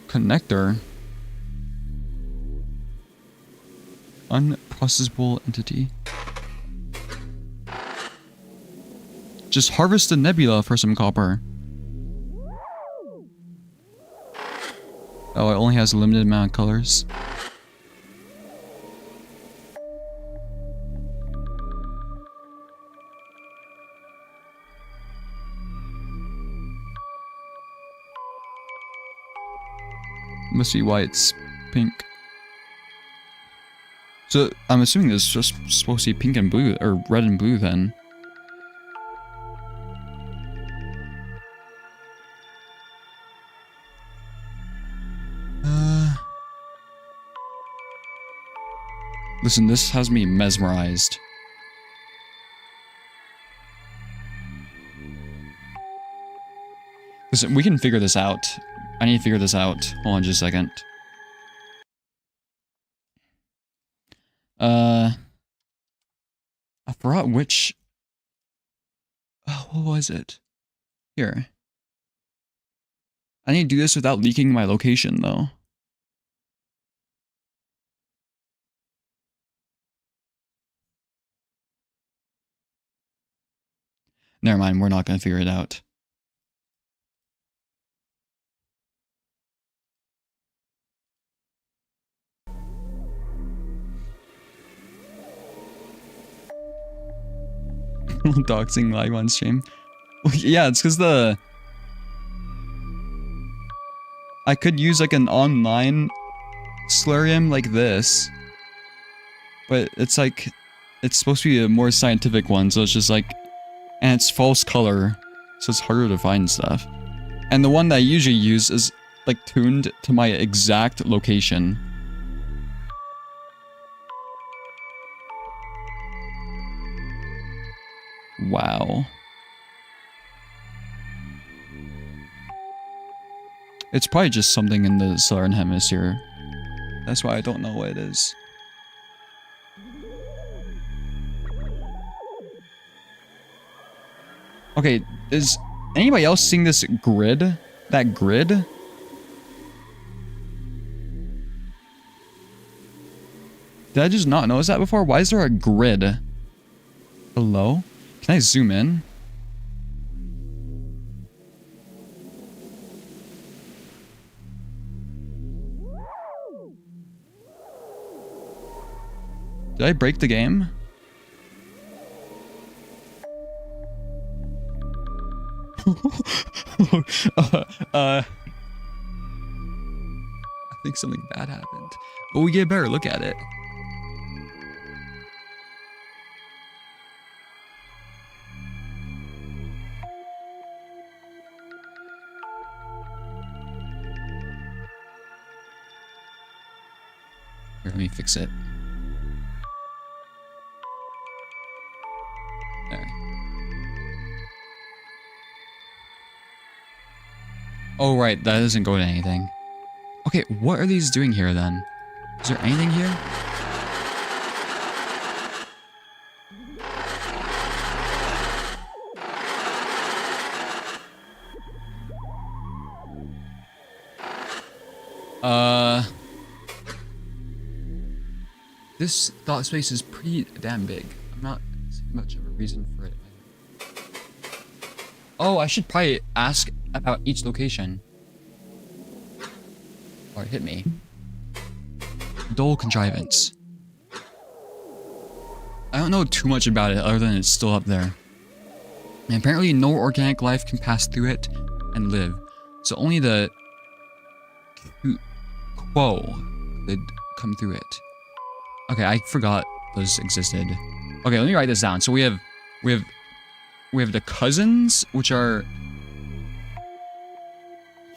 Connector. Unprocessable entity. Just harvest the nebula for some copper. Oh, it only has a limited amount of colors. Must be why it's pink. So, I'm assuming this is just supposed to be pink and blue, or red and blue then. Listen, this has me mesmerized. Listen, we can figure this out. I need to figure this out. Hold on just a second. I forgot which... Oh, what was it? Here. I need to do this without leaking my location, though. Never mind, we're not going to figure it out. Doxing live on stream. Yeah, it's because I could use like an online slurium like this. But it's like... It's supposed to be a more scientific one, so it's just like... And it's false color, so it's harder to find stuff. And the one that I usually use is like tuned to my exact location. Wow. It's probably just something in the southern hemisphere. That's why I don't know what it is. Okay, is anybody else seeing this grid? That grid? Did I just not notice that before? Why is there a grid? Hello? Can I zoom in? Did I break the game? I think something bad happened. But we get a better look at it. Here, let me fix it. There. Oh, right, that doesn't go to anything. Okay, what are these doing here then? Is there anything here? This thought space is pretty damn big. I'm not seeing much of a reason for it. Oh, I should probably ask about each location. Oh, it hit me. Dull contrivance. I don't know too much about it other than it's still up there. And apparently no organic life can pass through it and live. So only the quo could come through it. Okay, I forgot those existed. Okay, let me write this down. So we have the cousins, which are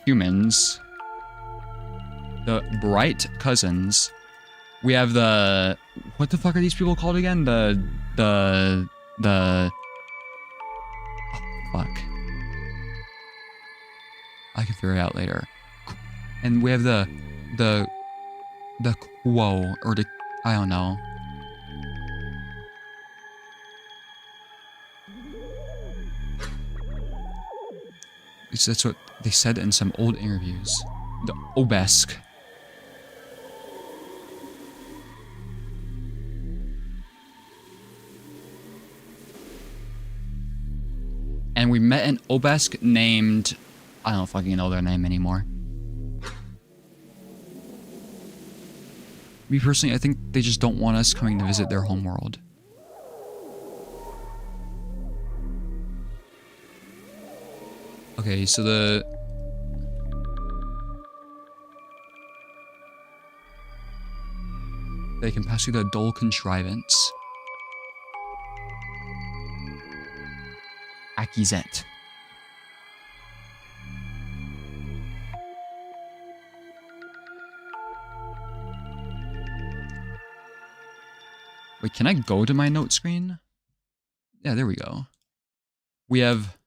humans. The bright cousins. We have the... What the fuck are these people called again? The the... Oh, fuck. I can figure it out later. And we have the quo, or the... I don't know. At least that's what they said in some old interviews. The obelisk. And we met an obelisk named... I don't fucking know their name anymore. Me personally, I think they just don't want us coming to visit their homeworld. Okay, so they can pass through the dull contrivance. Akizet. Wait, can I go to my note screen? Yeah, there we go. We have...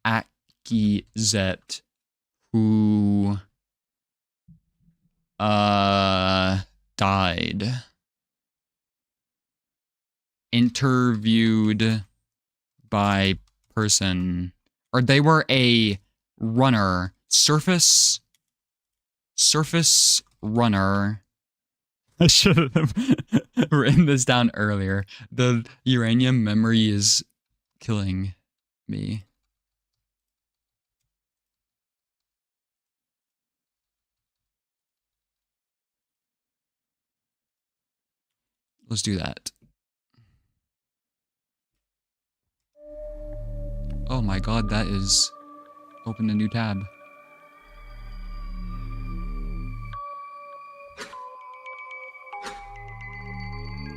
Akizet, who... died. Interviewed by person... Or they were a runner. Surface runner. I should have written this down earlier. The uranium memory is killing me. Let's do that. Oh my god, that is... Open a new tab.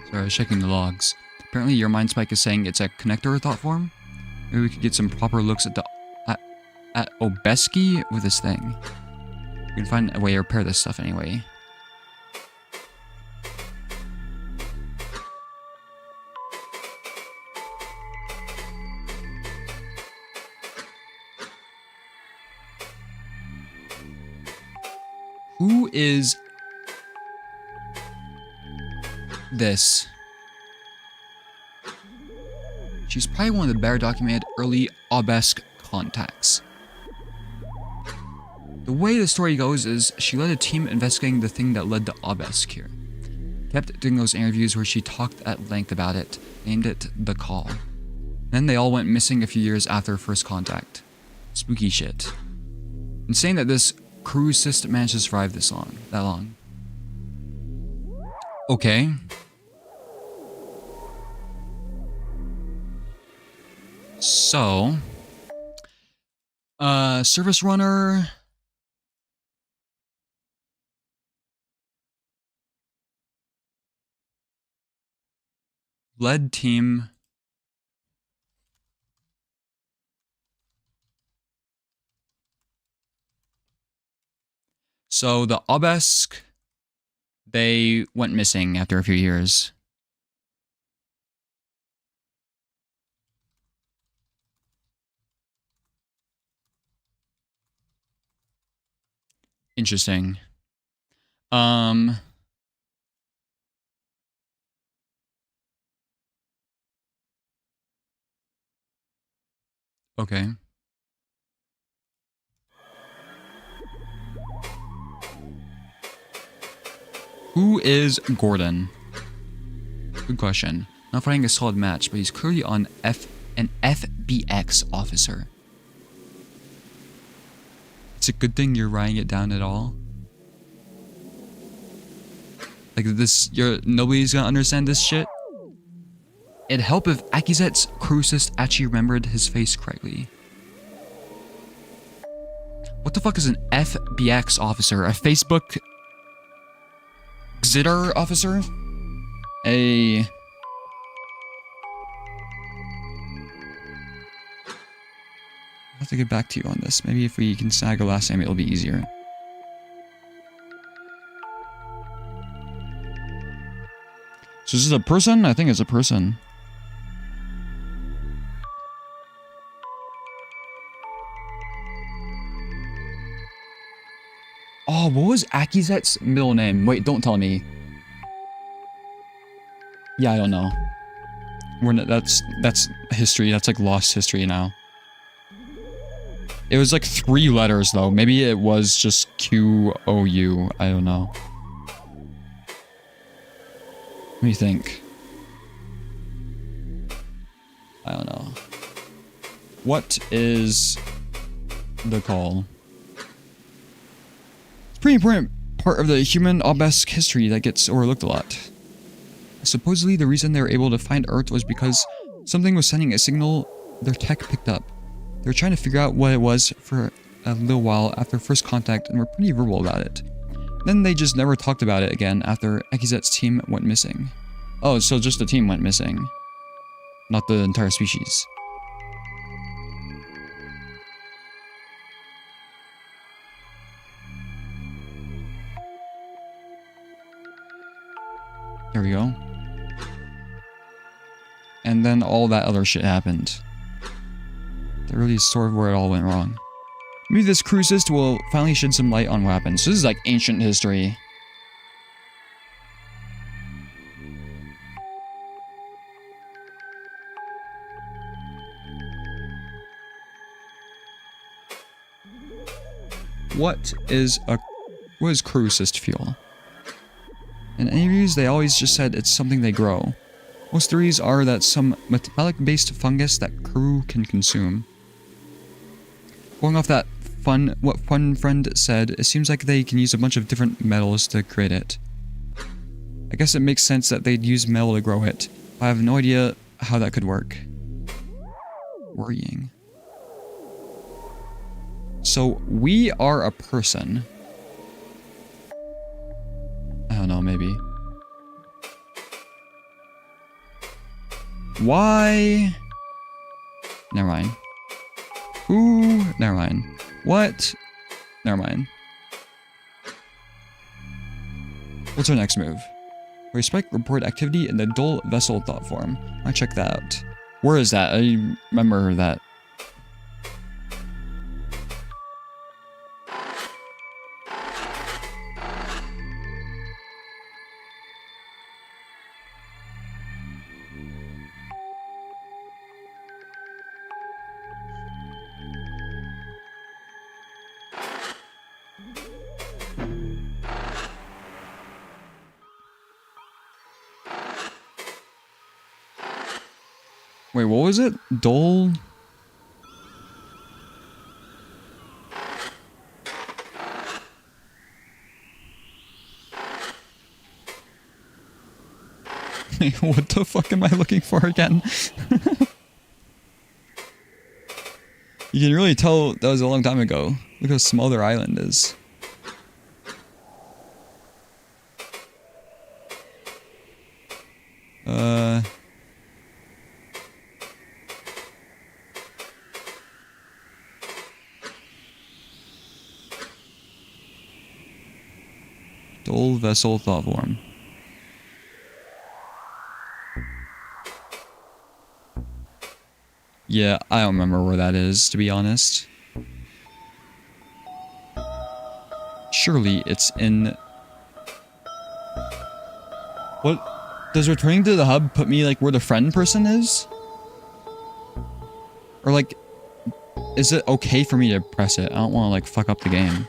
Sorry, I was checking the logs. Apparently your mind spike is saying it's a connector thought form. Maybe we could get some proper looks at the... at Obeski with this thing. We can find a way to repair this stuff anyway. Who is this? She's probably one of the better documented early obelisk contacts. The way the story goes is she led a team investigating the thing that led to obelisk here. Kept doing those interviews where she talked at length about it, named it The Call. Then they all went missing a few years after first contact. Spooky shit. Insane that this crew cyst managed to survive that long. Okay. So, service runner. Led team. So the obelisk, they went missing after a few years. Interesting. Okay. Who is Gordon? Good question. Not finding a solid match, but he's clearly on an FBX officer. It's a good thing you're writing it down at all. Like this, nobody's gonna understand this shit. It'd help if Akizet's crew cyst actually remembered his face correctly. What the fuck is an FBX officer? A Facebook Xitter officer? I'll have to get back to you on this. Maybe if we can snag a last name, it'll be easier. So is this a person? I think it's a person. Oh, what was Akizet's middle name? Wait, don't tell me. Yeah, I don't know. We're not, that's history. That's like lost history now. It was like 3 letters though. Maybe it was just Q-O-U. I don't know. What do you think? I don't know. What is the call? It's a pretty important part of the human obelisk history that gets overlooked a lot. Supposedly the reason they were able to find Earth was because something was sending a signal their tech picked up. They were trying to figure out what it was for a little while after first contact and were pretty verbal about it. Then they just never talked about it again after Akizet's team went missing. Oh, so just the team went missing. Not the entire species. There we go. And then all that other shit happened. That really is sort of where it all went wrong. Maybe this crew cyst will finally shed some light on what happened. So this is like ancient history. What is crew cyst fuel? In interviews, they always just said it's something they grow. Most theories are that some metallic-based fungus that crew can consume. Going off that what Fun Friend said, it seems like they can use a bunch of different metals to create it. I guess it makes sense that they'd use metal to grow it. I have no idea how that could work. Worrying. So, we are a person. I don't know, maybe. Why? Never mind. Who? Never mind. What? Never mind. What's our next move? Respect report activity in the dull vessel thought form. I check that out. Where is that? I remember that. Wait, what was it? Dull? What the fuck am I looking for again? You can really tell that was a long time ago. Look how small their island is. Dull vessel thought form. Yeah, I don't remember where that is, to be honest. Surely it's in... What? Does returning to the hub put me, like, where the friend person is? Or, like, is it okay for me to press it? I don't want to, like, fuck up the game.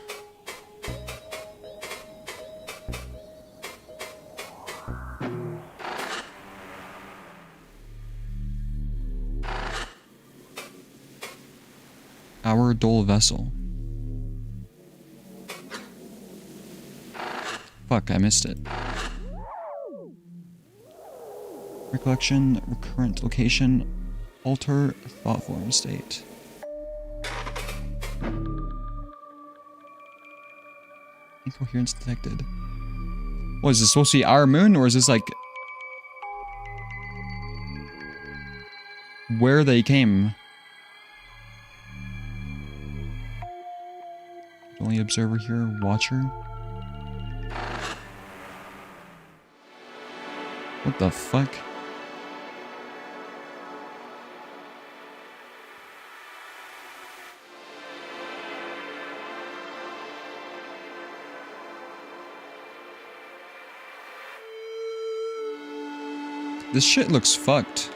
Our dull vessel. Fuck, I missed it. Recollection, recurrent location, alter, thought form state. Incoherence detected. What, is this supposed to be our moon, or is this like... where they came? Only observer here, watcher. What the fuck? This shit looks fucked.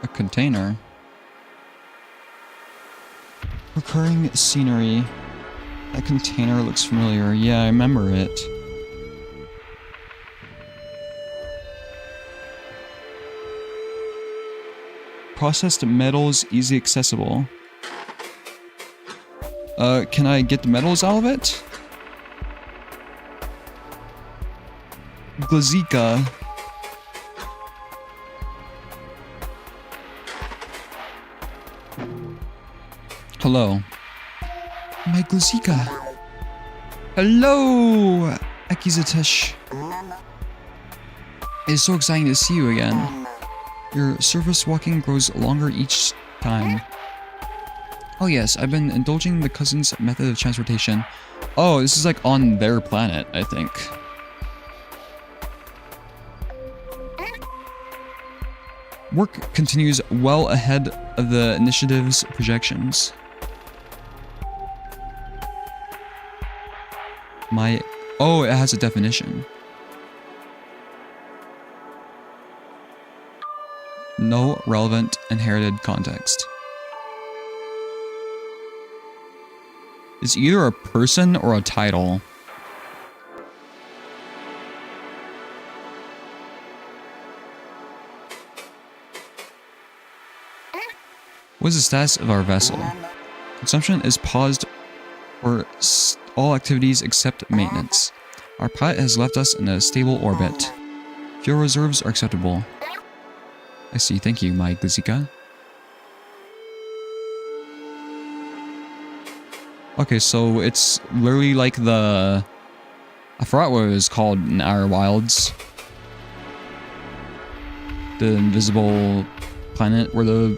A container. Recurring scenery. That container looks familiar. Yeah, I remember it. Processed metals easy accessible. Can I get the metals out of it? Glazika. Hello. My Glazika. Hello, Akizatesh. It's so exciting to see you again. Your surface walking grows longer each time. Oh yes, I've been indulging the cousins' method of transportation. Oh, this is like on their planet, I think. Work continues well ahead of the initiative's projections. Oh, it has a definition. No relevant inherited context. It's either a person or a title. What is the status of our vessel? Consumption is paused for all activities except maintenance. Our pilot has left us in a stable orbit. Fuel reserves are acceptable. I see, thank you, my Glazika. Okay, so it's literally like the... I forgot what it was called in Outer Wilds. The invisible planet where the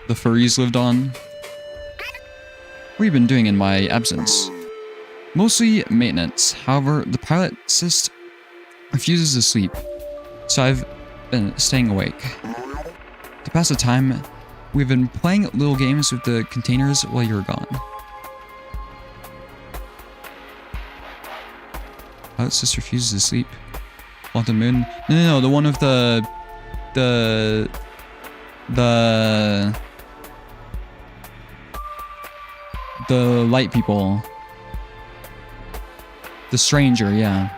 furries lived on. What have you been doing in my absence? Mostly maintenance. However, the pilot cyst refuses to sleep, so I've been staying awake. To pass the time, we've been playing little games with the containers while you were gone. Pilot cyst refuses to sleep. Quantum Moon? No, the one with the light people. The stranger, yeah.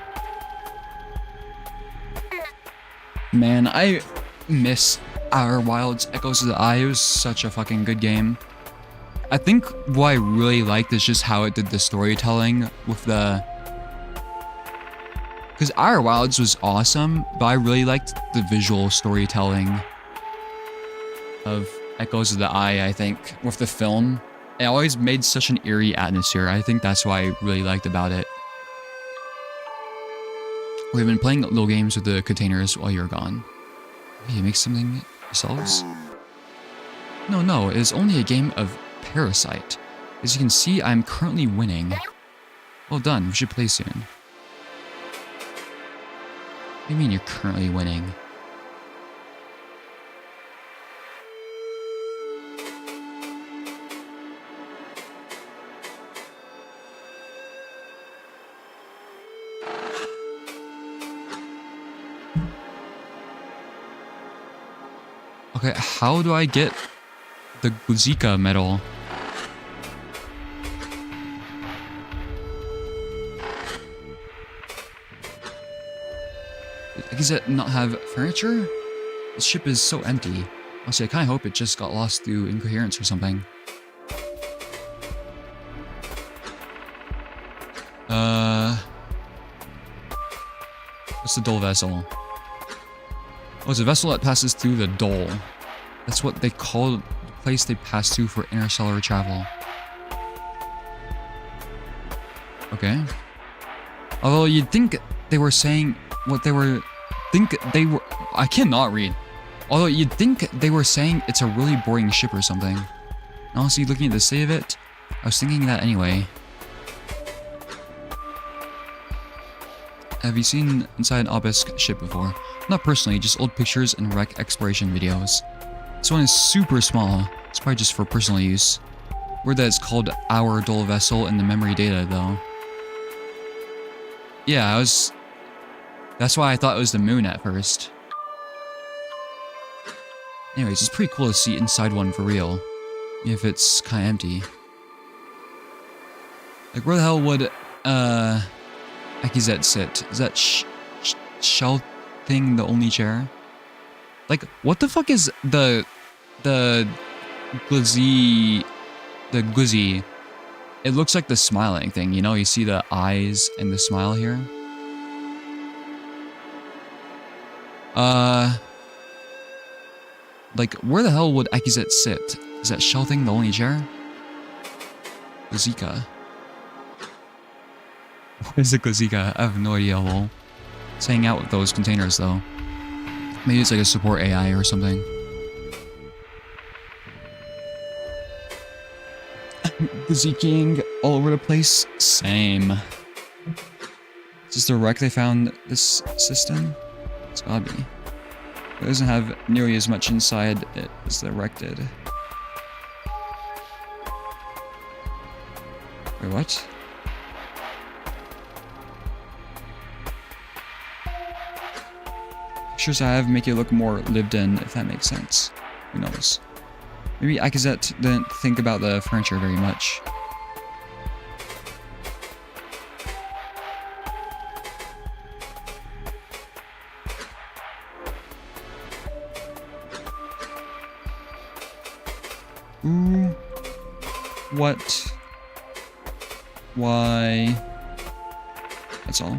Man, I miss Outer Wilds Echoes of the Eye. It was such a fucking good game. I think what I really liked is just how it did the storytelling with the... Because Outer Wilds was awesome, but I really liked the visual storytelling of Echoes of the Eye, I think, with the film. It always made such an eerie atmosphere. I think that's what I really liked about it. We've been playing little games with the containers while you're gone. Hey, you make something yourselves? No, it is only a game of Parasite. As you can see, I'm currently winning. Well done, we should play soon. What do you mean you're currently winning? Okay, how do I get the Glazika medal? Does it not have furniture? The ship is so empty. Honestly, I kind of hope it just got lost through incoherence or something. What's the Dole vessel? Oh, it's a vessel that passes through the Dole. That's what they call the place they pass through for interstellar travel. Okay. Although you'd think they were saying what they were... I cannot read. Although you'd think they were saying it's a really boring ship or something. Honestly, looking at the state of it, I was thinking that anyway. Have you seen inside an obelisk ship before? Not personally, just old pictures and wreck exploration videos. This one is super small. It's probably just for personal use. Word that it's called our dull vessel in the memory data, though. Yeah, that's why I thought it was the moon at first. Anyways, it's pretty cool to see inside one for real. Even if it's kind of empty. Like, where the hell would, Akizet sit? Is that shell thing the only chair? Like, what the fuck is the glizzy... The glizzy? It looks like the smiling thing, you know? You see the eyes and the smile here? Like, where the hell would Akizet sit? Is that shell thing the only chair? Glazika. What is a Glazika? I have no idea, lol. Let's hang out with those containers, though. Maybe it's like a support AI or something. Glazika all over the place? Same. Is this the wreck they found this system? It's gotta be. It doesn't have nearly as much inside it as the wreck did. Wait, what? Pictures I have make it look more lived in, if that makes sense. Who knows? Maybe Akizet didn't think about the furniture very much. Ooh. What? Why? That's all.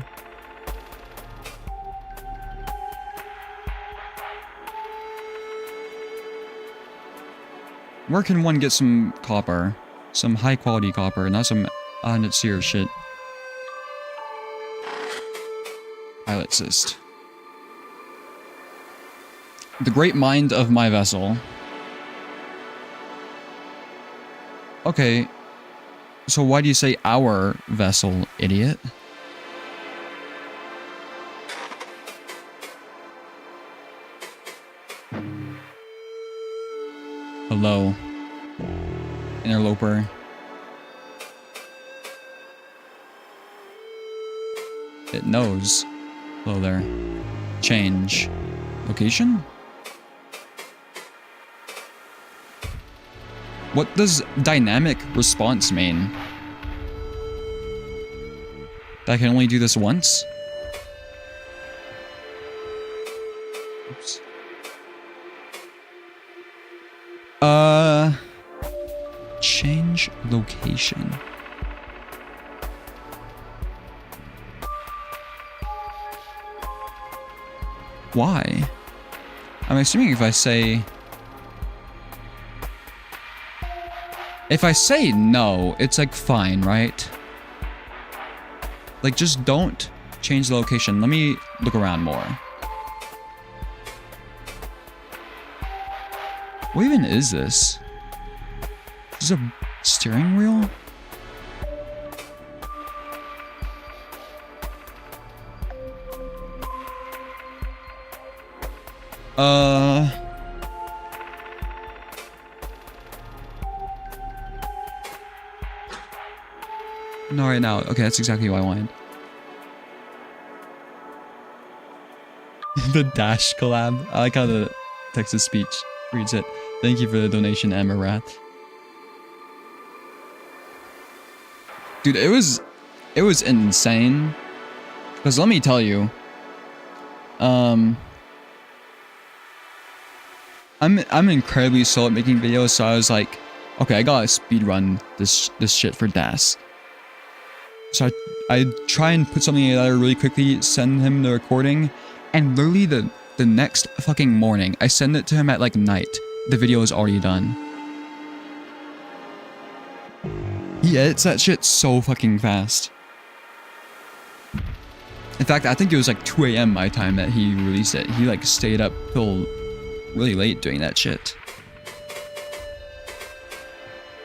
Where can one get some copper? Some high quality copper, not some unnecessary shit. Pilot cyst. The great mind of my vessel. Okay. So why do you say our vessel, idiot? Hello. Interloper. It knows. Hello there. Change. Location? What does dynamic response mean? That I can only do this once? Oops. Change location. Why? I'm assuming if I say no, it's like fine, right? Like just don't change the location. Let me look around more. What even is this? Is this a steering wheel? No, right now. Okay, that's exactly what I wanted. The Dash collab. I like how the text-to-speech reads it. Thank you for the donation, Emma Rath. Dude, it was insane. Because let me tell you, I'm incredibly slow at making videos, so I was like, okay, I gotta speedrun this shit for Das. So I try and put something together really quickly, send him the recording, and literally the next fucking morning, I send it to him at like night. The video is already done. He edits that shit so fucking fast. In fact, I think it was like 2 AM my time that he released it. He like stayed up till really late doing that shit.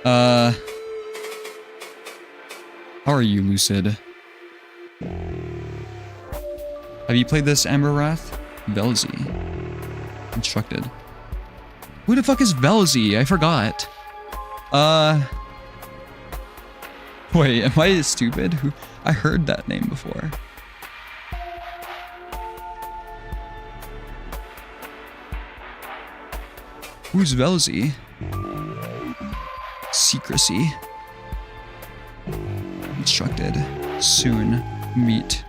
How are you, Lucid? Have you played this, Amber Wrath? Velzy. Instructed. Who the fuck is Velzy? I forgot. Wait, am I stupid? Who? I heard that name before. Who's Velzy? Secrecy. Instructed. Soon. Meet.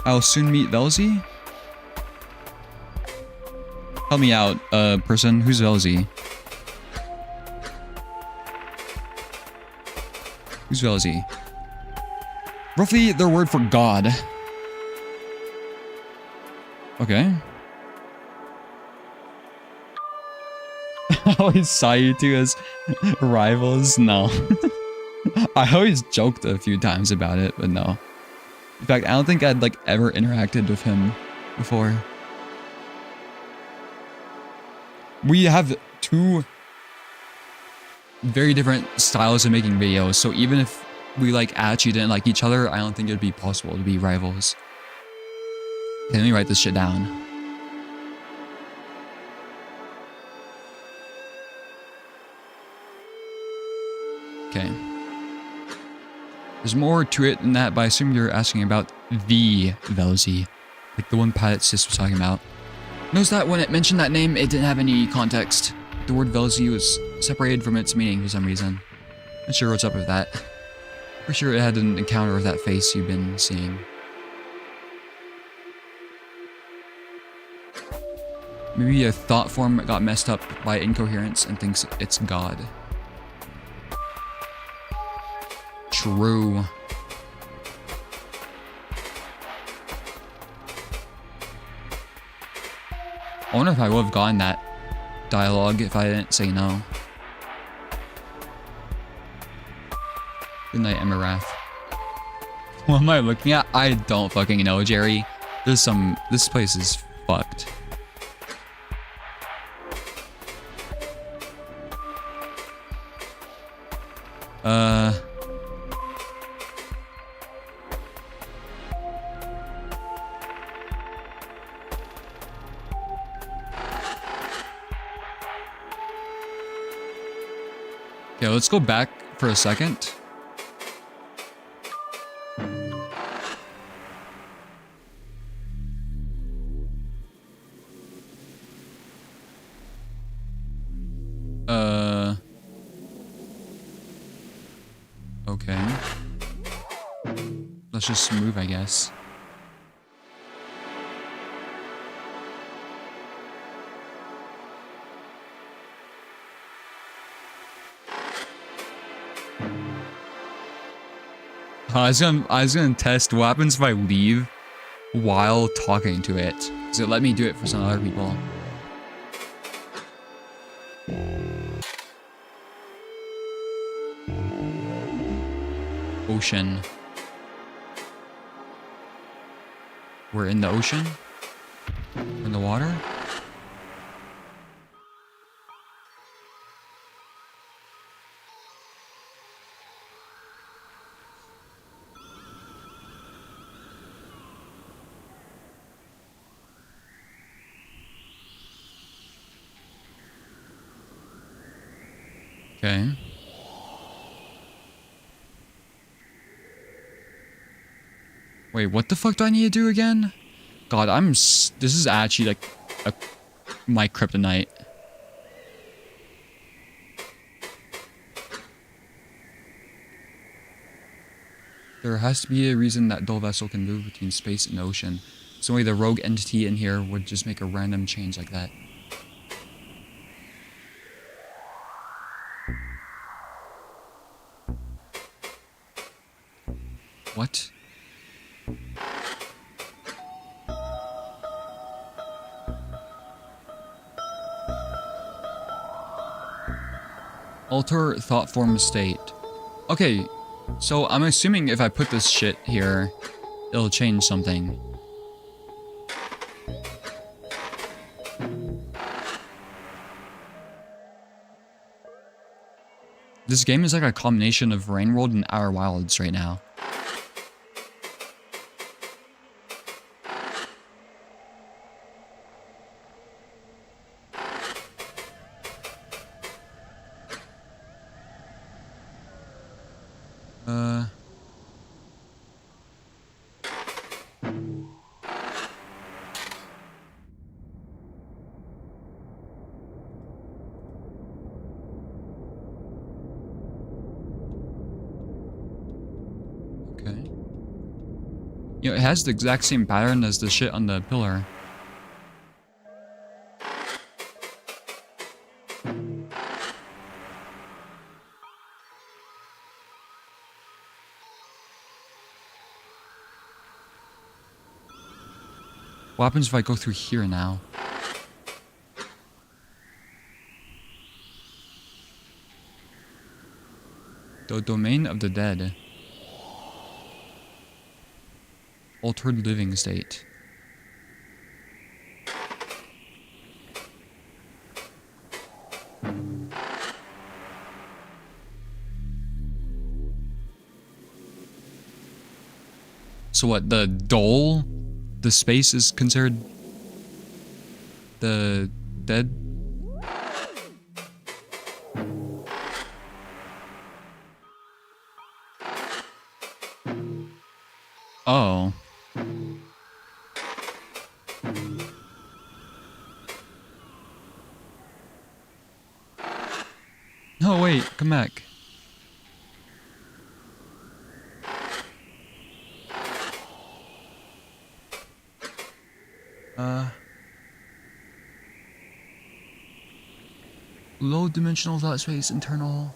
I'll soon meet Velzy? Help me out, person. Who's Velzy? Who's Velzy? Roughly their word for God. Okay. I always saw you two as rivals. No. I always joked a few times about it, but no. In fact, I don't think I'd like ever interacted with him before. We have two very different styles of making videos, so even if we like actually didn't like each other, I don't think it'd be possible to be rivals. Okay, let me write this shit down. Okay. There's more to it than that, but I assume you're asking about the Velzy. Like the one pilot Cyst was talking about. Notice that when it mentioned that name, it didn't have any context. The word Velzy was separated from its meaning for some reason. Not sure what's up with that. Pretty sure it had an encounter with that face you've been seeing. Maybe a thought form got messed up by incoherence and thinks it's God. True. I wonder if I would have gotten that dialogue if I didn't say no. Good night, Emirath. What am I looking at? I don't fucking know, Jerry. This place is fucked. Okay, let's go back for a second. Okay. Let's just move, I guess. I was gonna test what happens if I leave while talking to it. Does it let me do it for some other people? Ocean. We're in the ocean? We're in the water? Okay. Wait, what the fuck do I need to do again? God, this is actually like my kryptonite. There has to be a reason that dull vessel can move between space and ocean. So only the rogue entity in here would just make a random change like that. What? Alter thought form state. Okay, so I'm assuming if I put this shit here, it'll change something. This game is like a combination of Rain World and Outer Wilds right now. Okay. You know, it has the exact same pattern as the shit on the pillar. What happens if I go through here now? The domain of the dead. Altered living state. So what, the dole? The space is considered the dead? Oh. No, wait, come back. Low dimensional thought space, internal.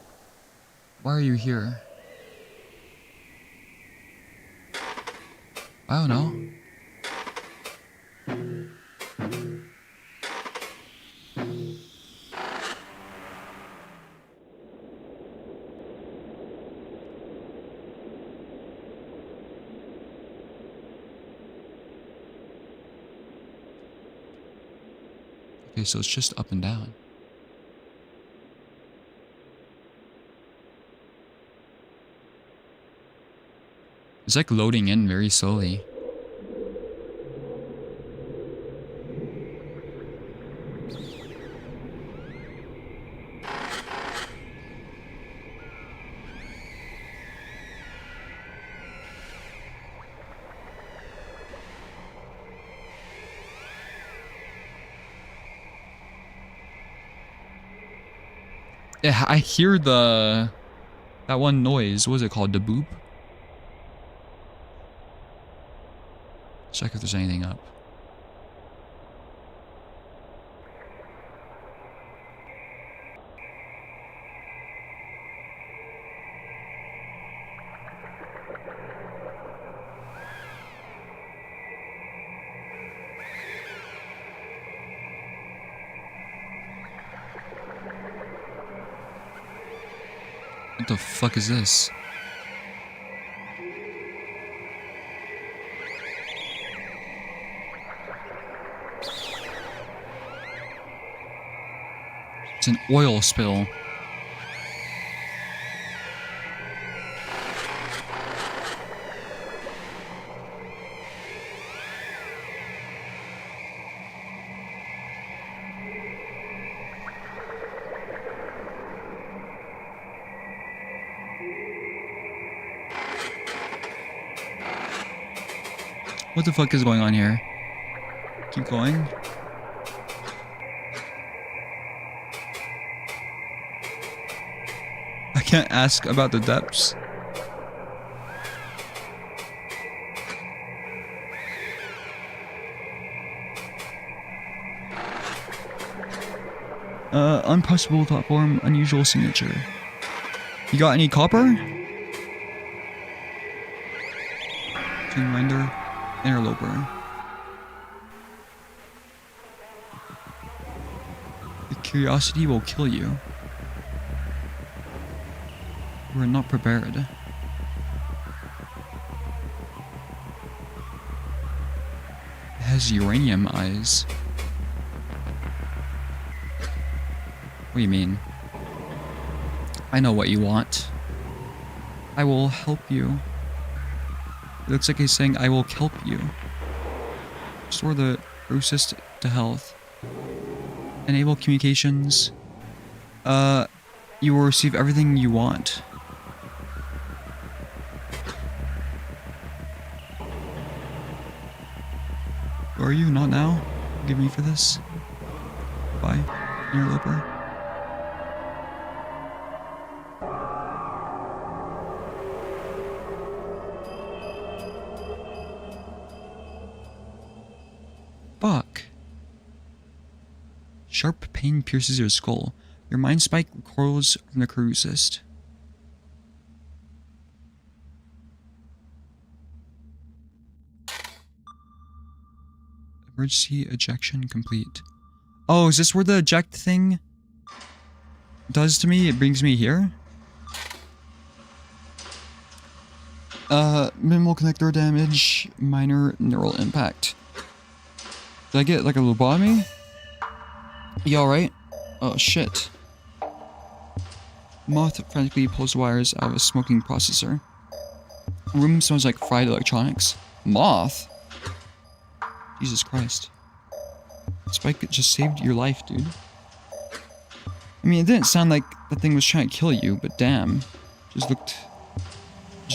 Why are you here? I don't know. Okay, so it's just up and down. It's like loading in very slowly. Yeah, I hear that one noise. What is it called? The boop? Check if there's anything up. What the fuck is this? It's an oil spill. What the fuck is going on here? Keep going. I can't ask about the depths. Unpressable platform, unusual signature. You got any copper? Twin render, interloper. The curiosity will kill you. We're not prepared. It has uranium eyes. What do you mean? I know what you want. I will help you. It looks like he's saying, I will help you. Restore the cyst to health. Enable communications. You will receive everything you want. Who are you? Not now? Forgive me for this. Bye, interloper. Fuck. Sharp pain pierces your skull. Your mind spike recoils from the corru cyst. Emergency ejection complete. Oh, is this where the eject thing does to me? It brings me here? Minimal connector damage, minor neural impact. Did I get like a lobotomy? You alright? Oh shit. Moth frantically pulls wires out of a smoking processor. Room smells like fried electronics. Moth? Jesus Christ. Spike just saved your life, dude. I mean, it didn't sound like the thing was trying to kill you, but damn. Just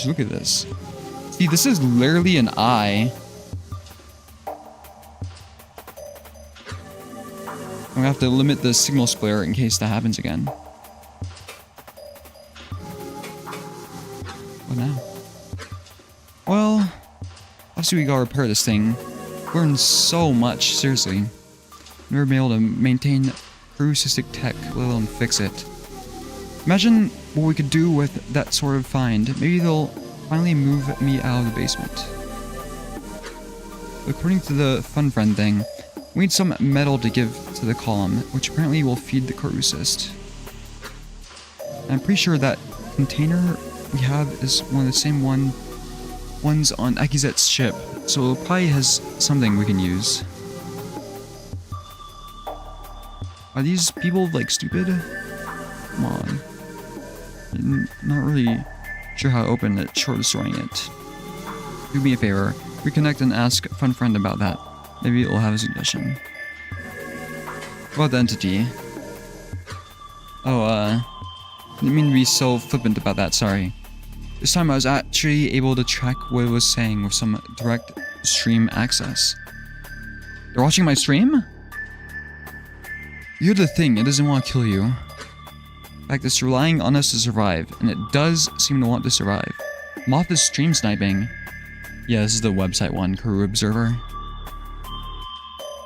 look at this. See, this is literally an eye. I'm gonna have to limit the signal splitter in case that happens again. What now? Well, obviously we gotta repair this thing. Learned so much, seriously. Never been able to maintain cystic tech, let alone fix it. Imagine what we could do with that sort of find. Maybe they'll finally move me out of the basement. According to the fun friend thing, we need some metal to give to the column, which apparently will feed the corru cyst. I'm pretty sure that container we have is one of the same ones on Akizet's ship, so it probably has something we can use. Are these people, like, stupid? Come on. I'm not really sure how to open it, short of destroying it. Do me a favor, reconnect and ask Fun Friend about that. Maybe it'll have a suggestion. About the entity. Oh, didn't mean to be so flippant about that, sorry. This time I was actually able to track what it was saying with some direct stream access. They're watching my stream? You're the thing, it doesn't want to kill you. In fact, it's relying on us to survive, and it does seem to want to survive. Moth is stream sniping. Yeah, this is the website one, corru.observer.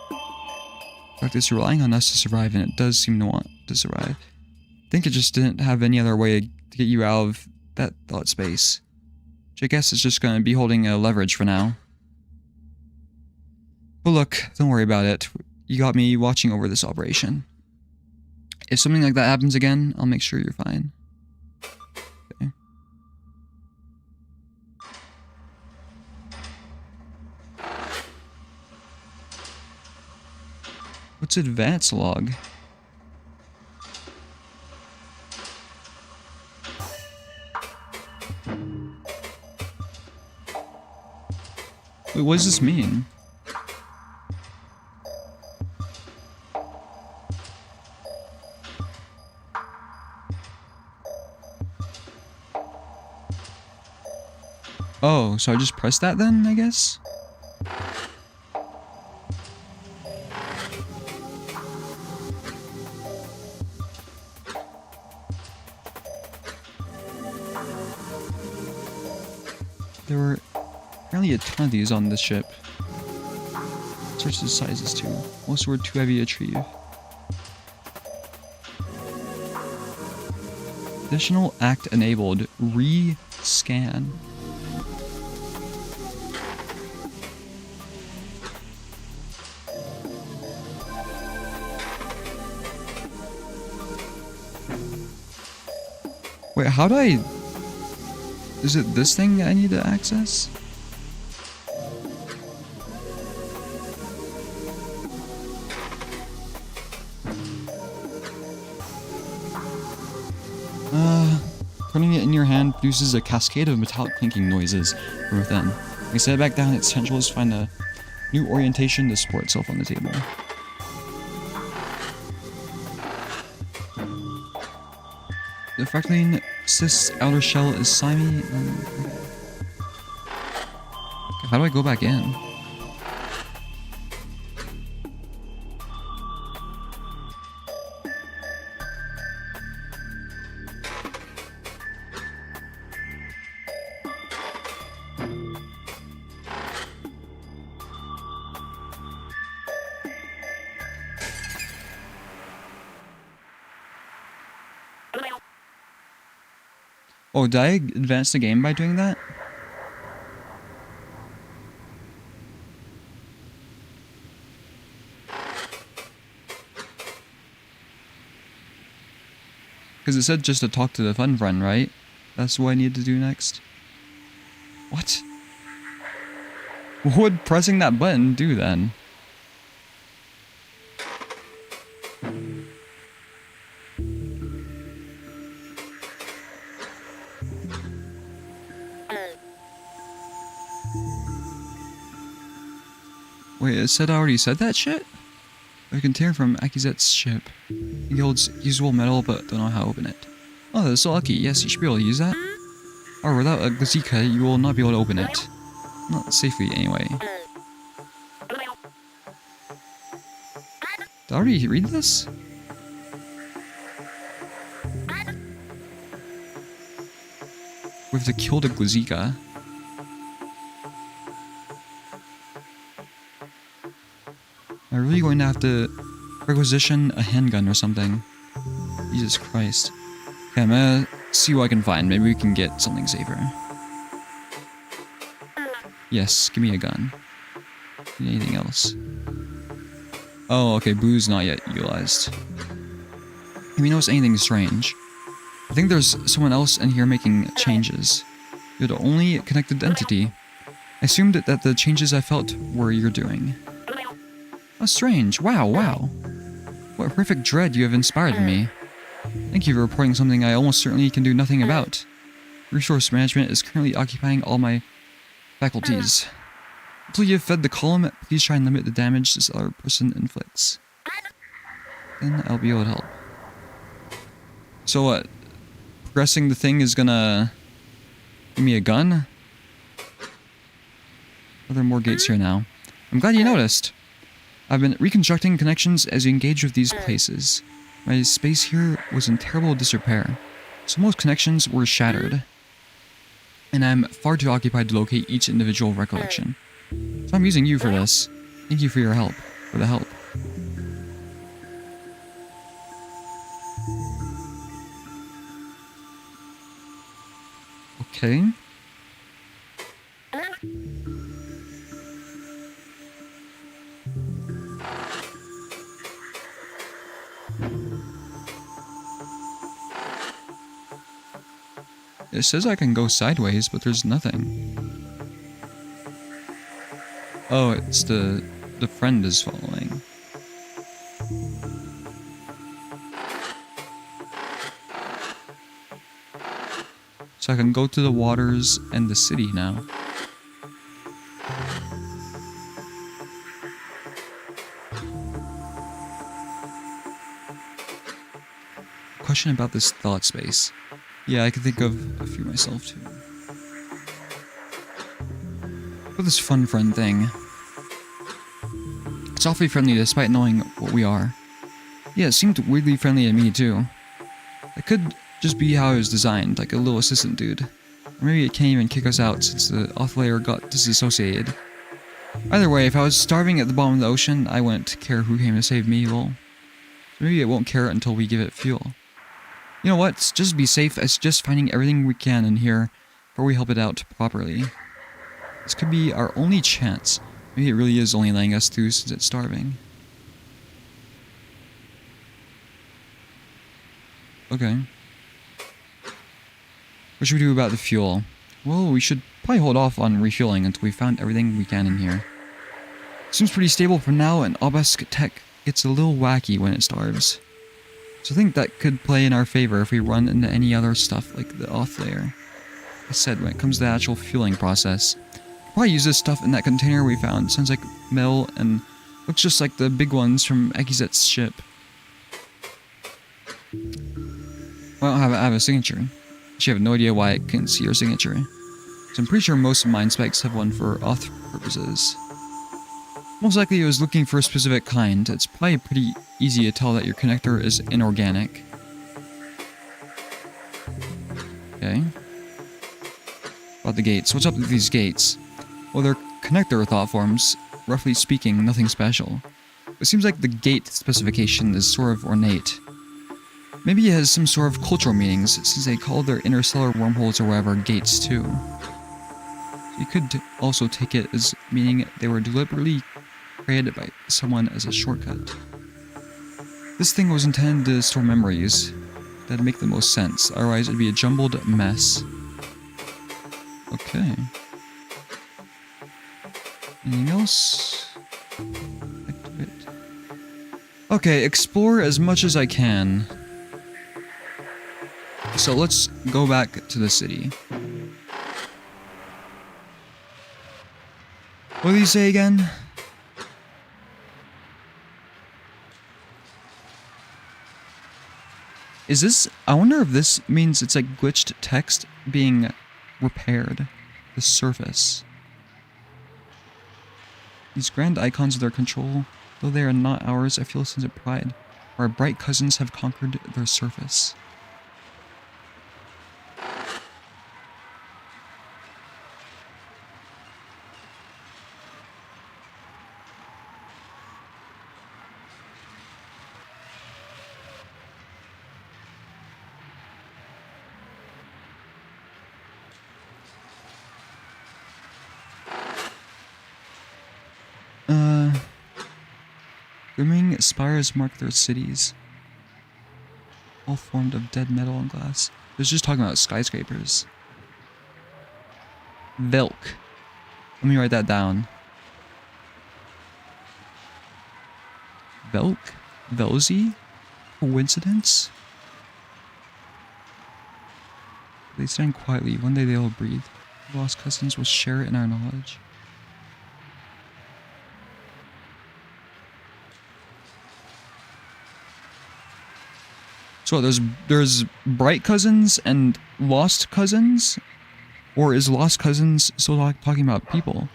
In fact, it's relying on us to survive, and it does seem to want to survive. I think it just didn't have any other way to get you out of that thought space. Which I guess is just going to be holding a leverage for now. But look, don't worry about it. You got me watching over this operation. If something like that happens again, I'll make sure you're fine. Okay. What's advanced log? Wait, what does this mean? Oh, so I just press that then, I guess? There were apparently a ton of these on this ship. Search the sizes too. Most were too heavy to retrieve. Additional act enabled. Re-scan. Wait, how do I... Is it this thing I need to access? Turning it in your hand produces a cascade of metallic clinking noises from within. When you set it back down, its potential is to find a new orientation to support itself on the table. The freckling cyst's outer shell is slimy. How do I go back in? Oh, did I advance the game by doing that? Because it said just to talk to the fun friend, right? That's what I need to do next. What? What would pressing that button do then? Wait, it said I already said that shit? A container from Akizet's ship. It holds usable metal, but don't know how to open it. Oh, that's so lucky. Yes, you should be able to use that. Or without a gecko, you will not be able to open it. Not safely, anyway. Did I already read this? We have to kill the gecko. I'm really going to have to requisition a handgun or something. Jesus Christ. Okay, I'm gonna see what I can find. Maybe we can get something safer. Yes, give me a gun. Anything else? Oh, okay, booze not yet utilized. Let me notice anything strange. I think there's someone else in here making changes. You're the only connected entity. I assumed that the changes I felt were your doing. How strange. Wow, wow. What horrific dread you have inspired in me. Thank you for reporting something I almost certainly can do nothing about. Resource management is currently occupying all my faculties. Until you have fed the column, please try and limit the damage this other person inflicts. Then I'll be able to help. So what? Progressing the thing is gonna give me a gun? Are there more gates here now? I'm glad you noticed. I've been reconstructing connections as you engage with these places. My space here was in terrible disrepair, so most connections were shattered. And I'm far too occupied to locate each individual recollection. So I'm using you for this. Thank you for your help. For the help. Okay. It says I can go sideways, but there's nothing. Oh, it's the friend is following. So I can go to the waters and the city now. Question about this thought space. Yeah, I can think of a few myself too. But this fun friend thing. It's awfully friendly despite knowing what we are. Yeah, it seemed weirdly friendly to me too. It could just be how it was designed, like a little assistant dude. Or maybe it can't even kick us out since the off layer got disassociated. Either way, if I was starving at the bottom of the ocean, I wouldn't care who came to save me, lol. So maybe it won't care until we give it fuel. You know what, just be safe as just finding everything we can in here before we help it out properly. This could be our only chance. Maybe it really is only letting us through since it's starving. Okay. What should we do about the fuel? Well, we should probably hold off on refueling until we found everything we can in here. Seems pretty stable for now, and Obelisk tech gets a little wacky when it starves. So I think that could play in our favor if we run into any other stuff like the auth layer. Like I said, when it comes to the actual fueling process, probably use this stuff in that container we found. Sounds like metal and looks just like the big ones from Akizet's ship. Well, I have a signature. Actually, I have no idea why I couldn't see your signature. So I'm pretty sure most of mine specs have one for auth purposes. Most likely it was looking for a specific kind. It's probably pretty easy to tell that your connector is inorganic. Okay. About the gates. What's up with these gates? Well, they're connector thought forms. Roughly speaking, nothing special. It seems like the gate specification is sort of ornate. Maybe it has some sort of cultural meanings, since they call their interstellar wormholes or whatever gates too. You could also take it as meaning they were deliberately created by someone as a shortcut. This thing was intended to store memories. That'd make the most sense, otherwise it'd be a jumbled mess. Okay. Anything else? Activate. Okay, explore as much as I can. So let's go back to the city. What did he say again? Is this... I wonder if this means it's like glitched text being repaired. The surface. These grand icons of their control, though they are not ours, I feel a sense of pride. Our bright cousins have conquered their surface. Gleaming spires mark their cities, all formed of dead metal and glass. It was just talking about skyscrapers. Velk. Let me write that down. Velk? Velzy? Coincidence? They stand quietly. One day they will breathe. The lost cousins will share it in our knowledge. So there's bright cousins and lost cousins? Or is lost cousins still talking about people?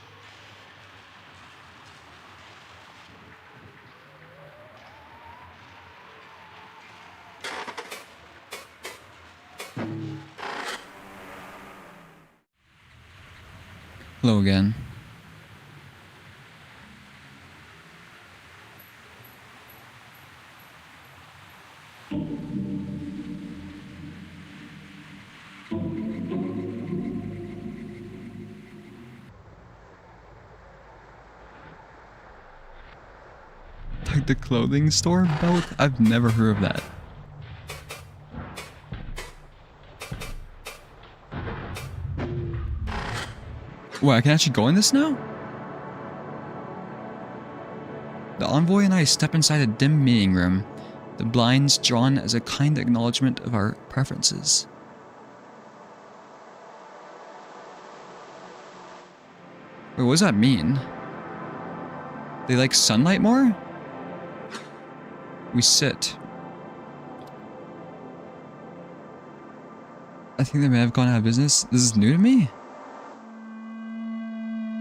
Hello again. Like the clothing store belt? I've never heard of that. Wait, I can actually go in this now? The envoy and I step inside a dim meeting room, the blinds drawn as a kind acknowledgement of our preferences. Wait, what does that mean? They like sunlight more? We sit. I think they may have gone out of business. This is new to me?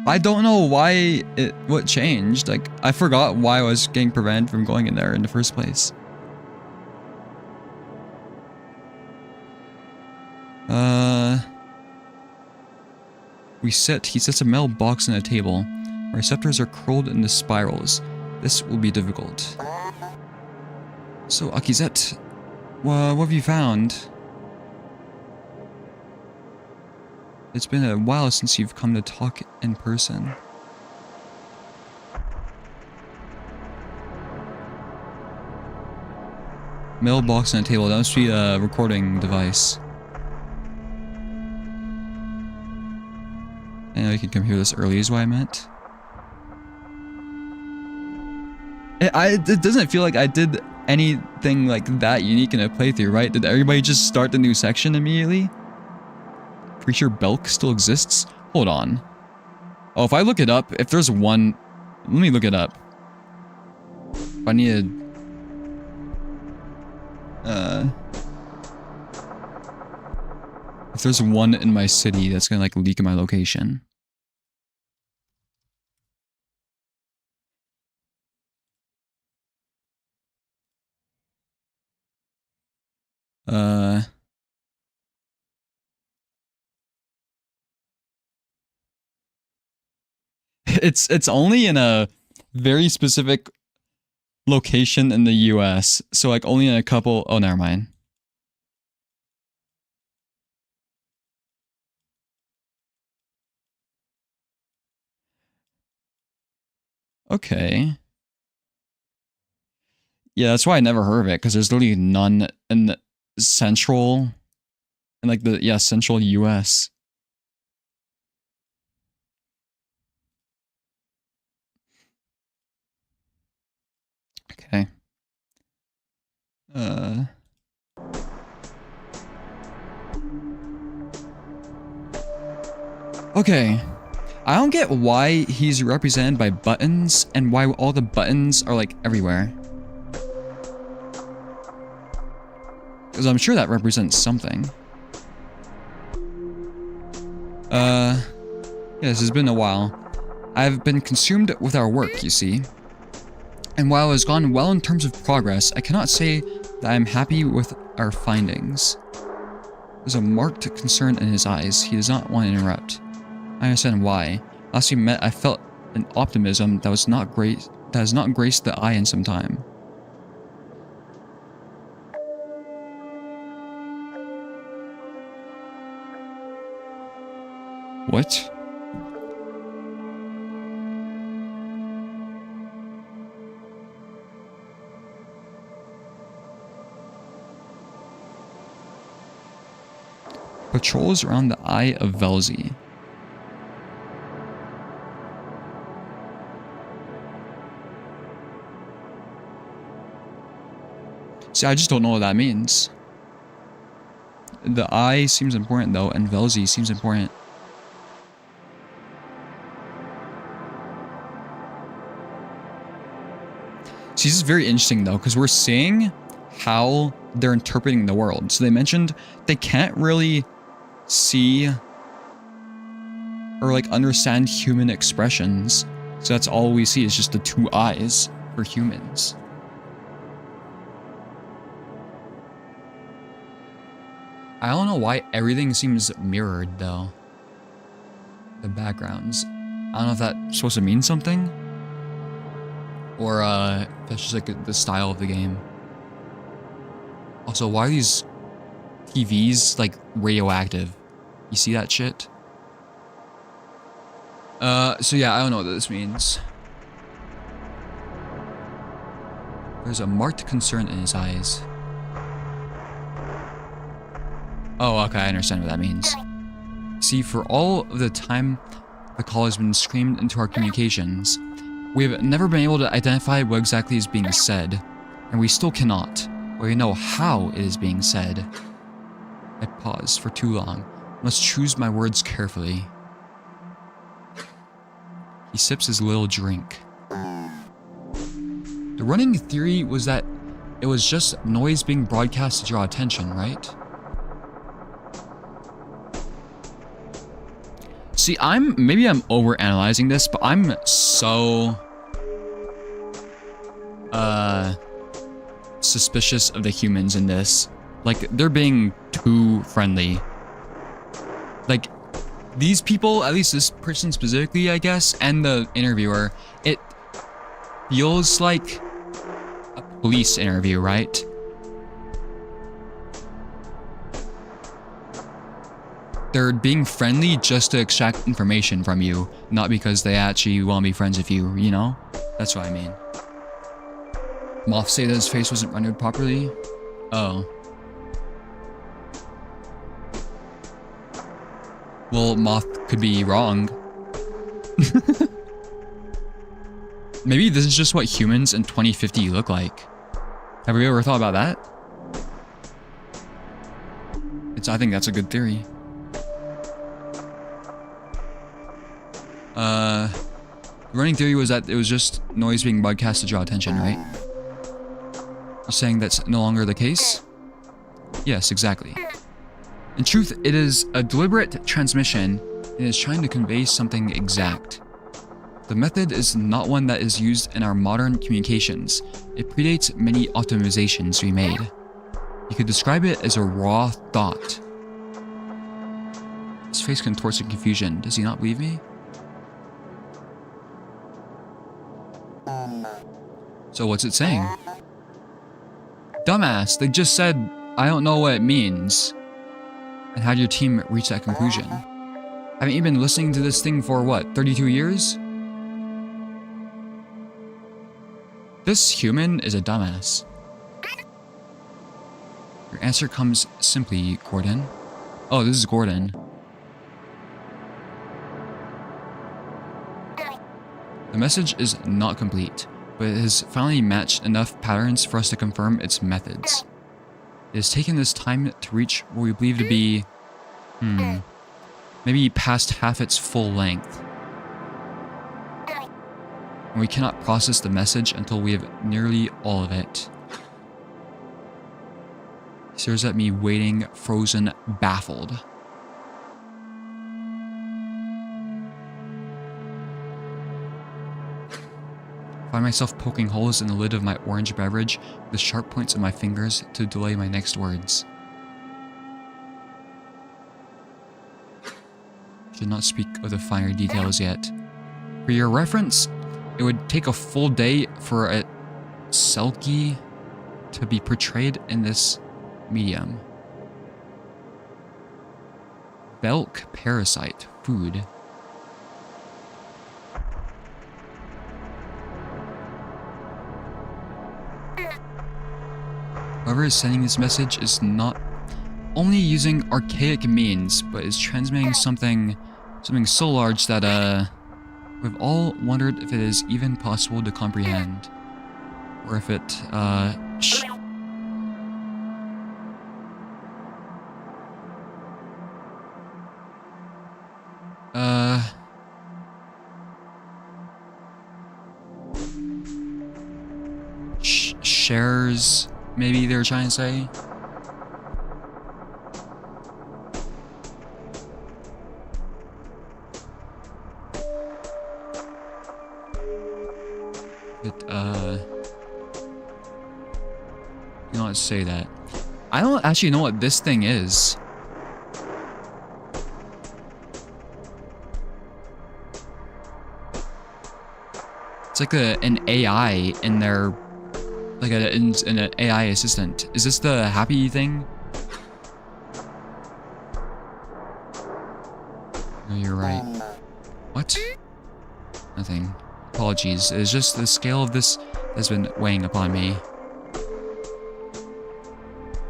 I don't know why what changed. Like, I forgot why I was getting prevented from going in there in the first place. We sit. He sets a metal box on a table. Our receptors are curled into spirals. This will be difficult. So, Akizet, what have you found? It's been a while since you've come to talk in person. Mailbox on a table. That must be a recording device. I know you can come here this early is what I meant. It doesn't feel like I did anything like that unique in a playthrough, right? Did everybody just start the new section immediately? Pretty sure Belk still exists? Hold on. Oh, if I look it up, if there's one... Let me look it up. If I need to... if there's one in my city that's gonna like leak my location. It's only in a very specific location in the US. So like only in a couple... Oh, never mind. Okay. Yeah, that's why I never heard of it, because there's literally none in the central... In like the, yeah, central US. Okay. Okay. I don't get why he's represented by buttons and why all the buttons are like everywhere. Because I'm sure that represents something. Yeah, this has been a while. I've been consumed with our work, you see. And while it has gone well in terms of progress, I cannot say that I am happy with our findings. There's a marked concern in his eyes. He does not want to interrupt. I understand why. Last we met, I felt an optimism that was not great, that has not graced the eye in some time. What? Patrols around the Eye of Velzy. See, I just don't know what that means. The eye seems important though, and Velzy seems important. See, this is very interesting though, because we're seeing how they're interpreting the world. So they mentioned they can't really see or like understand human expressions. So that's all we see is just the two eyes for humans. I don't know why everything seems mirrored though. The backgrounds. I don't know if that's supposed to mean something. Or that's just like the style of the game. Also, why are these TVs like radioactive? You see that shit? So yeah, I don't know what this means. There's a marked concern in his eyes. Oh, okay, I understand what that means. See, for all of the time the call has been screamed into our communications, we have never been able to identify what exactly is being said, and we still cannot, but we know how it is being said. I paused for too long. Must choose my words carefully. He sips his little drink. The running theory was that it was just noise being broadcast to draw attention, right? See, maybe I'm overanalyzing this, but I'm so suspicious of the humans in this. Like, they're being too friendly. Like, these people, at least this person specifically, I guess, and the interviewer, it feels like a police interview, right? They're being friendly just to extract information from you, not because they actually want to be friends with you, you know? That's what I mean. Moth say that his face wasn't rendered properly? Oh. Well, Moth could be wrong. Maybe this is just what humans in 2050 look like. Have we ever thought about that? I think that's a good theory. The running theory was that it was just noise being broadcast to draw attention, right? You're saying that's no longer the case? Yes, exactly. In truth, it is a deliberate transmission and is trying to convey something exact. The method is not one that is used in our modern communications. It predates many optimizations we made. You could describe it as a raw thought. His face contorts in confusion. Does he not believe me? So what's it saying? Dumbass, they just said, I don't know what it means. And how did your team reach that conclusion? Haven't you been listening to this thing for what, 32 years? This human is a dumbass. Your answer comes simply, Gordon. Oh, this is Gordon. The message is not complete, but it has finally matched enough patterns for us to confirm its methods. It has taken this time to reach what we believe to be, maybe past half its full length. And we cannot process the message until we have nearly all of it. He stares at me, waiting, frozen, baffled. I find myself poking holes in the lid of my orange beverage with the sharp points of my fingers to delay my next words. Should not speak of the finer details yet. For your reference, it would take a full day for a selkie to be portrayed in this medium. Belk parasite food. Whoever is sending this message is not only using archaic means, but is transmitting something so large that we've all wondered if it is even possible to comprehend, or if it shares, maybe they're trying to say. You know, let's say that. I don't actually know what this thing is. It's like an AI in their, like an AI assistant. Is this the happy thing? No, you're right. What? Nothing. Apologies. It's just the scale of this has been weighing upon me.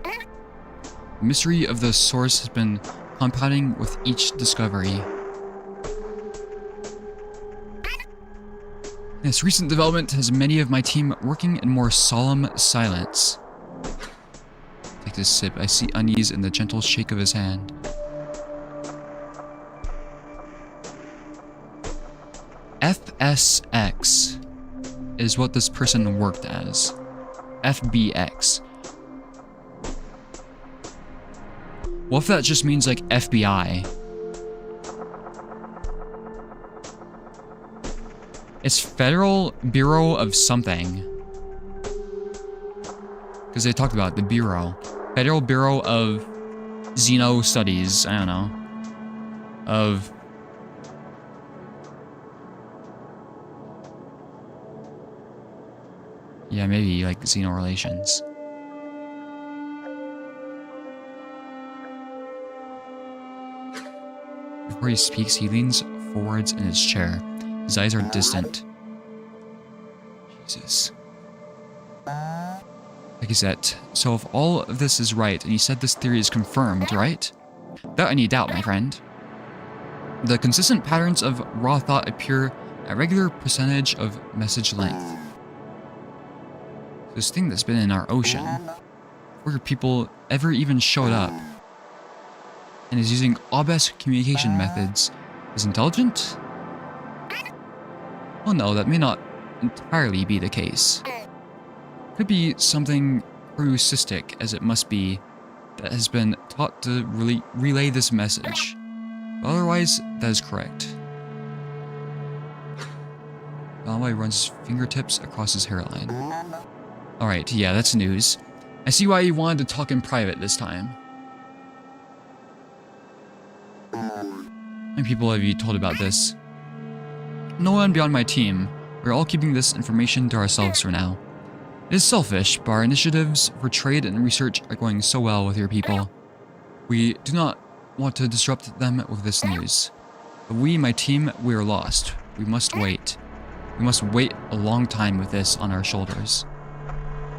The mystery of the source has been compounding with each discovery. This recent development has many of my team working in more solemn silence. Take this sip. I see unease in the gentle shake of his hand. FSX is what this person worked as. FBX. What if that just means like FBI? It's Federal Bureau of something. Because they talked about the Bureau. Federal Bureau of Xeno Studies. I don't know. Of... yeah, maybe like Xeno relations. Before he speaks, he leans forwards in his chair. His eyes are distant. Jesus. Like he said, so if all of this is right, and you said this theory is confirmed, right? Without any doubt, my friend. The consistent patterns of raw thought appear at regular percentage of message length. This thing that's been in our ocean, where people ever even showed up, and is using obvious communication methods, is intelligent? Well, no, that may not entirely be the case. Could be something cystic, as it must be, that has been taught to relay this message. But otherwise, that is correct. The envoy runs his fingertips across his hairline. Alright, yeah, that's news. I see why you wanted to talk in private this time. How many people have you told about this? No one beyond my team. We're all keeping this information to ourselves for now. It is selfish, but our initiatives for trade and research are going so well with your people. We do not want to disrupt them with this news. But we, my team, we are lost. We must wait. We must wait a long time with this on our shoulders.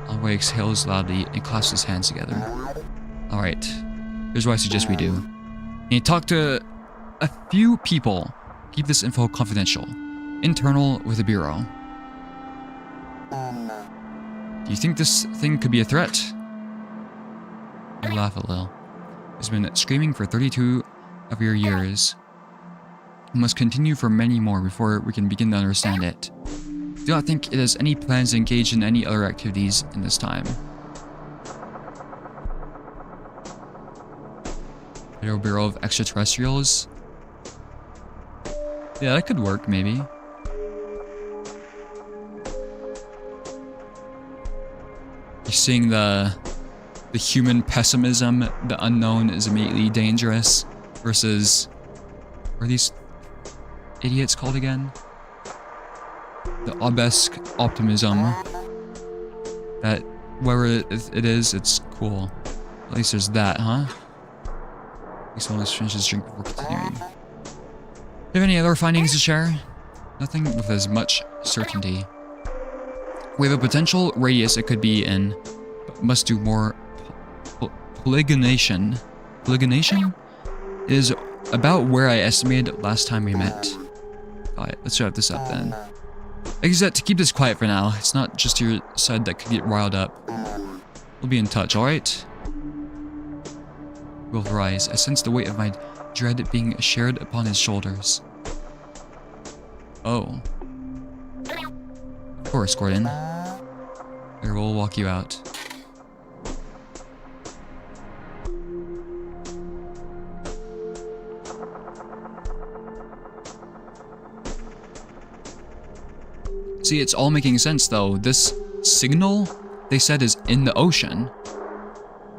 Envoy exhales loudly and clasps his hands together. Alright, here's what I suggest we do. You need to talk to a few people. Keep this info confidential. Internal with the Bureau. Do you think this thing could be a threat? I laugh a little. It's been screaming for 32 of your years. It must continue for many more before we can begin to understand it. Do not think it has any plans to engage in any other activities in this time. Bureau of Extraterrestrials? Yeah, that could work, maybe. You're seeing the human pessimism, the unknown is immediately dangerous, versus... What are these idiots called again? The obelisk optimism. That, wherever it is, it's cool. At least there's that, huh? At least one of us finishes drink before continuing. Do you have any other findings to share? Nothing with as much certainty. We have a potential radius it could be in, but must do more polygonation. Polygonation is about where I estimated last time we met. Alright, let's wrap this up then. Like I said, to keep this quiet for now, it's not just your side that could get riled up. We'll be in touch, alright? Will rise. I sense the weight of my dread being shared upon his shoulders. Oh. Of course, Gordon. Here, we'll walk you out. See, it's all making sense though. This signal, they said, is in the ocean.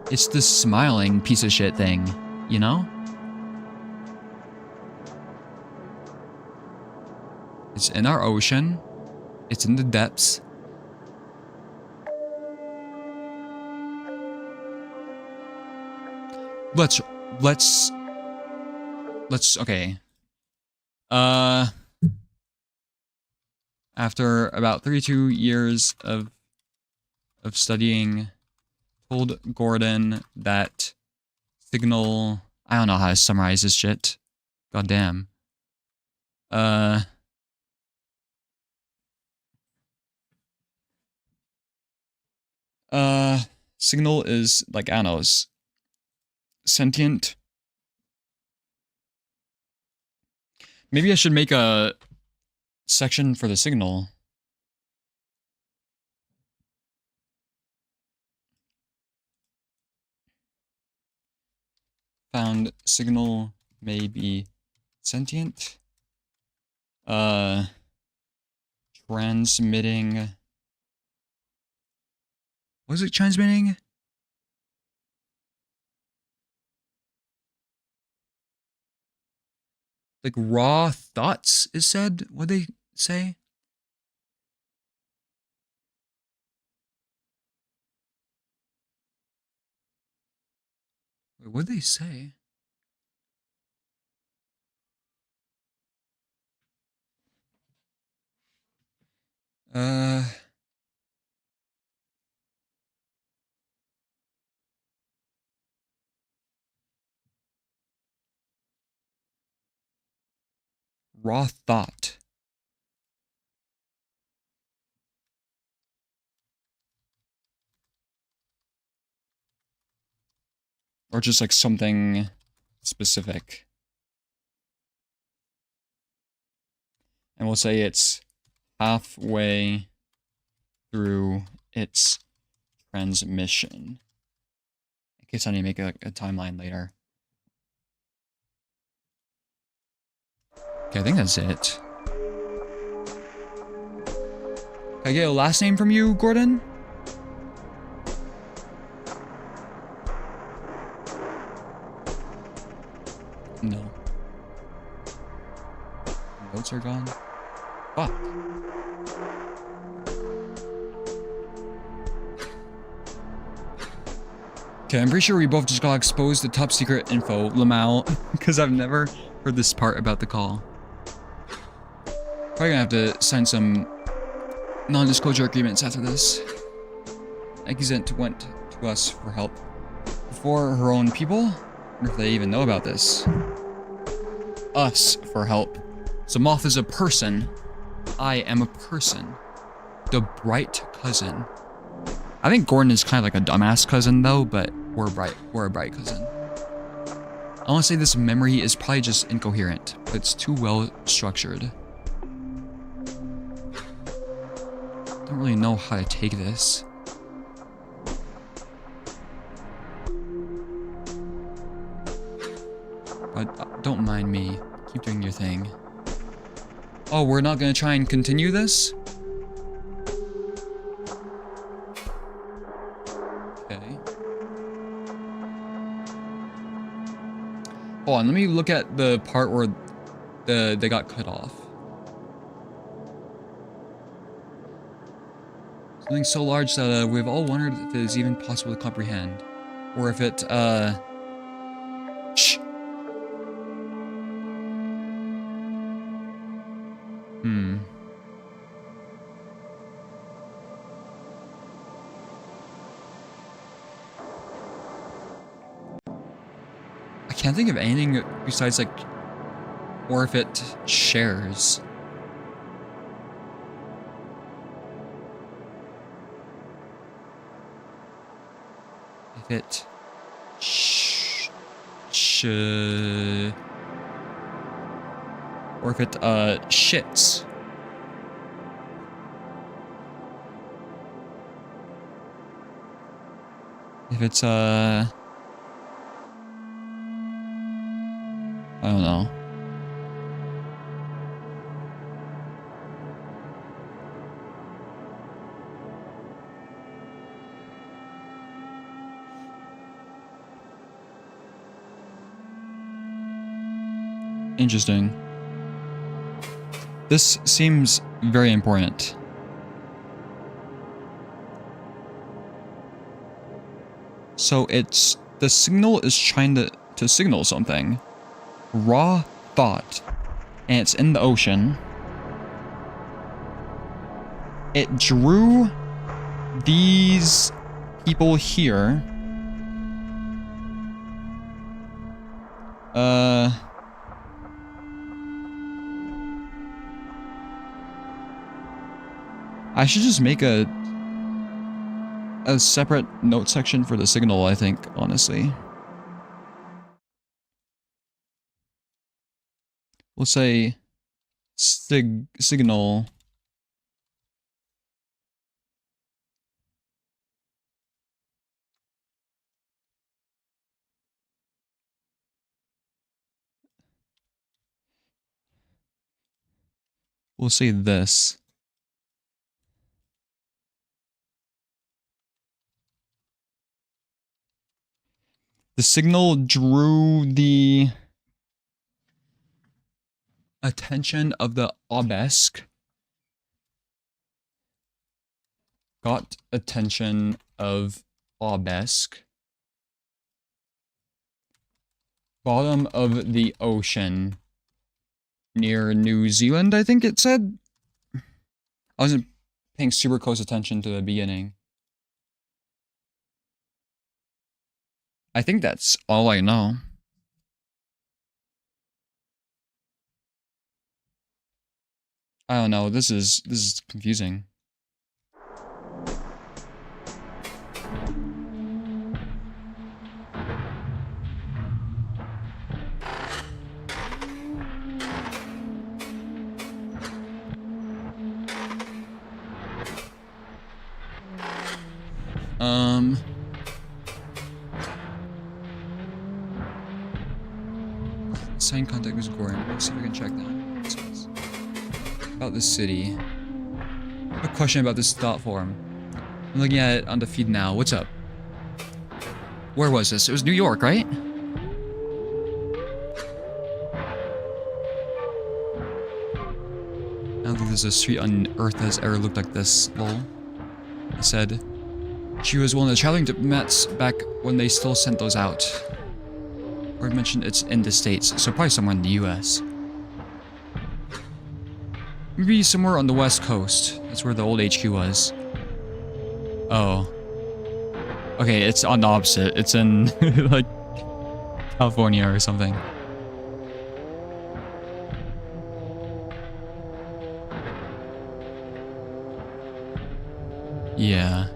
It's this smiling piece of shit thing, you know? It's in our ocean. It's in the depths. Let's okay. After about 32 years of studying, told Gordon that signal, I don't know how to summarize this shit. God damn. Signal is like, I don't know, sentient. Maybe I should make a section for the signal. Found signal may be sentient. Transmitting. What is it transmitting? Like raw thoughts is said? What'd they say? Wait, what'd they say? Raw thought. Or just like something specific. And we'll say it's halfway through its transmission. In case I need to make a timeline later. Okay, I think that's it. Can I get a last name from you, Gordon? No. Notes are gone. Fuck. Okay, I'm pretty sure we both just got exposed to top secret info, Lamau, because I've never heard this part about the call. Probably gonna have to sign some non-disclosure agreements after this. Exent went to us for help before her own people. I wonder if they even know about this. Us for help. So Moth is a person. I am a person. The bright cousin. I think Gordon is kind of like a dumbass cousin though, but we're a bright cousin. I want to say this memory is probably just incoherent, but it's too well structured. I don't really know how to take this. But don't mind me. Keep doing your thing. Oh, we're not gonna try and continue this? Okay. Hold on, let me look at the part where they got cut off. Something so large that we've all wondered if it is even possible to comprehend. Or if it, Shh. I can't think of anything besides like, or if it shares. If it or if it shits. If it's I don't know. Interesting. This seems very important. So it's the signal is trying to signal something. Raw thought. And it's in the ocean. It drew these people here. I should just make a separate note section for the signal, I think, honestly. We'll say signal. We'll say this. The signal drew the attention of the obelisk. Got attention of obelisk. Bottom of the ocean. Near New Zealand, I think it said. I wasn't paying super close attention to the beginning. I think that's all I know. I don't know, this is confusing. Sign contact is Gordon. Let's see if we can check that. About the city. A question about this thought form. I'm looking at it on the feed now. What's up? Where was this? It was New York, right? I don't think there's a street on Earth that has ever looked like this, lol. He said. She was one of the traveling diplomats back when they still sent those out. Or mentioned it's in the States, so probably somewhere in the US. Maybe somewhere on the West Coast. That's where the old HQ was. Oh. Okay, it's on the opposite. It's in, like, California or something. Yeah.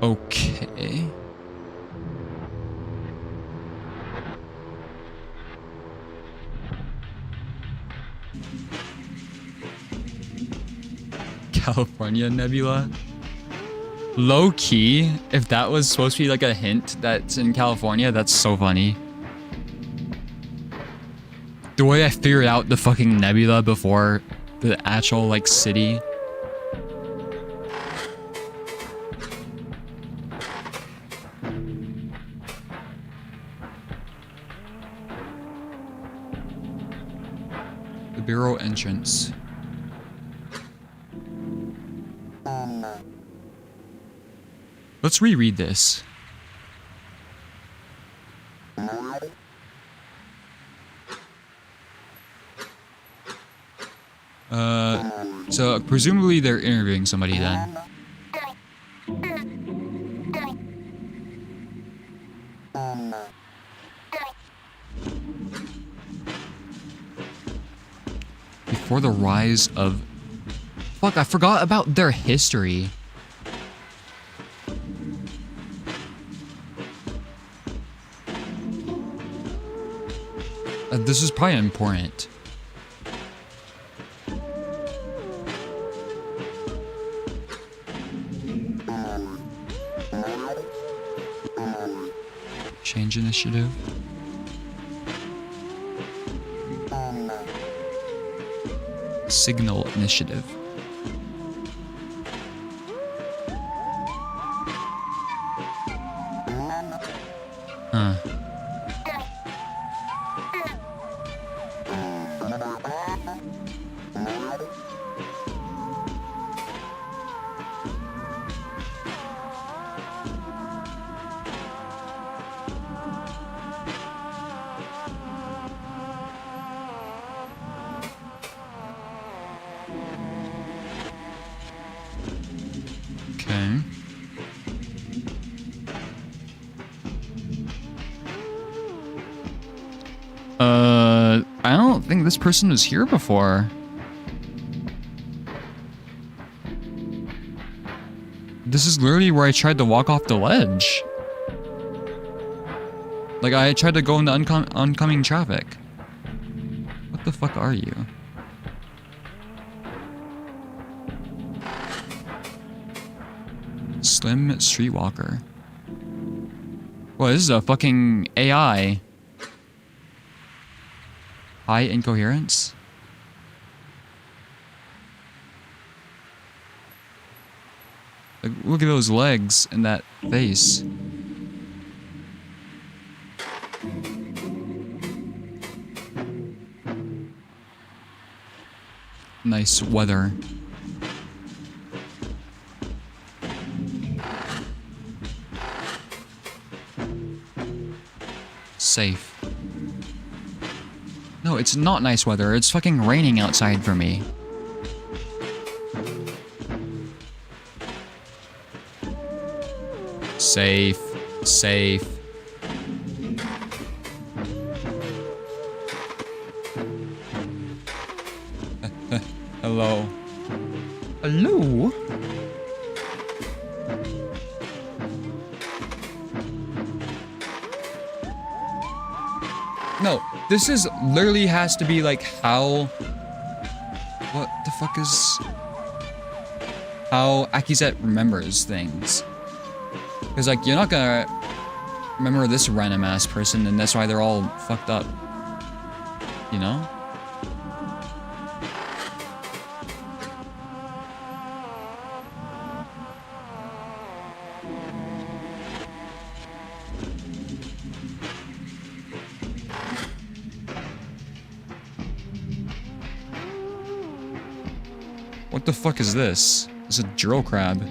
Okay. California Nebula? Low key, if that was supposed to be like a hint that's in California, that's so funny. The way I figured out the fucking nebula before the actual like city. The bureau entrance. Let's reread this. So presumably they're interviewing somebody then. Before the rise of... Fuck, I forgot about their history. This is probably important. Change initiative. Signal initiative. Huh. I don't think this person was here before. This is literally where I tried to walk off the ledge. Like, I tried to go into oncoming traffic. What the fuck are you? Slim streetwalker. Well, this is a fucking AI. High incoherence? Like, look at those legs and that face. Nice weather. Safe. No, it's not nice weather. It's fucking raining outside for me. Safe. Safe. Hello. Hello? No. This is literally has to be like how... What the fuck is... How Akizet remembers things. Because like, you're not gonna remember this random ass person and that's why they're all fucked up. You know? What the fuck is this? It's a drill crab.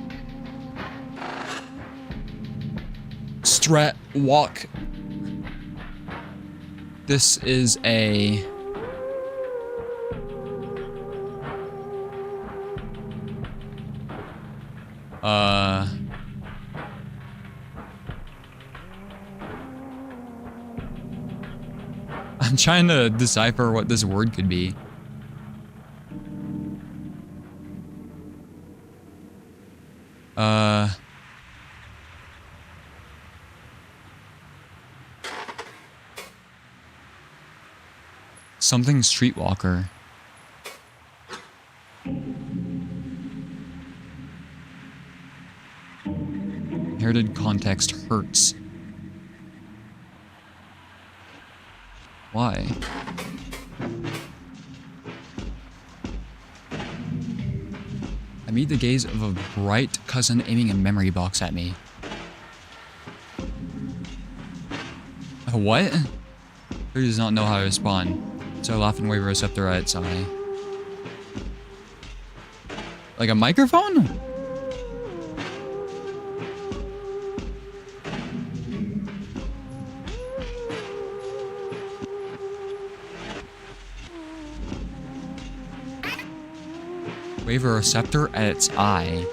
Strat walk. This is a... I'm trying to decipher what this word could be. Something streetwalker. Inherited context hurts. Why? I meet the gaze of a bright cousin aiming a memory box at me. What? He does not know how to respond, so I laugh and wave a receptor at its eye. Like a microphone? Wave a receptor at its eye.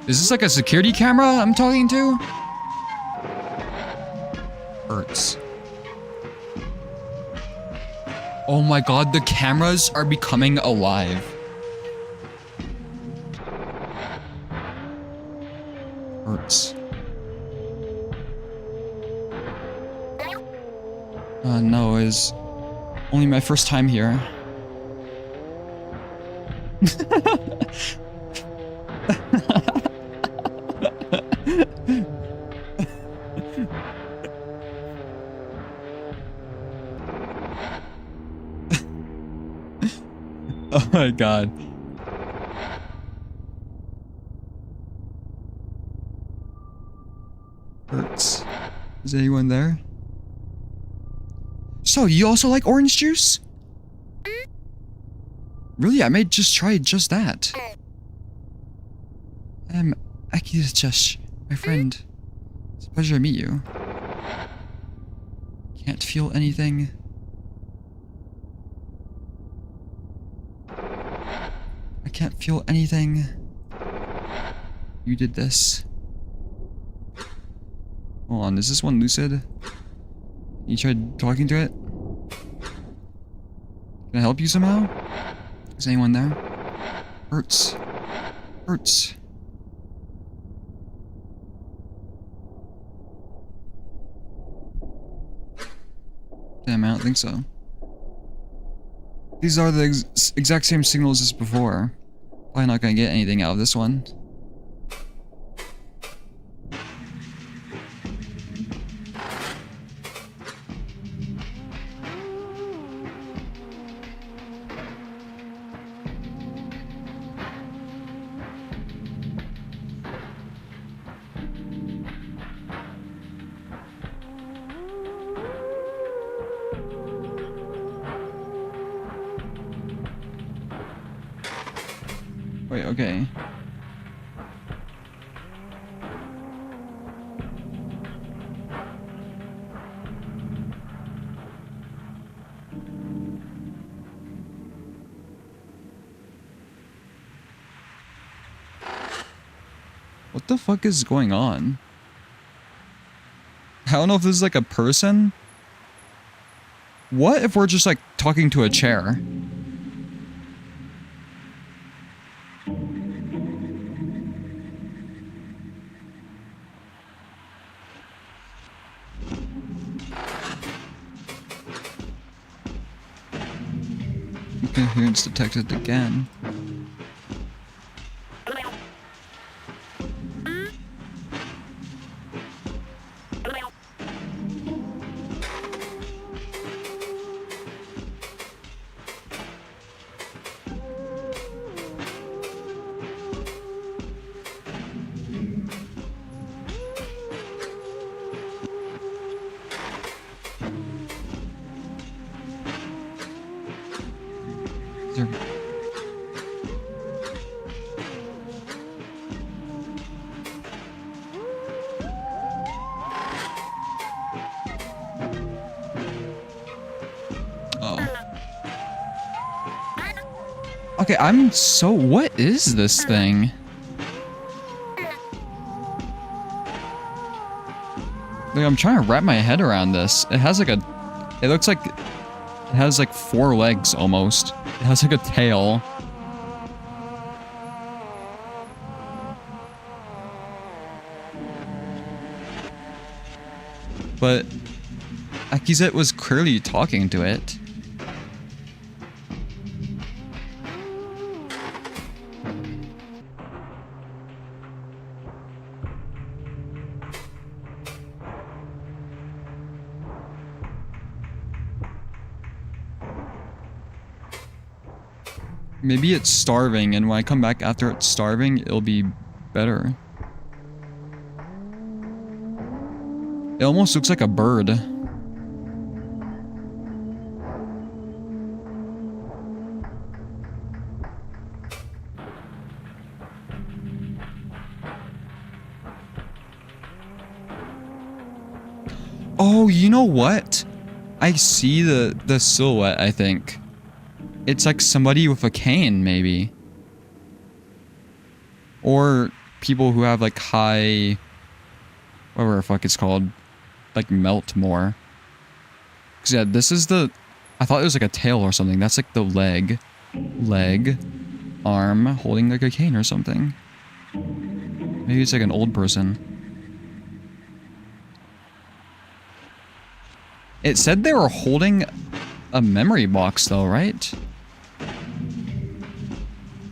Is this like a security camera I'm talking to? Hurts. Oh my god, the cameras are becoming alive. Hurts. No, it's only my first time here. Oh my god. Hurts. Is anyone there? So, you also like orange juice? Really? I may just try just that. I'm Akizet, my friend. It's a pleasure to meet you. Can't feel anything. I can't feel anything. You did this. Hold on, is this one lucid? You tried talking to it? Can I help you somehow? Is anyone there? Hurts. Hurts. Damn, I don't think so. These are the exact same signals as before. Probably not gonna get anything out of this one. Wait, okay. What the fuck is going on? I don't know if this is like a person. What if we're just like talking to a chair? Interference detected again. Okay, what is this thing? Like, I'm trying to wrap my head around this. It has like it looks like it has like 4 legs almost. It has like a tail. But Akizet was clearly talking to it. Maybe it's starving, and when I come back after it's starving, it'll be better. It almost looks like a bird. Oh, you know what? I see the silhouette, I think. It's like somebody with a cane, maybe. Or people who have like high... whatever the fuck it's called. Like melt more. Cause yeah, this is the... I thought it was like a tail or something. That's like the leg. Leg. Arm. Holding like a cane or something. Maybe it's like an old person. It said they were holding a memory box though, right?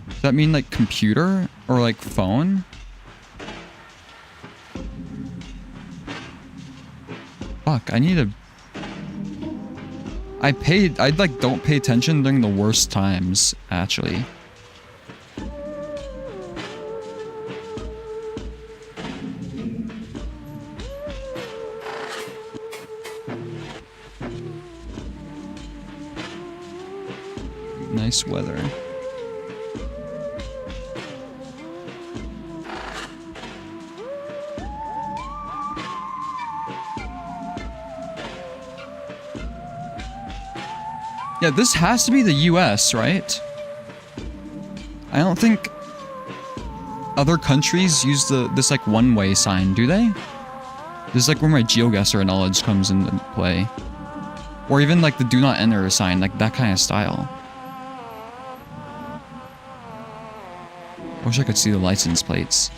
Does that mean like computer or like phone? Fuck, I need to... I like don't pay attention during the worst times, actually. Nice weather. Yeah, this has to be the US, right? I don't think other countries use this like one-way sign, do they? This is like where my GeoGuessr knowledge comes into play. Or even like the do not enter sign, like that kind of style. I wish I could see the license plates.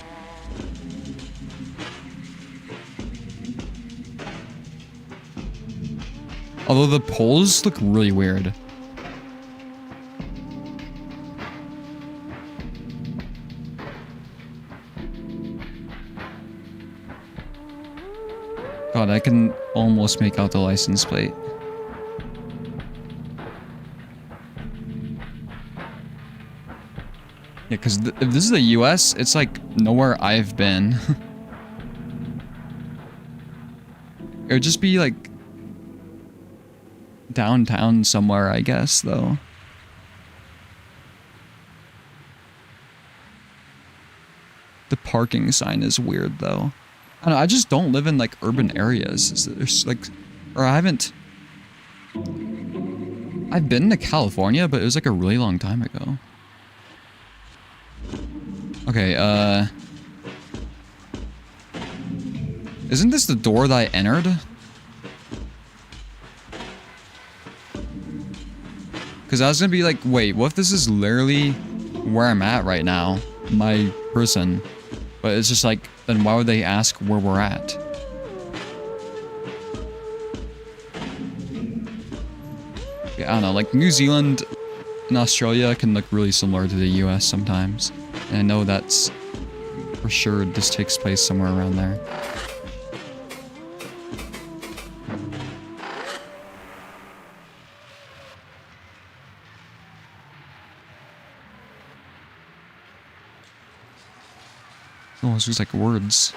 Although the poles look really weird. God, I can almost make out the license plate. Yeah, because if this is the US, it's like nowhere I've been. It would just be like downtown somewhere, I guess, though. The parking sign is weird, though. I don't know, I just don't live in like urban areas. There's like, or I haven't. I've been to California, but it was like a really long time ago. Okay, isn't this the door that I entered? Because I was gonna be like, wait, what if this is literally where I'm at right now? My person. But it's just like, then why would they ask where we're at? Yeah, I don't know, like New Zealand in Australia can look really similar to the US sometimes. And I know that's for sure this takes place somewhere around there. Oh, it's just like words.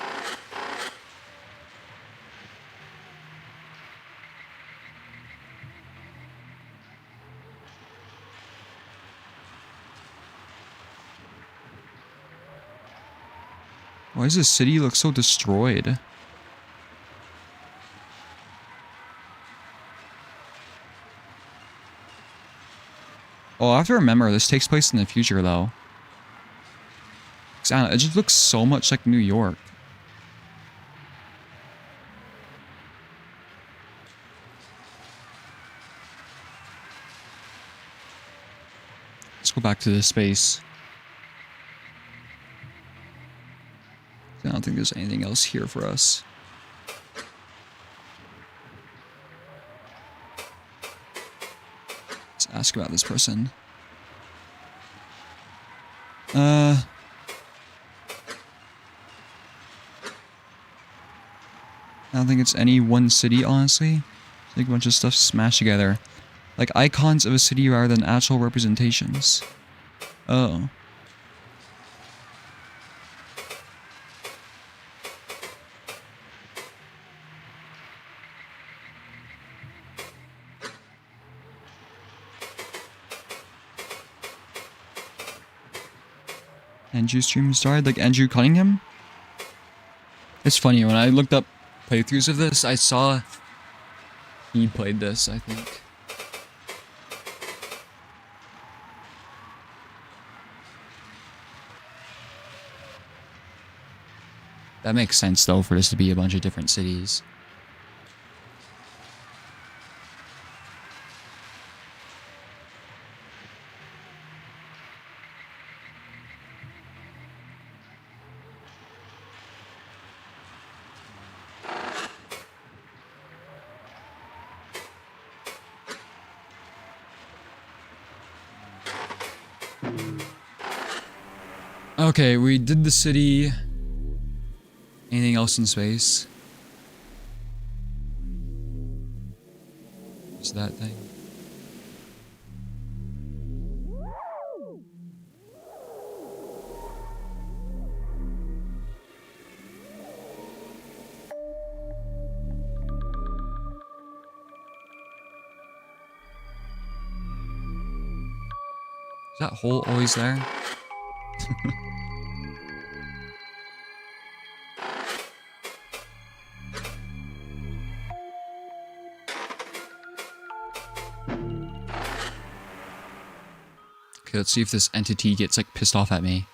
Why does this city look so destroyed? Oh, I have to remember, this takes place in the future, though. It just looks so much like New York. Let's go back to this space. I don't think there's anything else here for us. Let's ask about this person. I don't think it's any one city, honestly. It's like a bunch of stuff smashed together. Like icons of a city rather than actual representations. Oh. Andrew streams died, like Andrew Cunningham? It's funny, when I looked up playthroughs of this, I saw he played this, I think. That makes sense though for this to be a bunch of different cities. Okay, we did the city. Anything else in space? What's that thing? Is that hole always there? Okay, let's see if this entity gets like pissed off at me.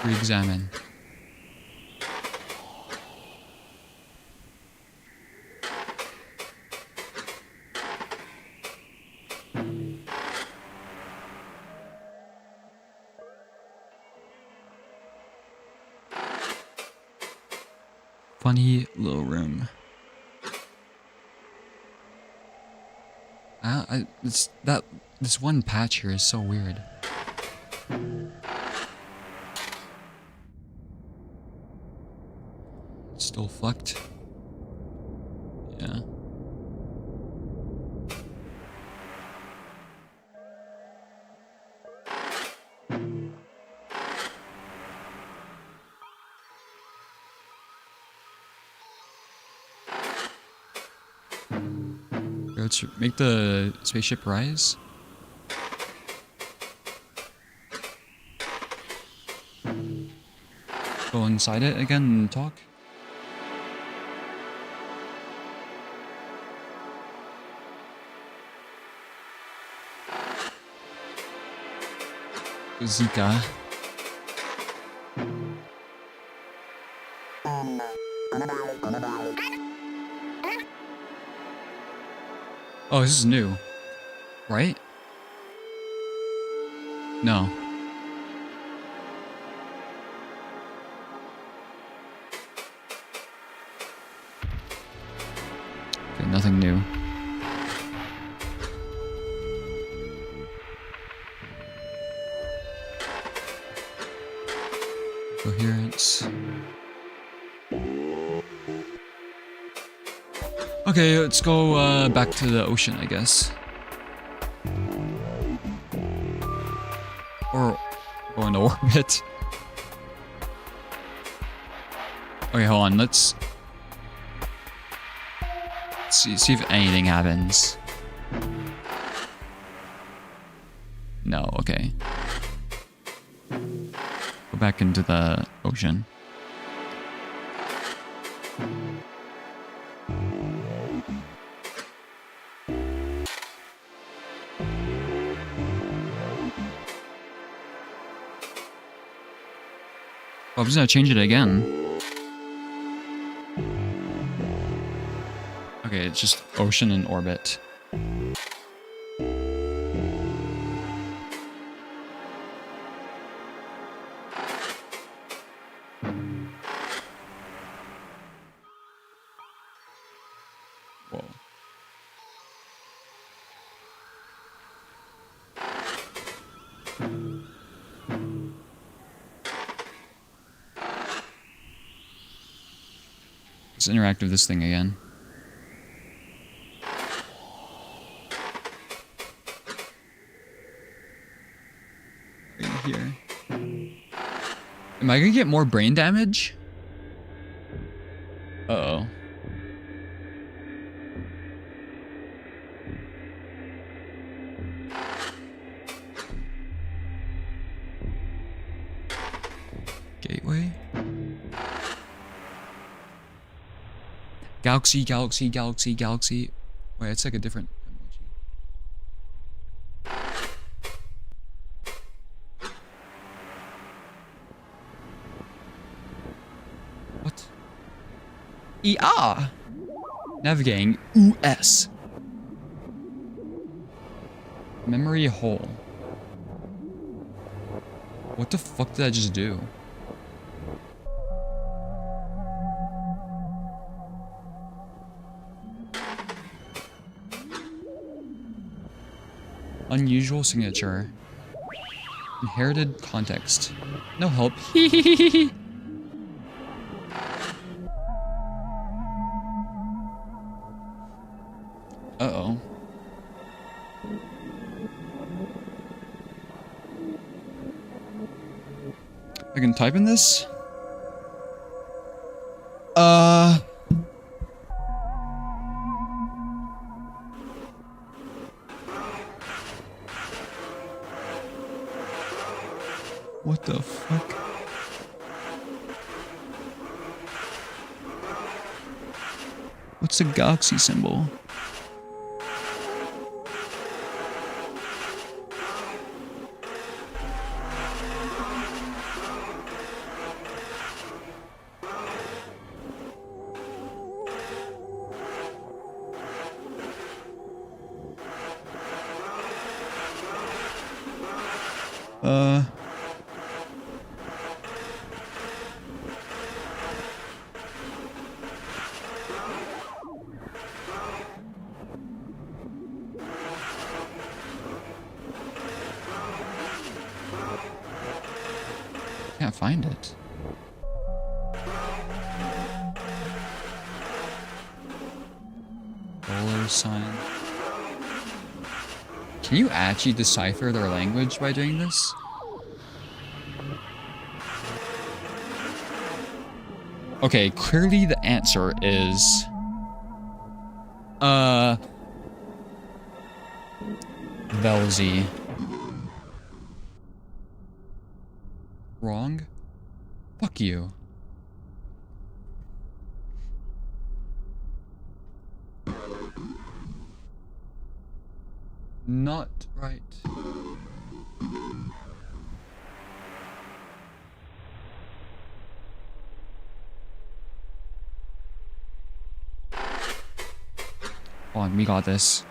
Re-examine. Funny little room. This one patch here is so weird. Still fucked. Yeah. Let's make the spaceship rise. Go inside it again and talk. Zika. Oh, this is new, right? No. Okay, nothing new. Coherence. Okay, let's go back to the ocean, I guess. Or go into orbit. Okay, hold on. Let's see if anything happens. No, okay. Go back into the ocean. Oh, I'm just gonna change it again. Okay, it's just ocean and orbit. Whoa. Let's interact with this thing again. Here. Am I gonna get more brain damage? Uh-oh. Gateway? Galaxy, galaxy, galaxy, galaxy. Wait, it's like a different emoji. What? ER! Navigating US. Memory hole. What the fuck did I just do? Unusual signature. Inherited context. No help. Uh-oh. I can type in this? What the fuck? What's the galaxy symbol? Can't find it. $sign. Can you actually decipher their language by doing this? Okay, clearly the answer is Velzy. Wrong? Fuck you. Not right. Come on, we got this.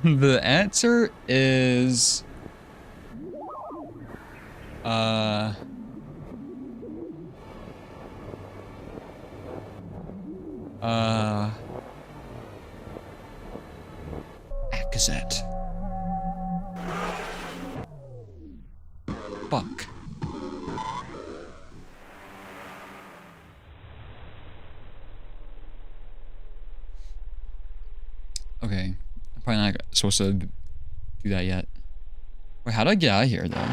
The answer is Cassette. Fuck. Okay. I'm probably not supposed to do that yet. Wait, how do I get out of here, though?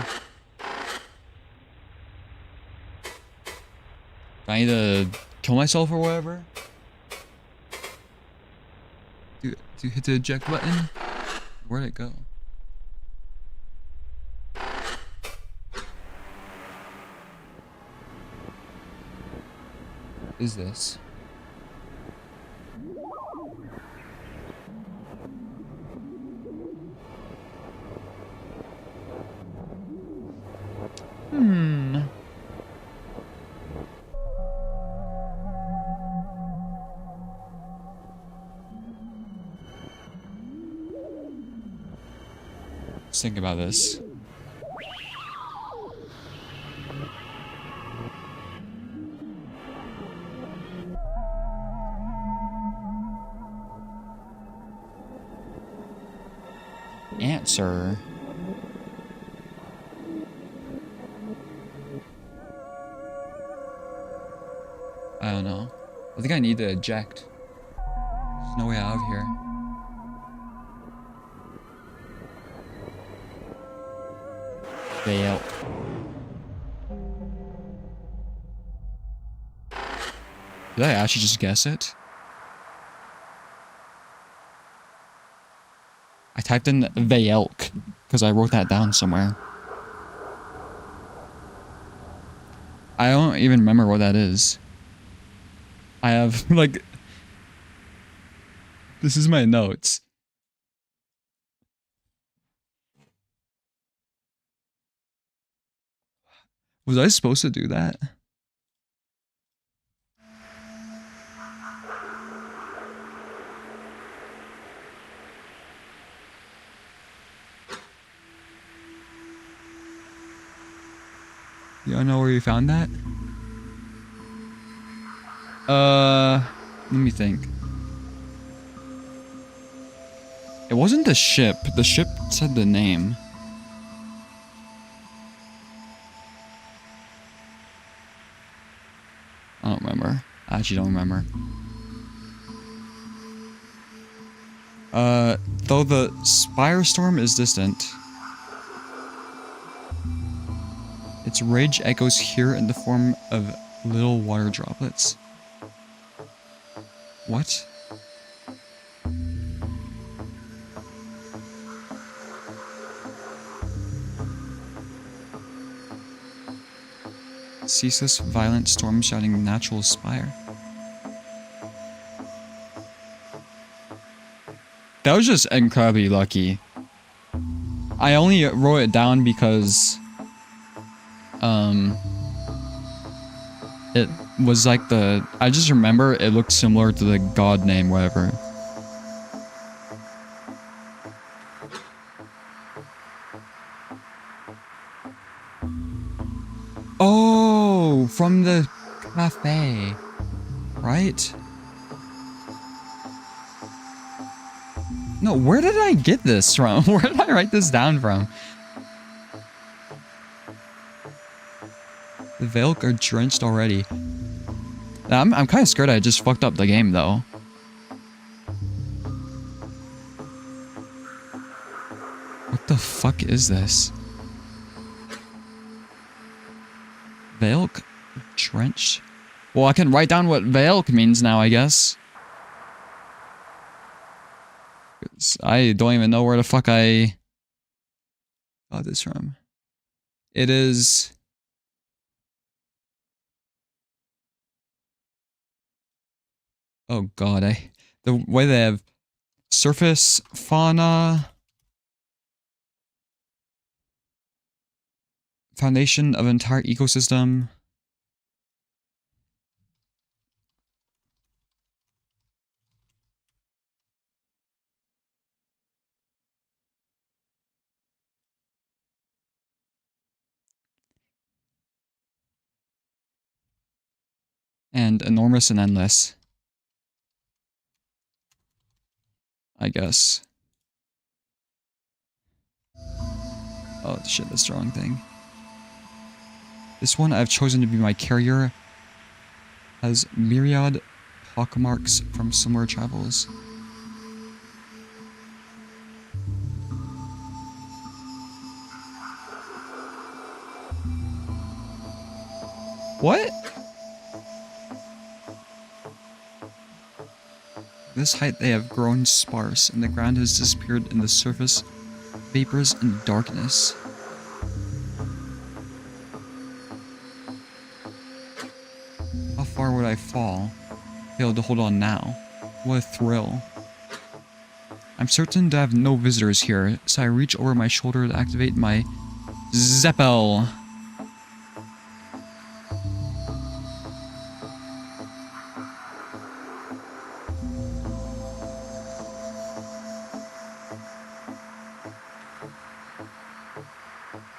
Do I need to kill myself or whatever? Do you hit the eject button? Where'd it go? What is this? Let's think about this. Answer. I don't know. I think I need to eject. There's no way out of here. Fail. Did I actually just guess it? I typed in Vaelk because I wrote that down somewhere. I don't even remember what that is. I have, like... This is my notes. Was I supposed to do that? You don't know where you found that? Let me think. It wasn't the ship. The ship said the name. I don't remember. I actually don't remember. Though the Spirestorm is distant, its rage echoes here in the form of little water droplets. What? Ceaseless violent storm shouting natural spire. That was just incredibly lucky. I only wrote it down because it was like I just remember it looked similar to the god name, whatever. Oh, from the cafe, right? No, where did I get this from? Where did I write this down from? The Vaelk are drenched already. I'm kind of scared I just fucked up the game, though. What the fuck is this? Vaelk drenched? Well, I can write down what Vaelk means now, I guess. I don't even know where the fuck I got this from. It is... Oh god, the way they have surface fauna, foundation of entire ecosystem. And enormous and endless. I guess. Oh shit, that's the wrong thing. This one I've chosen to be my carrier has myriad pockmarks from similar travels. What? This height they have grown sparse, and the ground has disappeared in the surface vapors and darkness. How far would I fall? Failed to hold on now. What a thrill. I'm certain to have no visitors here, so I reach over my shoulder to activate my Zeppel.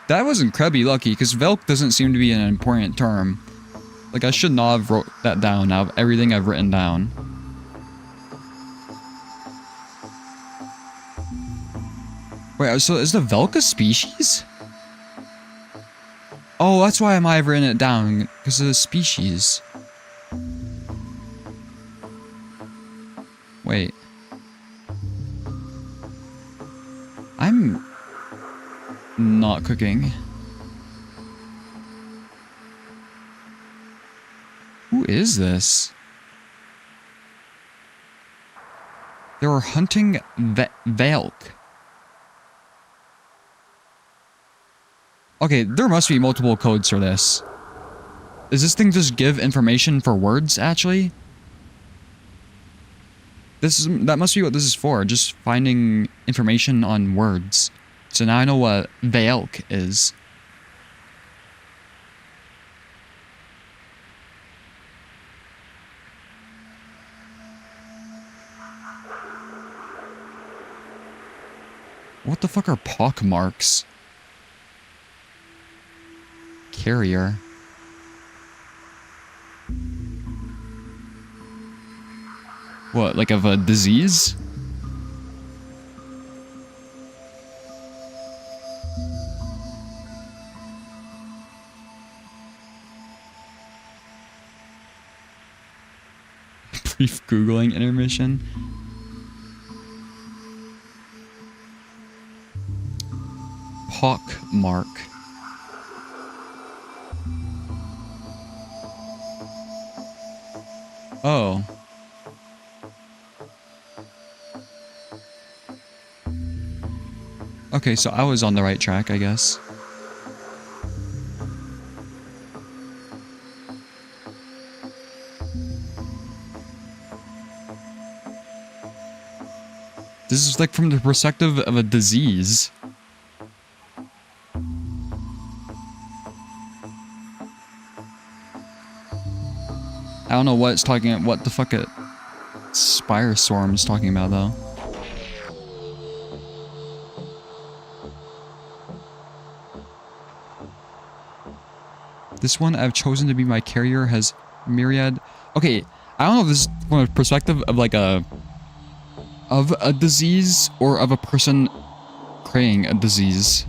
That was incredibly lucky, because Velk doesn't seem to be an important term. Like, I should not have wrote that down out of everything I've written down. Wait, so is the Velk a species? Oh, that's why I might have written it down, because of the species. Wait. I'm not cooking. Who is this? They were hunting Velk. Okay, there must be multiple codes for this. Does this thing just give information for words, actually? That must be what this is for, just finding information on words. So now I know what Velk is. What the fuck are pockmarks? Carrier. What, like of a disease? Brief Googling intermission. Pockmark. Oh. Okay, so I was on the right track, I guess. This is like from the perspective of a disease. I don't know what it's talking about, what the fuck it Spire Storm is talking about though. This one I've chosen to be my carrier has myriad. Okay, I don't know if this is from a perspective of like of a disease or of a person creating a disease.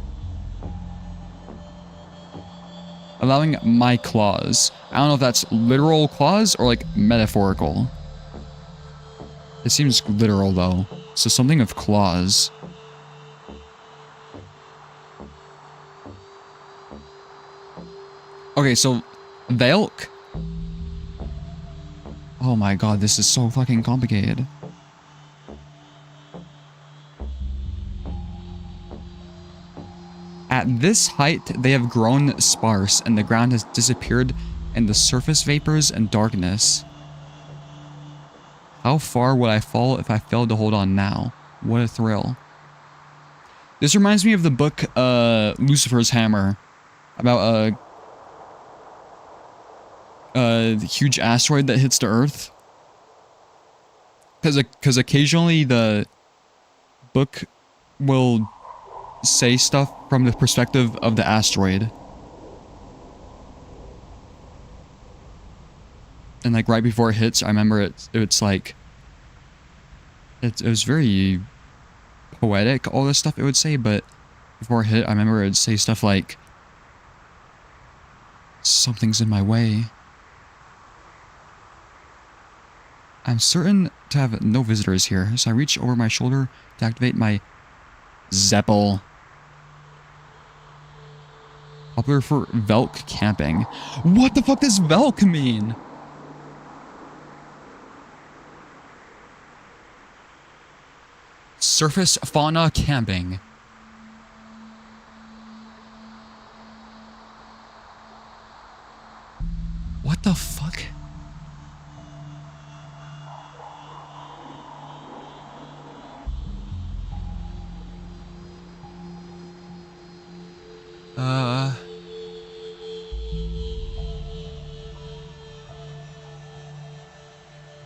Allowing my claws. I don't know if that's literal claws or like metaphorical. It seems literal though. So something of claws. Okay, so Velk. Oh my god, this is so fucking complicated. At this height, they have grown sparse, and the ground has disappeared in the surface vapors and darkness. How far would I fall if I failed to hold on now? What a thrill. This reminds me of the book, Lucifer's Hammer, about a huge asteroid that hits the Earth. Because occasionally the book will say stuff from the perspective of the asteroid. And like right before it hits, I remember it's like It was very poetic, all this stuff it would say, but before I hit, I remember it would say stuff like, something's in my way. I'm certain to have no visitors here, so I reach over my shoulder to activate my Zeppel. Popular for Velk camping. What the fuck does Velk mean? Surface fauna camping. What the fuck?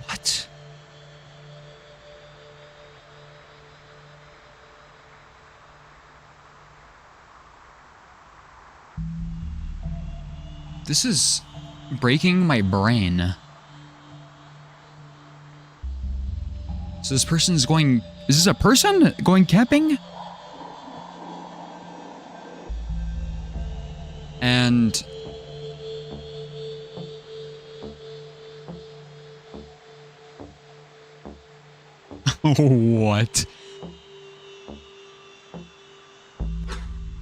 What? This is breaking my brain. So this person's going... Is this a person going camping? And... What?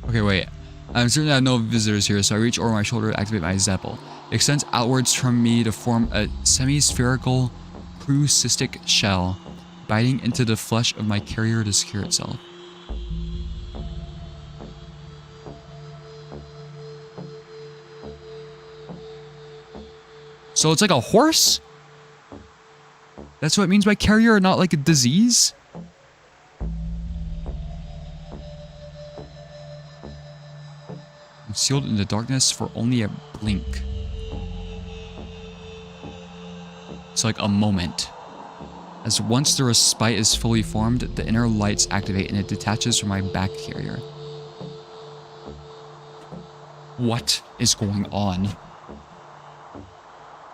Okay, wait. I'm certain I have no visitors here, so I reach over my shoulder to activate my Zeppel. It extends outwards from me to form a semi-spherical crucystic shell, biting into the flesh of my carrier to secure itself. So it's like a horse? That's what it means by carrier, not like a disease? I'm sealed in the darkness for only a blink. It's like a moment. As once the respite is fully formed, the inner lights activate and it detaches from my back carrier. What is going on?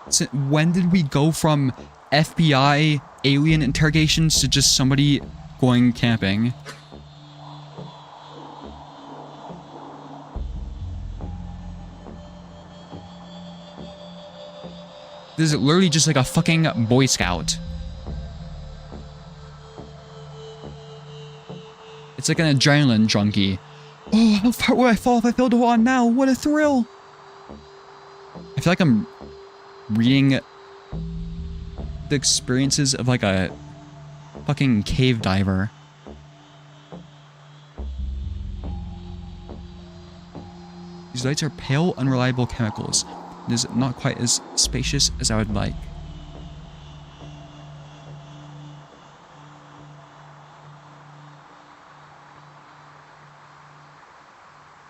So when did we go from FBI alien interrogations to just somebody going camping? This is literally just like a fucking Boy Scout. It's like an adrenaline junkie. Oh, how far would I fall if I fell to one now? What a thrill! I feel like I'm reading the experiences of like a fucking cave diver. These lights are pale, unreliable chemicals. It is not quite as spacious as I would like.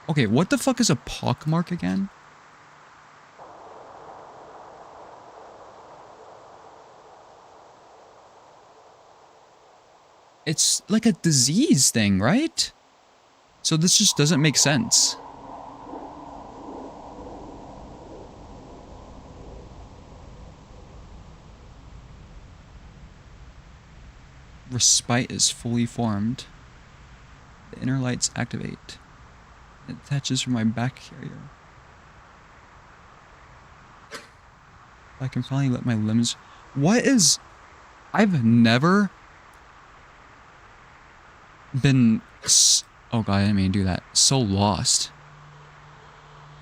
Okay, what the fuck is a pockmark again? It's like a disease thing, right? So this just doesn't make sense. Respite is fully formed. The inner lights activate. It attaches from my back carrier. I can finally let my limbs... What is... I've never been... Oh god, I didn't mean to do that. So lost.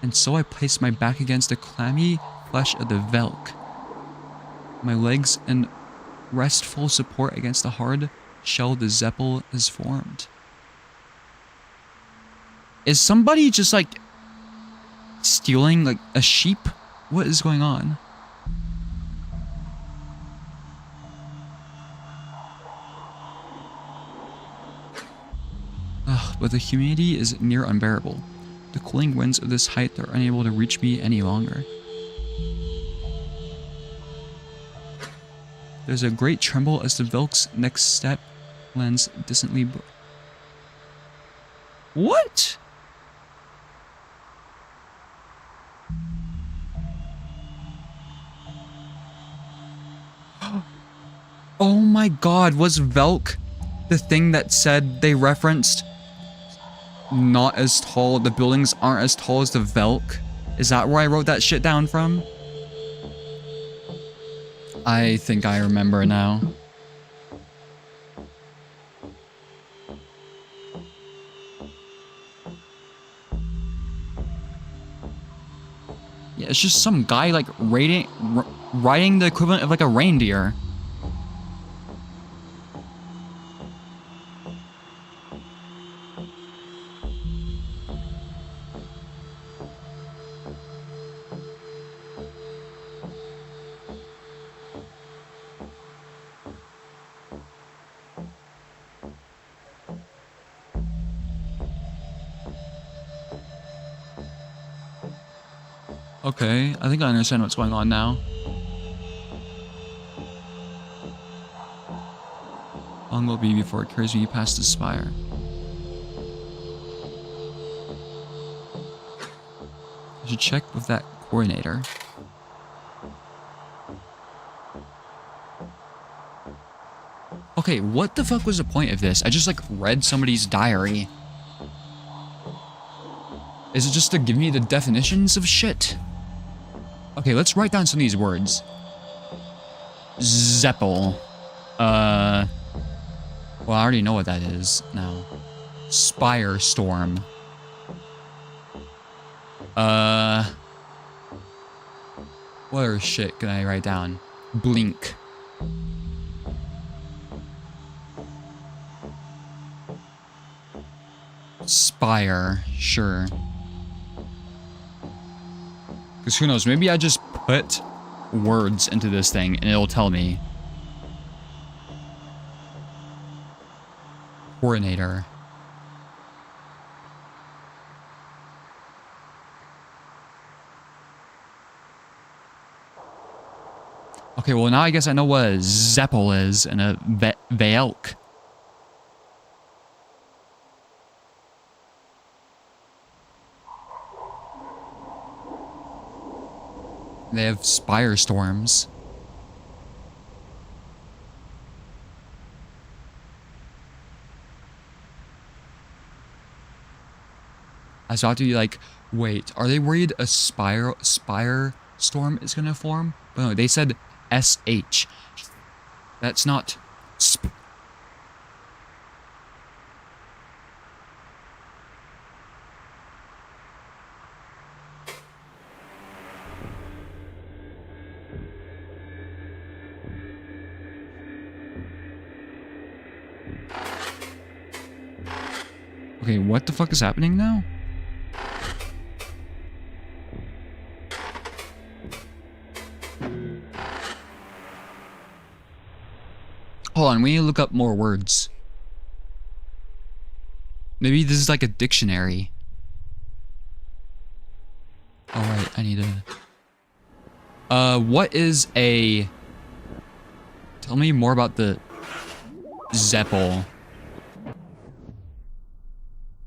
And so I placed my back against the clammy flesh of the Velk. My legs in restful support against the hard shell the Zeppel is formed. Is somebody just like stealing like a sheep? What is going on? Ugh, but the humidity is near unbearable. The cooling winds of this height are unable to reach me any longer. There's a great tremble as the Velk's next step lands distantly. What? Oh my god, was Velk the thing that said they referenced not as tall, the buildings aren't as tall as the Velk? Is that where I wrote that shit down from? I think I remember now. Yeah, it's just some guy like riding the equivalent of like a reindeer. Okay, I think I understand what's going on now. How long will it be before it carries me past the spire? I should check with that coordinator. Okay, what the fuck was the point of this? I just like read somebody's diary. Is it just to give me the definitions of shit? Okay, let's write down some of these words. Zeppel. Well, I already know what that is now. Spire storm. What other shit can I write down? Blink. Spire, sure. Because who knows, maybe I just put words into this thing and it'll tell me. Coordinator. Okay, well now I guess I know what a Zeppel is and a Velk. They have spire storms. I saw it to be like, wait, are they worried a spire storm is gonna form? But no, they said SH. That's not Okay, what the fuck is happening now? Hold on, we need to look up more words. Maybe this is like a dictionary. Alright, I need to... what is a... Tell me more about the... Zeppel.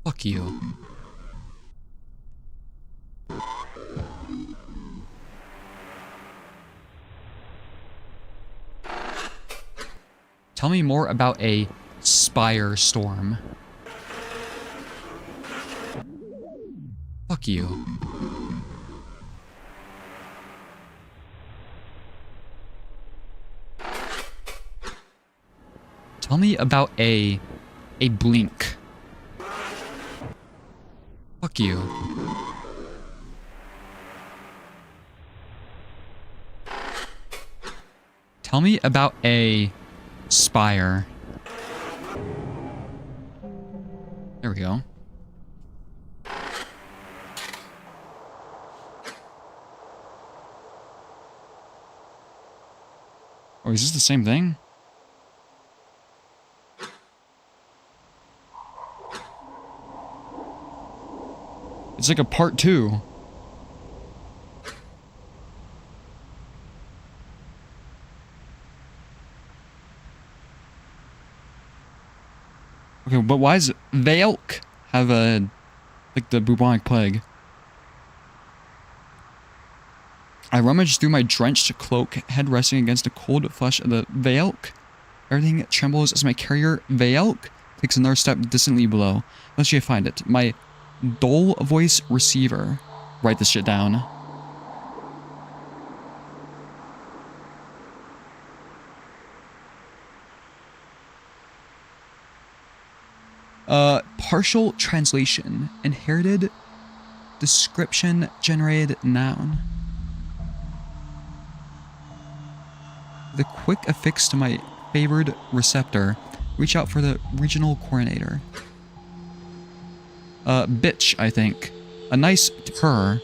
Fuck you. Tell me more about a spire storm. Fuck you. Tell me about a blink. Fuck you. Tell me about a spire. There we go. Oh, is this the same thing? It's like a part 2. Okay, but why does Velk have a, like the bubonic plague? I rummaged through my drenched cloak, head resting against the cold flesh of the Velk. Everything trembles as my carrier, Veilk, takes another step distantly below. Eventually I find it. My dull voice receiver. Write this shit down. Partial translation. Inherited description generated noun. The quick affix to my favored receptor. Reach out for the regional coordinator. Bitch, I think. A nice purr.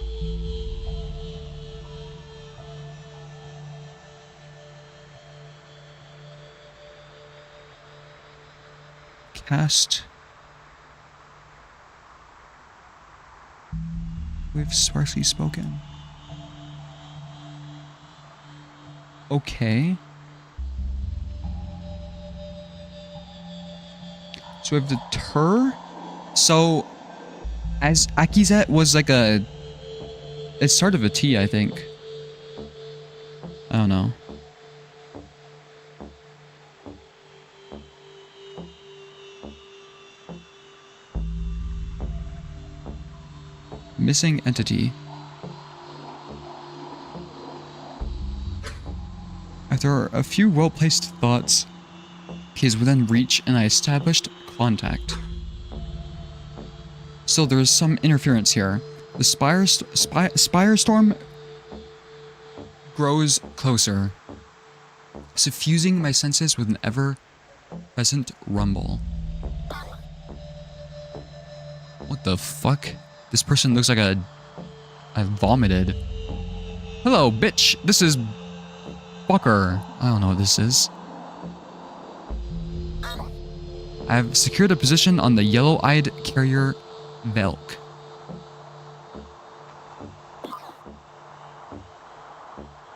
Cast. We've sparsely spoken. Okay. So we have the tur. So, as Akizet was like a... It's sort of a T, I think. I don't know. Missing entity. After a few well-placed thoughts, he is within reach and I established contact. Still, there is some interference here. The spire storm grows closer, suffusing my senses with an ever-present rumble. What the fuck? This person looks like I vomited. Hello, bitch. This is fucker. I don't know what this is. I have secured a position on the yellow-eyed carrier Velk.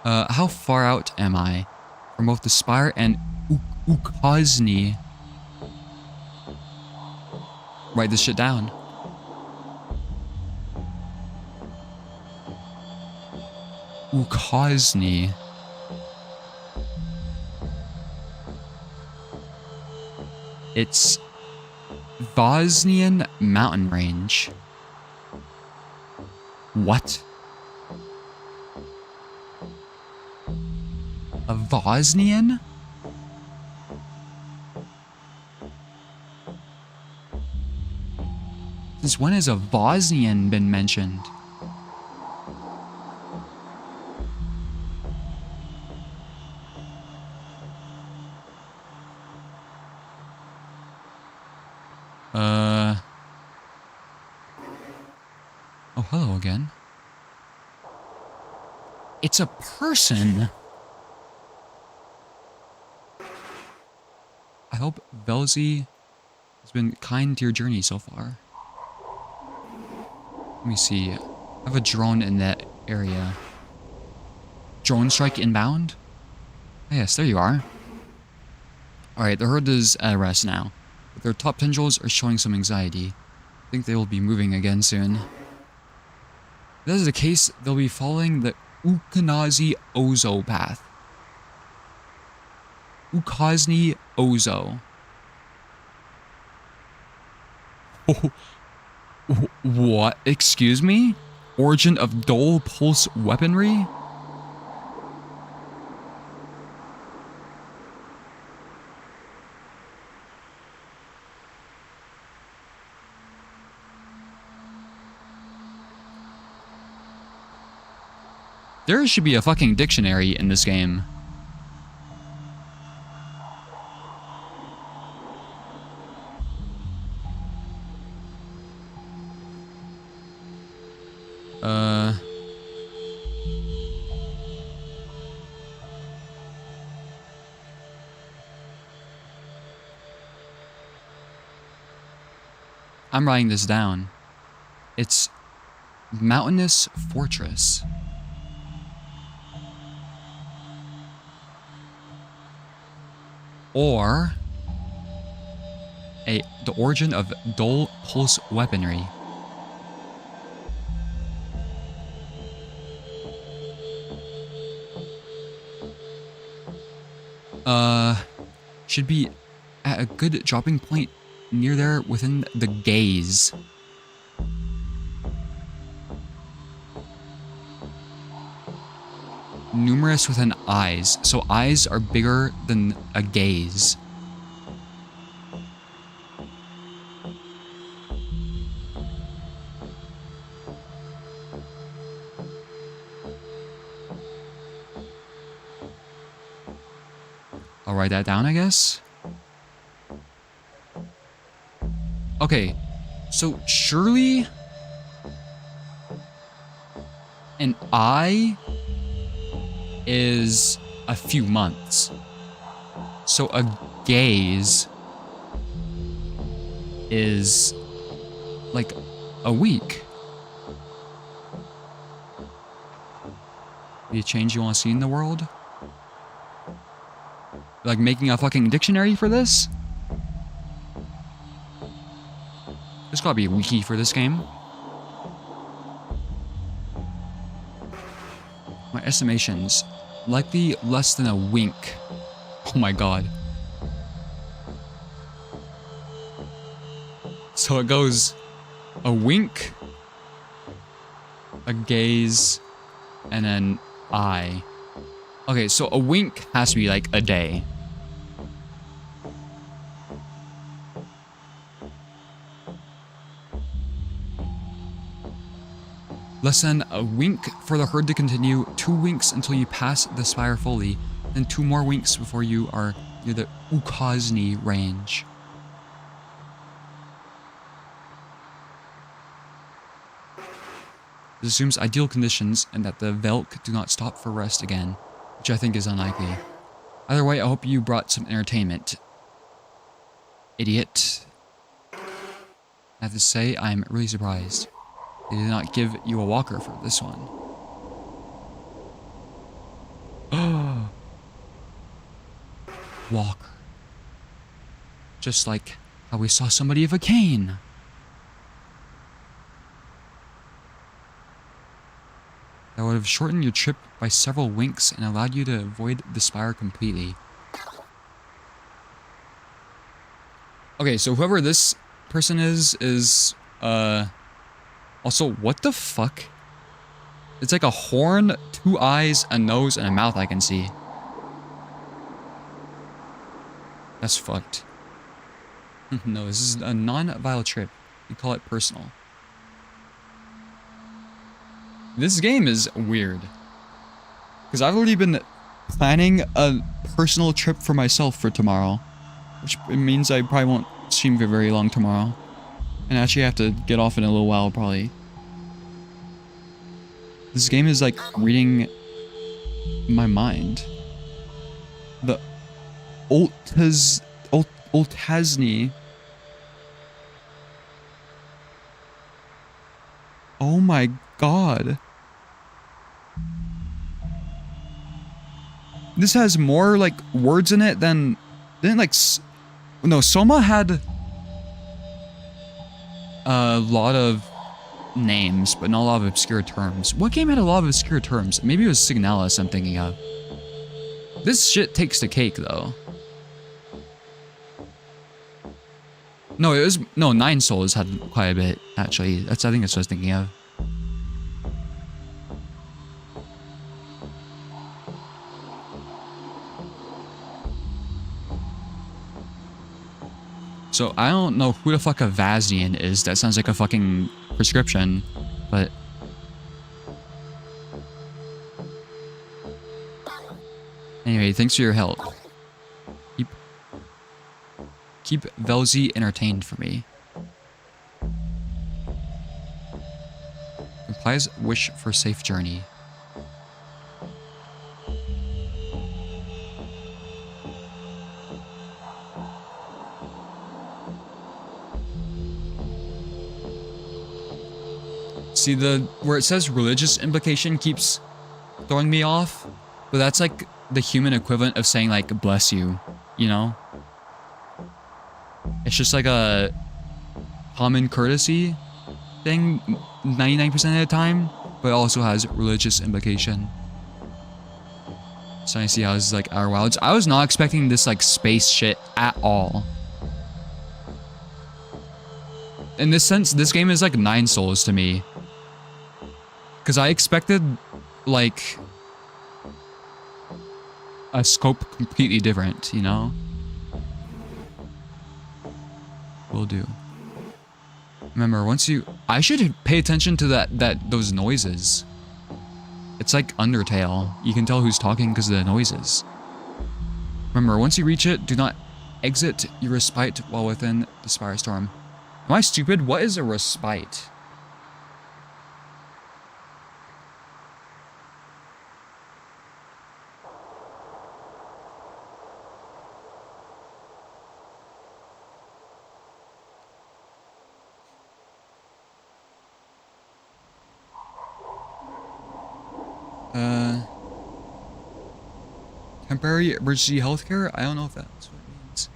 How far out am I from both the spire and Ukazny? Write this shit down. Ukazny. It's Bosnian mountain range. What? A Bosnian? Since when has a Bosnian been mentioned? Oh, hello again. It's a person. I hope Velzy has been kind to your journey so far. Let me see. I have a drone in that area. Drone strike inbound? Oh, yes, there you are. Alright, the herd is at rest now. But their top tendrils are showing some anxiety. I think they will be moving again soon. If that is the case, they'll be following the Ukazny Ozo path. Ukazny Ozo. Oh, what? Excuse me? Origin of dull pulse weaponry? There should be a fucking dictionary in this game. I'm writing this down. It's mountainous fortress. Or the origin of dull pulse weaponry. should be at a good dropping point near there within the gaze. Numerous within eyes. So eyes are bigger than a gaze. I'll write that down, I guess. Okay, so surely an eye is a few months. So a gaze is like a week. The change you want to see in the world? Like making a fucking dictionary for this? There's gotta be a wiki for this game. My estimations. Likely less than a wink. Oh my god. So it goes a wink, a gaze, and an eye. Okay, so a wink has to be like a day. Less than a wink for the herd to continue, 2 winks until you pass the spire fully, then 2 more winks before you are near the Ukosny range. This assumes ideal conditions and that the Velk do not stop for rest again, which I think is unlikely. Either way, I hope you brought some entertainment. Idiot. I have to say, I'm really surprised. They did not give you a walker for this one. Oh. Walker. Just like how we saw somebody of a cane. That would have shortened your trip by several winks and allowed you to avoid the spire completely. Okay, so whoever this person is also, what the fuck? It's like a horn, 2 eyes, a nose, and a mouth I can see. That's fucked. No, this is a non-viral trip. We call it personal. This game is weird. Because I've already been planning a personal trip for myself for tomorrow. Which means I probably won't stream for very long tomorrow. And actually I have to get off in a little while, probably. This game is like reading my mind. The Oltasny. Oh my god. This has more like words in it than like no, Soma had a lot of names, but not a lot of obscure terms. What game had a lot of obscure terms? Maybe it was Signalis I'm thinking of. This shit takes the cake, though. No, it was... No, Nine Souls had quite a bit, actually. I think that's what I was thinking of. So, I don't know who the fuck a Vazian is. That sounds like a fucking prescription, but... Anyway, thanks for your help. Keep Velzy entertained for me. Implies wish for safe journey. See, where it says religious implication keeps throwing me off, but that's like the human equivalent of saying like bless you, you know? It's just like a common courtesy thing 99% of the time, but it also has religious implication. So I see how this is like Outer Wilds. I was not expecting this like space shit at all. In this sense, this game is like 9 Souls to me. Because I expected like a scope completely different, you know? Will do. Remember, once you... I should pay attention to those noises. It's like Undertale. You can tell who's talking because of the noises. Remember, once you reach it, do not exit your respite while within the Spire Storm. Am I stupid? What is a respite? Temporary emergency healthcare? I don't know if that's what it means.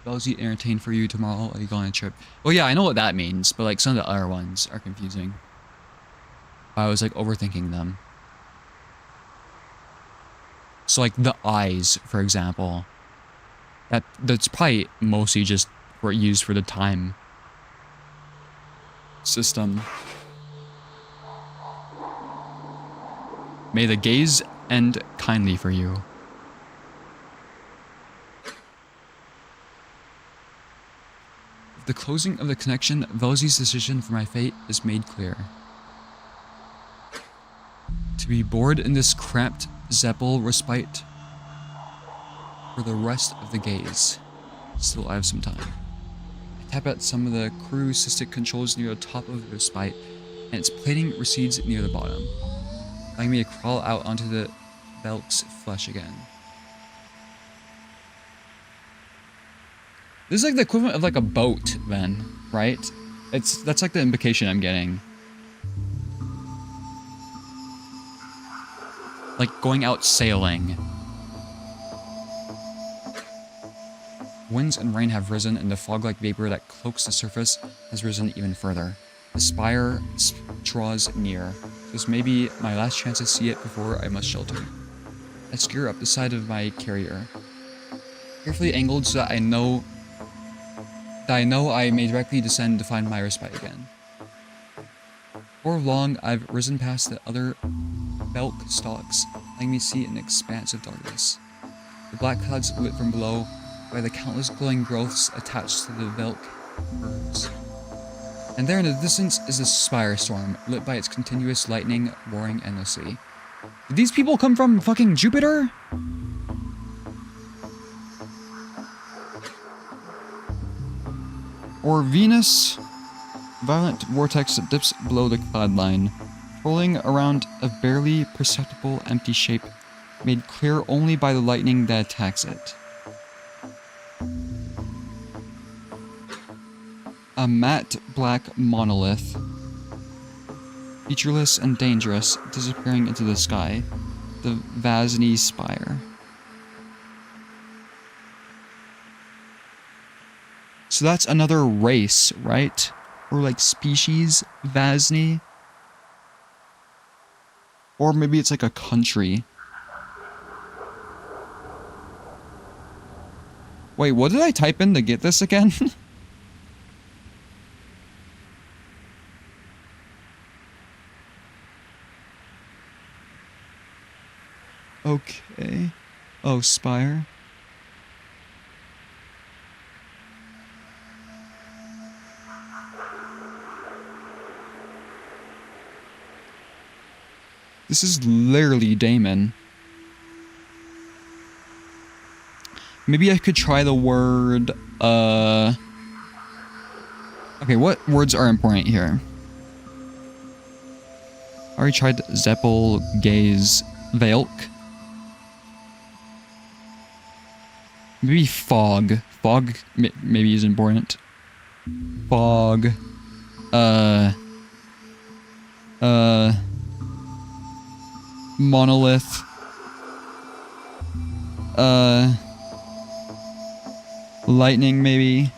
Bellsy entertain for you tomorrow. Are you going on a trip? Well, yeah, I know what that means, but like some of the other ones are confusing. I was like overthinking them. So like the eyes, for example. That's probably mostly just used for the time system. May the gaze end kindly for you. With the closing of the connection, Velzy's decision for my fate is made clear. To be bored in this cramped Zeppel respite for the rest of the gaze. Still, I have some time. I tap at some of the crew cystic controls near the top of the respite, and its plating recedes near the bottom, allowing me to crawl out onto the Velk's flesh again. This is like the equivalent of like a boat, then, right? That's like the implication I'm getting. Like going out sailing. Winds and rain have risen, and the fog-like vapor that cloaks the surface has risen even further. The spire draws near. This may be my last chance to see it before I must shelter. I screw up the side of my carrier, carefully angled so that I know I may directly descend to find my respite again. Before long, I've risen past the other Belk stalks, letting me see an expanse of darkness. The black clouds lit from below by the countless glowing growths attached to the Velk birds. And there in the distance is the Spire Storm, lit by its continuous lightning roaring endlessly. Did these people come from fucking Jupiter? Or Venus? Violent vortex that dips below the cloud line, rolling around a barely perceptible empty shape, made clear only by the lightning that attacks it. A matte black monolith, featureless and dangerous, disappearing into the sky. The Vazny Spire. So that's another race, right? Or like species, Vazny? Or maybe it's like a country. Wait, what did I type in to get this again? Okay. Oh, Spire. This is literally Damon. Maybe I could try the word, okay, what words are important here? I already tried Zeppel, Gaze, Velk. Maybe fog. Fog maybe is important. Fog. Monolith. Lightning maybe.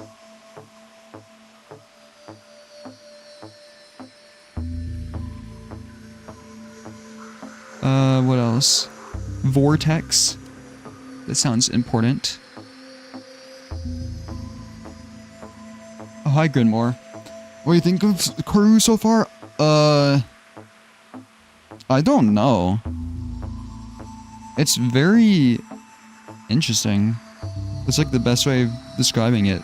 else? Vortex. That sounds important. Oh, hi, Grinmore. What do you think of Corru so far? I don't know. It's very interesting. It's like the best way of describing it.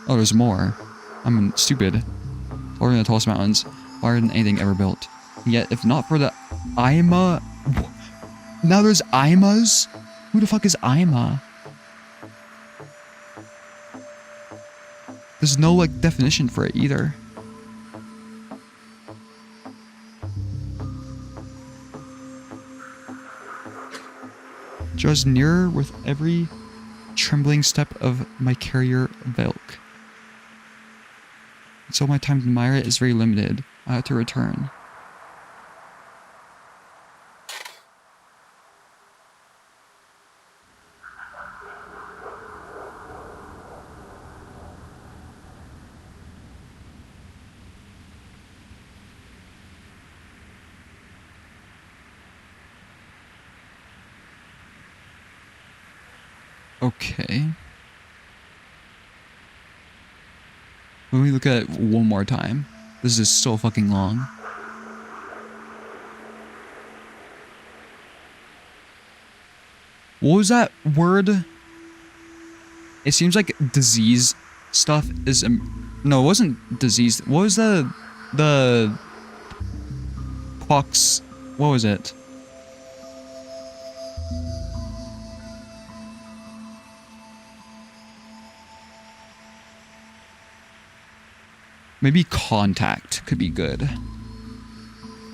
Oh, there's more. I'm stupid. Taller than the tallest mountains, higher than anything ever built. Yet, if not for the Ima... Now there's Imas? Who the fuck is Ima? There's no, like, definition for it either. Draws nearer with every trembling step of my carrier Velk. So my time to admire it is very limited. I have to return. Okay. Let me look at it one more time. This is so fucking long. What was that word? It seems like disease stuff is... no, it wasn't disease. What was the pox... What was it? Maybe contact could be good.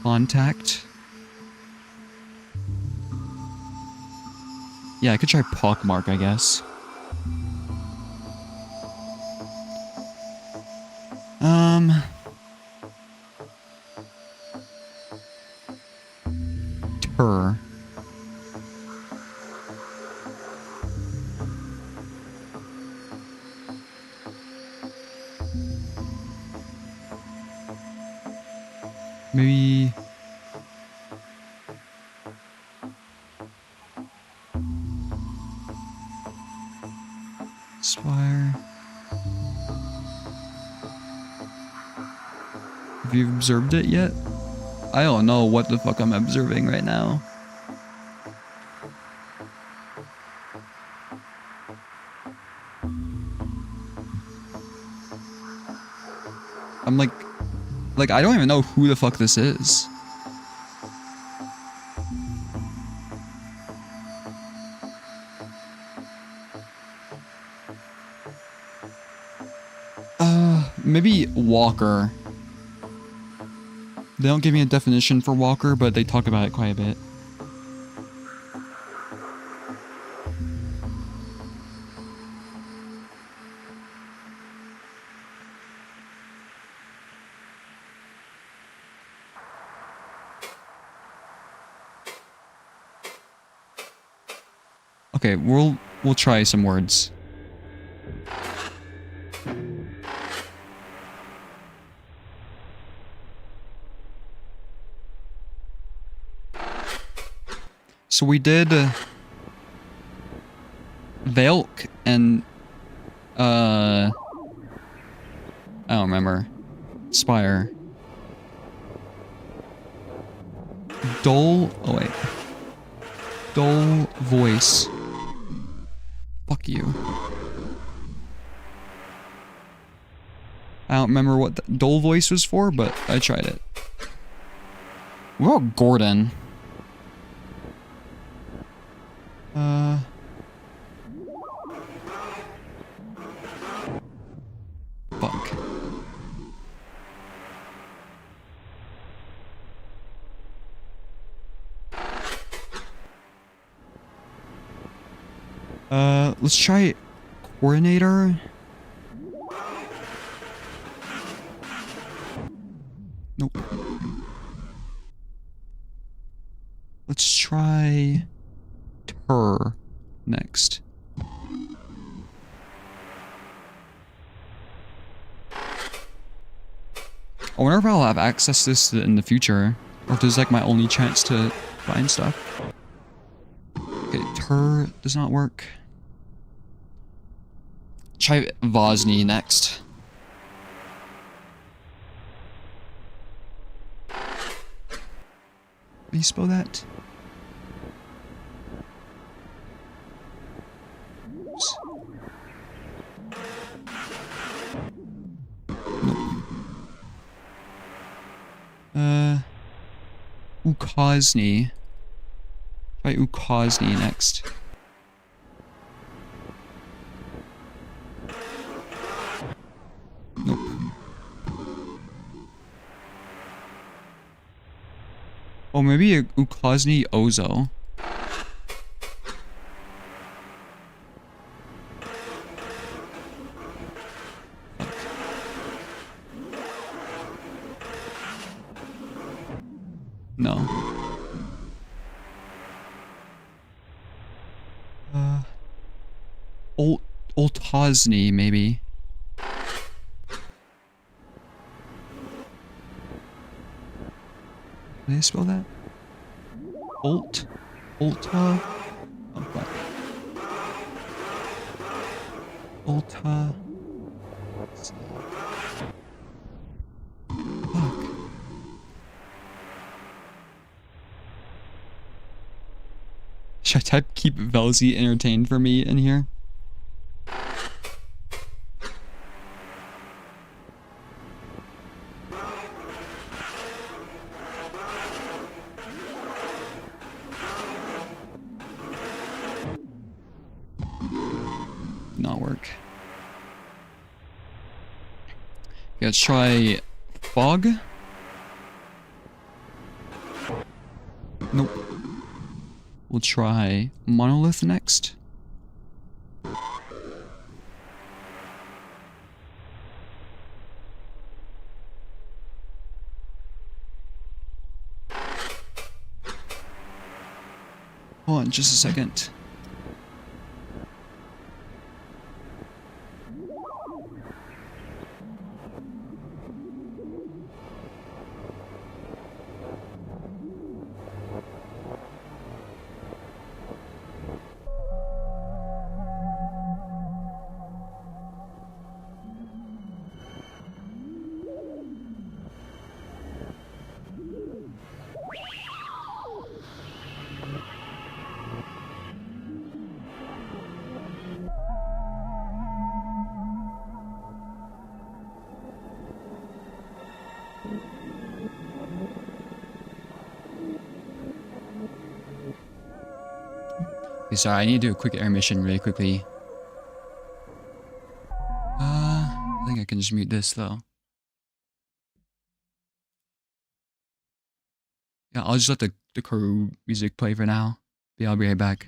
Contact. Yeah, I could try pockmark, I guess. Tur. Maybe... Spire. Have you observed it yet? I don't know what the fuck I'm observing right now. I'm like I don't even know who the fuck this is. Maybe Walker. They don't give me a definition for Walker, but they talk about it quite a bit. Okay, we'll try some words. So we did Velk and I don't remember. Spire. Dull. Oh wait. Dull voice. Fuck you. I don't remember what the dull voice was for, but I tried it. What about Gordon? Fuck. Let's try coordinator. Nope. Let's try her next. I wonder if I'll have access to this in the future, or if this is like my only chance to find stuff. Okay, Tur does not work. Try Vosny next. How do you spell that? Oops. Nope. Ukosny. Try Ukosny next. Nope. Oh, maybe a Ukosny Ozo. No. Oltosny, maybe. Did I spell that? Olta? Oh, fuck. Olta. Fuck. Should I type keep Velzy entertained for me in here? Not work. Okay, let's try Fog. Nope. We'll try Monolith next. Hold on just a second. Okay, sorry, I need to do a quick intermission really quickly. I think I can just mute this though. Yeah, I'll just let the corru music play for now. Yeah, I'll be right back.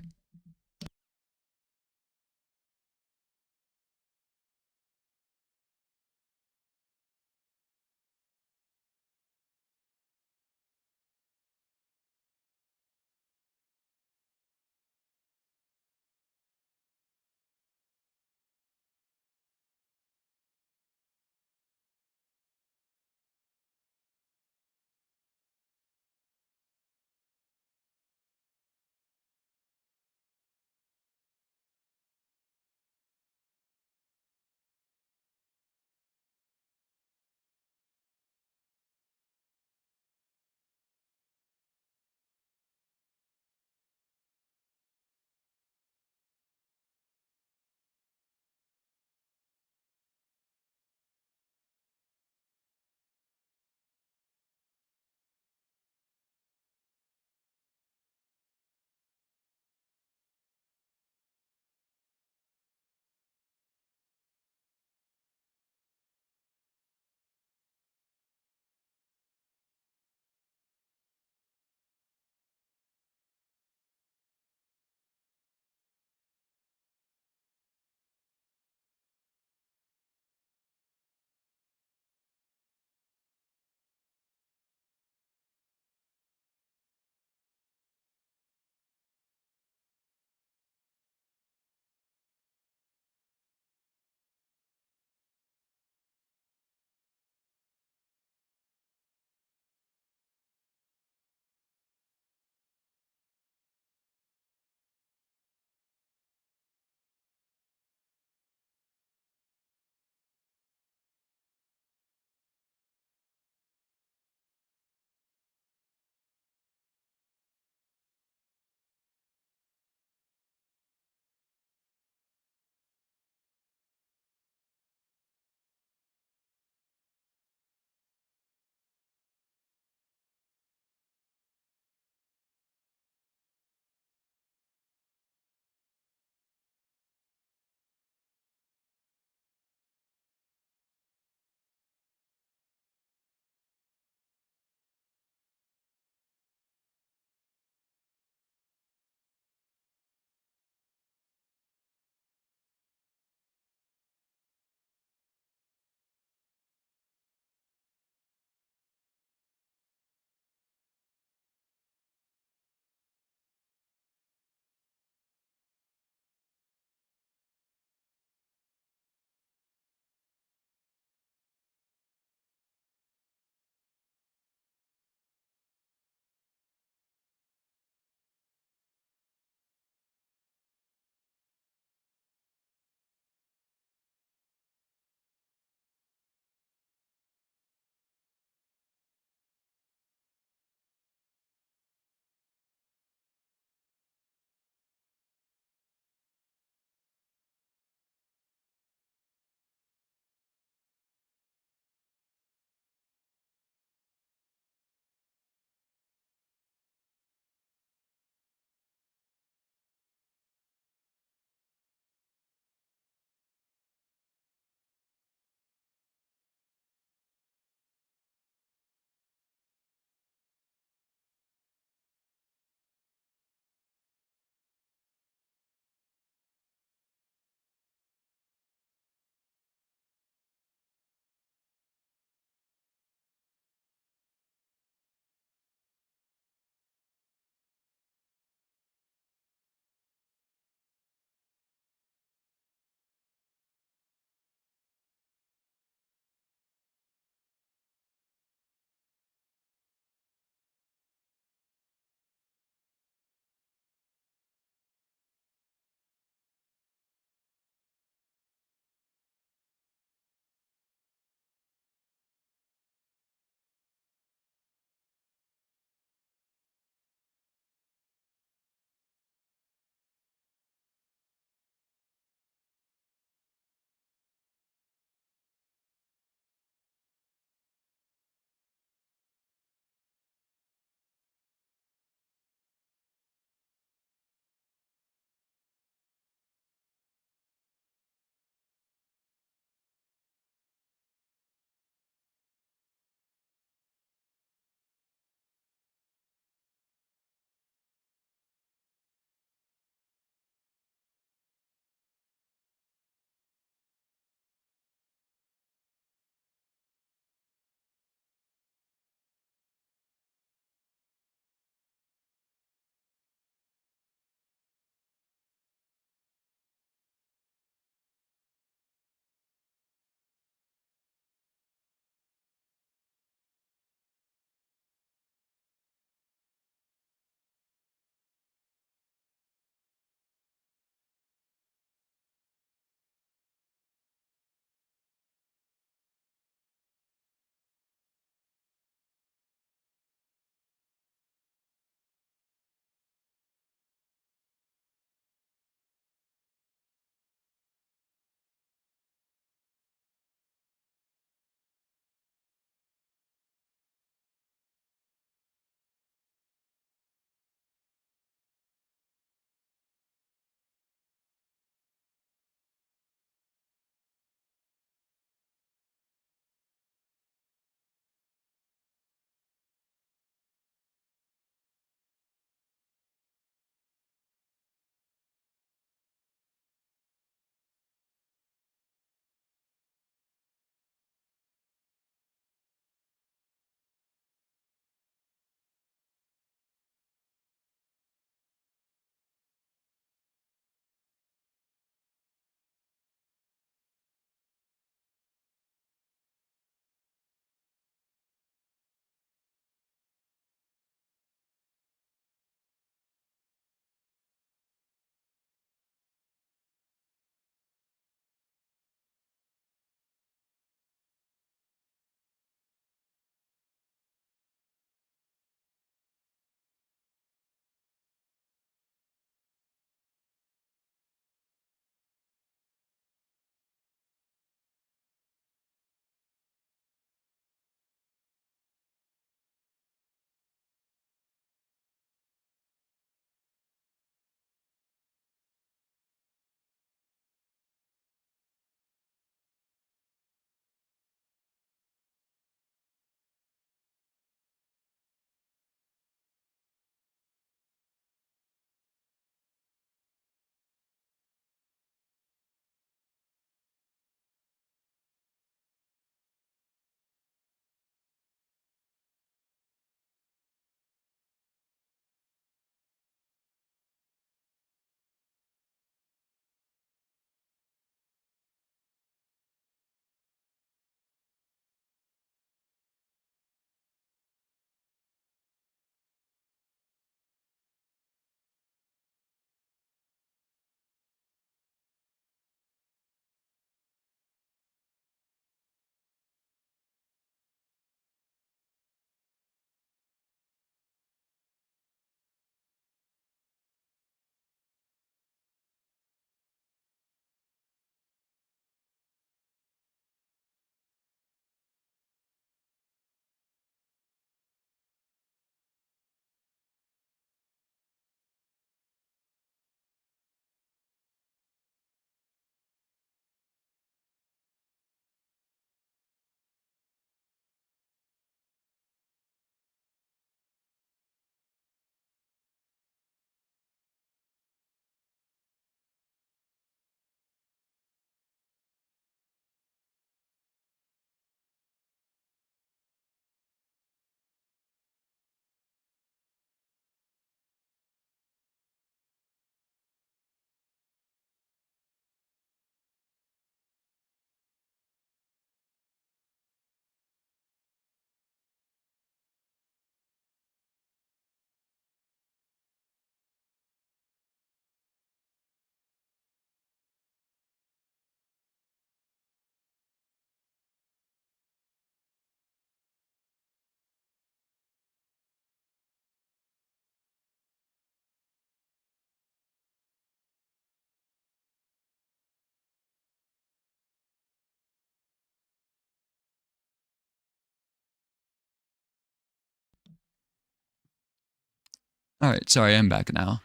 Alright, sorry, I'm back now.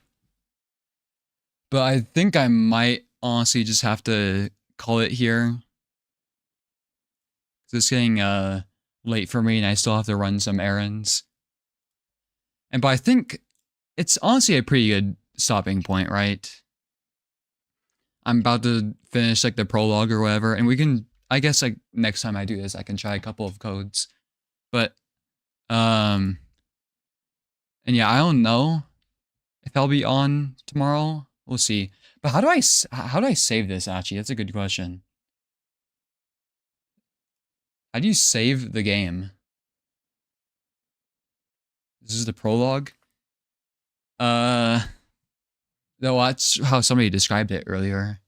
But I think I might honestly just have to call it here. It's getting late for me and I still have to run some errands. But I think it's honestly a pretty good stopping point, right? I'm about to finish like the prologue or whatever, and we can, I guess like next time I do this, I can try a couple of codes. But, and yeah, I don't know if I'll be on tomorrow. We'll see. But how do I save this actually? That's a good question. How do you save the game? This is the prologue. No, that's how somebody described it earlier.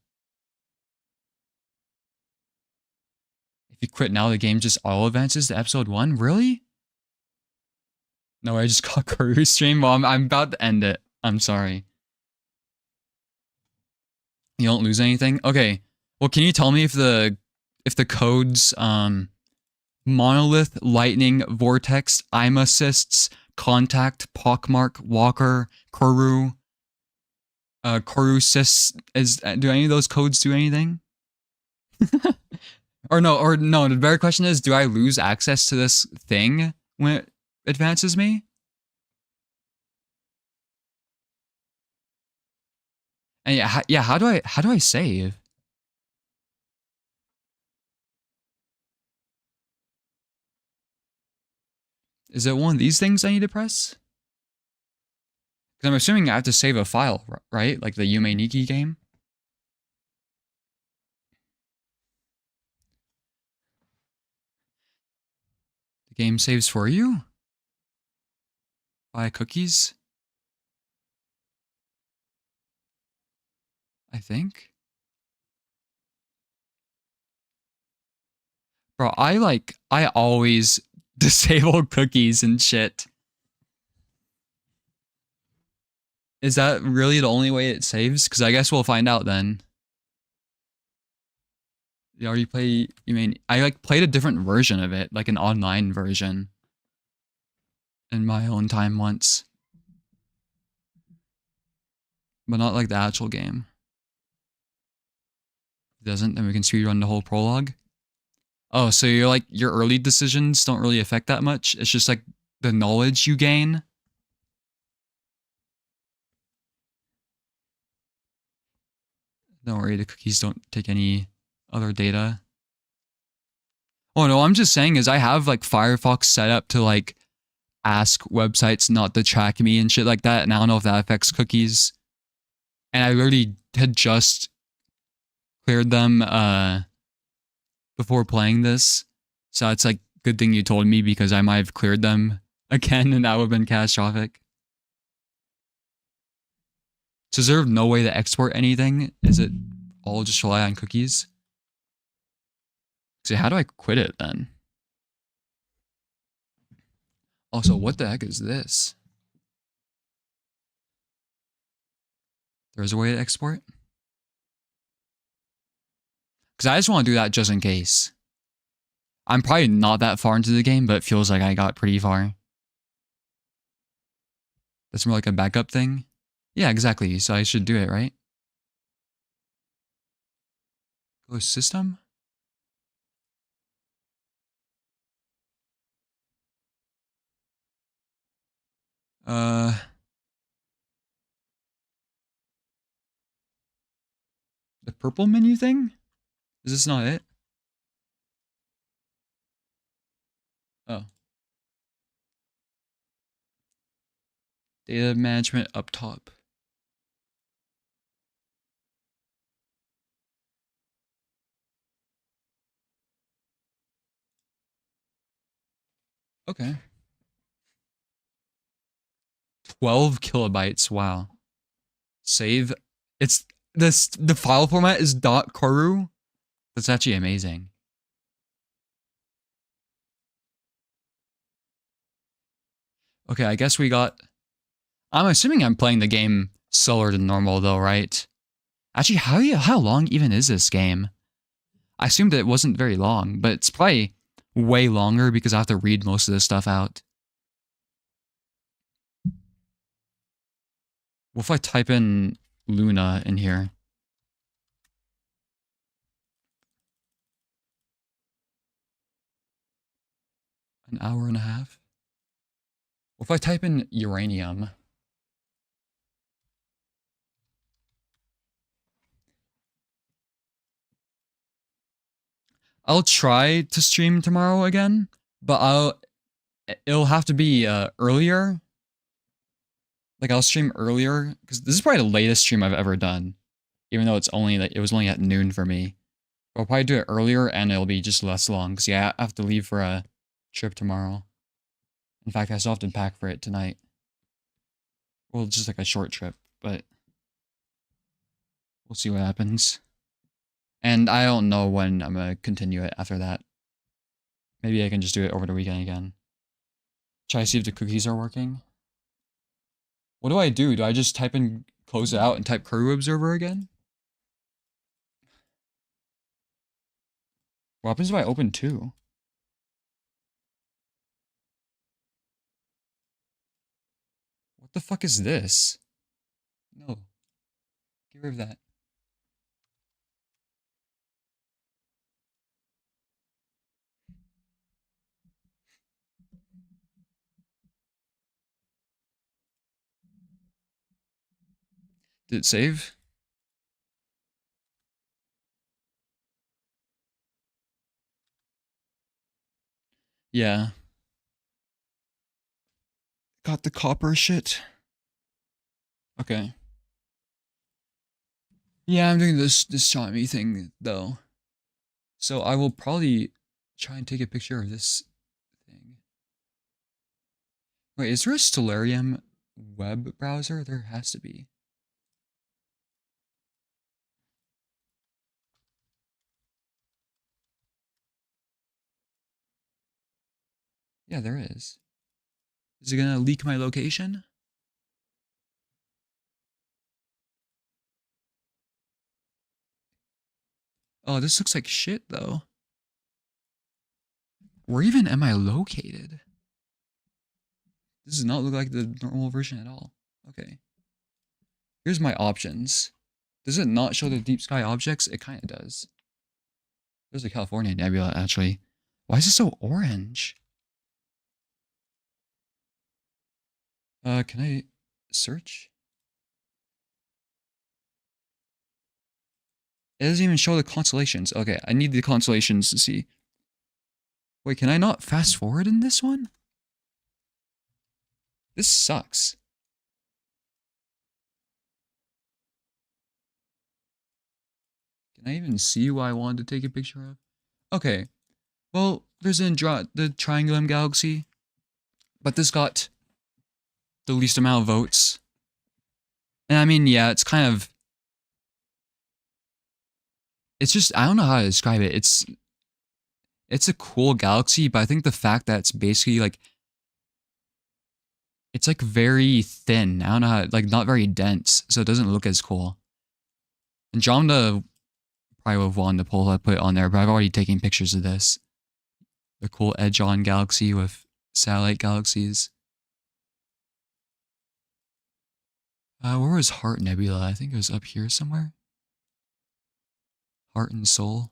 If you quit now, the game just auto advances to episode 1? Really? No, I just got corru stream. Well, I'm about to end it. I'm sorry. You don't lose anything? Okay. Well, can you tell me if the codes monolith, lightning, vortex, IMA cysts, contact, pockmark, walker, corru, corru cysts, do any of those codes do anything? or no, the better question is, do I lose access to this thing when it advances me? And yeah, how do I save? Is it one of these things I need to press? Because I'm assuming I have to save a file, right? Like the Yume Nikki game. The game saves for you? Buy cookies? I think. Bro, I always disable cookies and shit. Is that really the only way it saves? Because I guess we'll find out then. You already play, you mean, I like played a different version of it, like an online version. In my own time once. But not like the actual game. If it doesn't, then we can speedrun the whole prologue. Oh, so you're like, your early decisions don't really affect that much? It's just like the knowledge you gain? Don't worry, the cookies don't take any other data. Oh no, I'm just saying is I have like Firefox set up to like ask websites not to track me and shit like that, and I don't know if that affects cookies. And I literally had just cleared them before playing this. So it's like good thing you told me because I might have cleared them again and that would have been catastrophic. So is there no way to export anything? Is it all just rely on cookies? So how do I quit it then? Also, what the heck is this? There's a way to export? Because I just want to do that just in case. I'm probably not that far into the game, but it feels like I got pretty far. That's more like a backup thing? Yeah, exactly. So I should do it, right? Go system? The purple menu thing? Is this not it? Oh. Data management up top. Okay. 12 kilobytes. Wow. Save. It's this. The file format is .corru. That's actually amazing. Okay, I guess we got. I'm assuming I'm playing the game slower than normal, though, right? Actually, how long even is this game? I assumed it wasn't very long, but it's probably way longer because I have to read most of this stuff out. What if I type in Luna in here? An hour and a half? What if I type in uranium? I'll try to stream tomorrow again, but it'll have to be earlier. Like I'll stream earlier because this is probably the latest stream I've ever done, even though it's only like it was only at noon for me. I'll probably do it earlier and it'll be just less long because yeah, I have to leave for a trip tomorrow. In fact, I still have to pack for it tonight. Well, just like a short trip, but we'll see what happens. And I don't know when I'm gonna continue it after that. Maybe I can just do it over the weekend again. Try to see if the cookies are working. What do I do? Do I just type in, close it out and type corru.observer again? What happens if I open 2? What the fuck is this? No. Get rid of that. Did it save? Yeah. Got the copper shit. Okay. Yeah, I'm doing this Xiaomi thing though. So I will probably try and take a picture of this thing. Wait, is there a Stellarium web browser? There has to be. Yeah, there is. Is it gonna leak my location? Oh, this looks like shit though. Where even am I located? This does not look like the normal version at all. Okay. Here's my options. Does it not show the deep sky objects? It kind of does. There's a California nebula, actually. Why is it so orange? Can I search? It doesn't even show the constellations. Okay, I need the constellations to see. Wait, can I not fast forward in this one? This sucks. Can I even see what I wanted to take a picture of? Okay. Well, there's the Triangulum Galaxy. But this got the least amount of votes. And I mean, yeah, it's kind of... It's just, I don't know how to describe it. It's a cool galaxy, but I think the fact that it's basically like... It's like very thin. I don't know how, like not very dense, so it doesn't look as cool. Andromeda probably would have wanted to put it on there, but I've already taken pictures of this. The cool edge-on galaxy with satellite galaxies. Where was Heart Nebula? I think it was up here somewhere. Heart and Soul.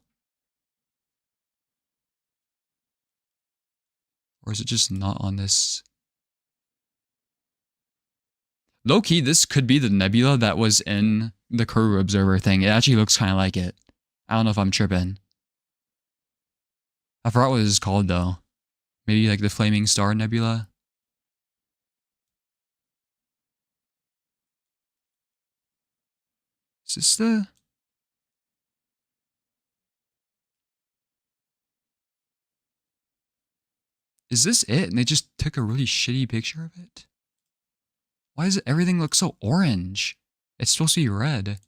Or is it just not on this? Low-key, this could be the nebula that was in the corru.observer thing. It actually looks kind of like it. I don't know if I'm tripping. I forgot what it was called, though. Maybe like the Flaming Star Nebula? Is this the... Is this it? And they just took a really shitty picture of it? Why does everything look so orange? It's supposed to be red.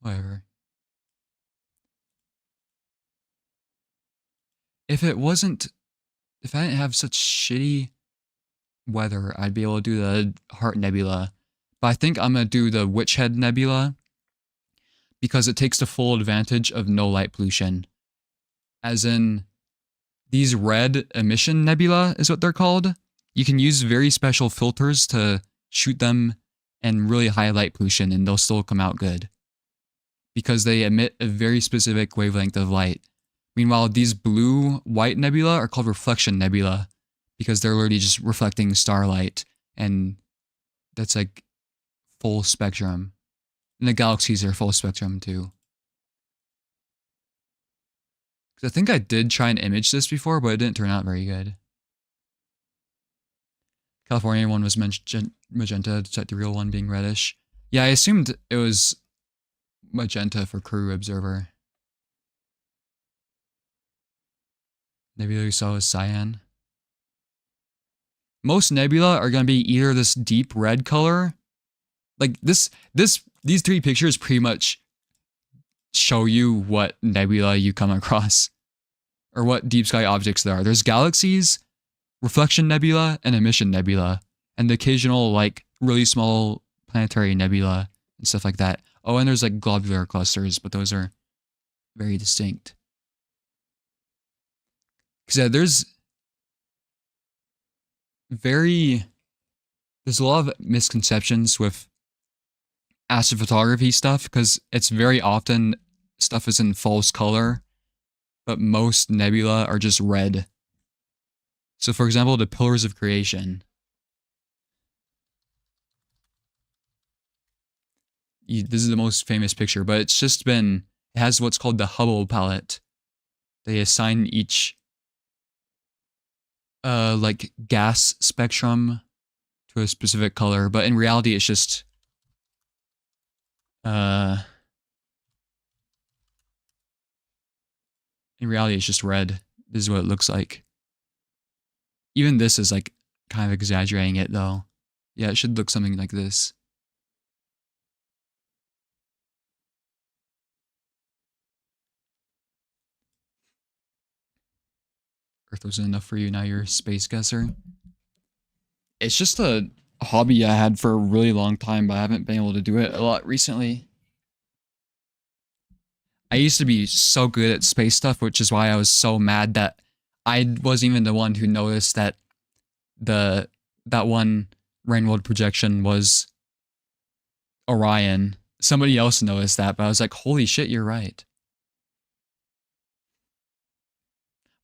Whatever. If I didn't have such shitty weather, I'd be able to do the Heart Nebula. But I think I'm going to do the Witchhead Nebula because it takes the full advantage of no light pollution. As in, these red emission nebula is what they're called. You can use very special filters to shoot them in really high light pollution and they'll still come out good. Because they emit a very specific wavelength of light. Meanwhile, these blue-white nebula are called reflection nebula because they're literally just reflecting starlight, and that's like full spectrum. And the galaxies are full spectrum too. I think I did try and image this before, but it didn't turn out very good. California one was magenta, despite the real one being reddish. Yeah, I assumed it was magenta for corru.observer. Nebula you saw was cyan. Most nebula are going to be either this deep red color. Like these three pictures pretty much show you what nebula you come across. Or what deep sky objects there are. There's galaxies, reflection nebula, and emission nebula. And the occasional like really small planetary nebula and stuff like that. Oh, and there's like globular clusters, but those are very distinct. Because there's a lot of misconceptions with astrophotography stuff, because it's very often stuff is in false color, but most nebula are just red. So for example, the pillars of creation. This is the most famous picture, but it has what's called the Hubble palette. They assign each like gas spectrum to a specific color, but in reality it's just red. This is what it looks like. Even this is like kind of exaggerating it though. Yeah, it should look something like this. Earth wasn't enough for you, now you're a space guesser. It's just a hobby I had for a really long time, but I haven't been able to do it a lot recently. I used to be so good at space stuff, which is why I was so mad that I wasn't even the one who noticed that that one rainbow projection was Orion. Somebody else noticed that, but I was like, holy shit, you're right.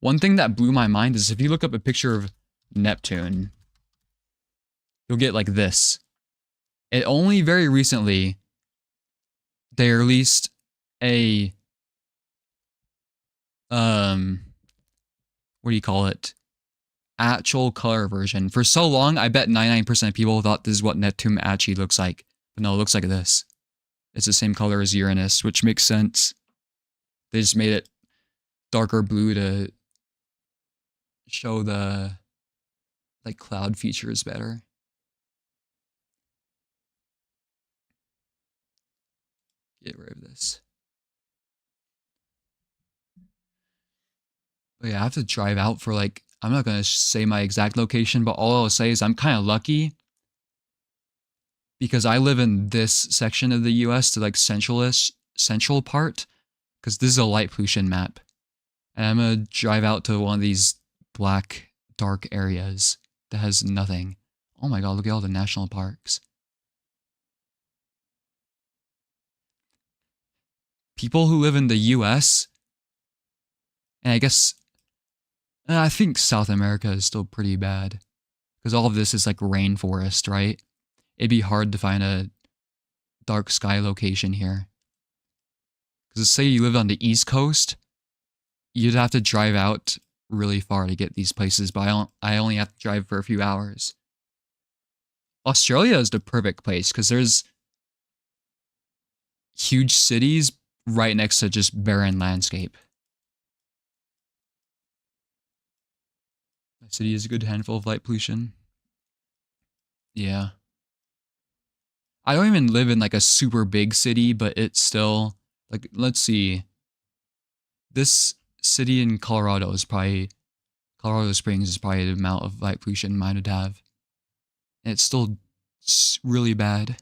One thing that blew my mind is if you look up a picture of Neptune, you'll get like this. It only very recently, they released a, what do you call it? Actual color version. For so long, I bet 99% of people thought this is what Neptune actually looks like. But no, it looks like this. It's the same color as Uranus, which makes sense. They just made it darker blue to show the like cloud features better. Get rid of this. But yeah, I have to drive out for like, I'm not going to say my exact location, but all I'll say is I'm kind of lucky because I live in this section of the US, the like central part, because this is a light pollution map. And I'm going to drive out to one of these black, dark areas that has nothing. Oh my god, look at all the national parks. People who live in the US, and I think South America is still pretty bad. Because all of this is like rainforest, right? It'd be hard to find a dark sky location here. Because say you live on the East Coast, you'd have to drive out really far to get these places, but I only have to drive for a few hours. Australia is the perfect place because there's huge cities right next to just barren landscape. The city is a good handful of light pollution. Yeah. I don't even live in like a super big city, but it's still like, let's see. This city in Colorado Springs is probably the amount of light pollution mine would have. And it's still really bad.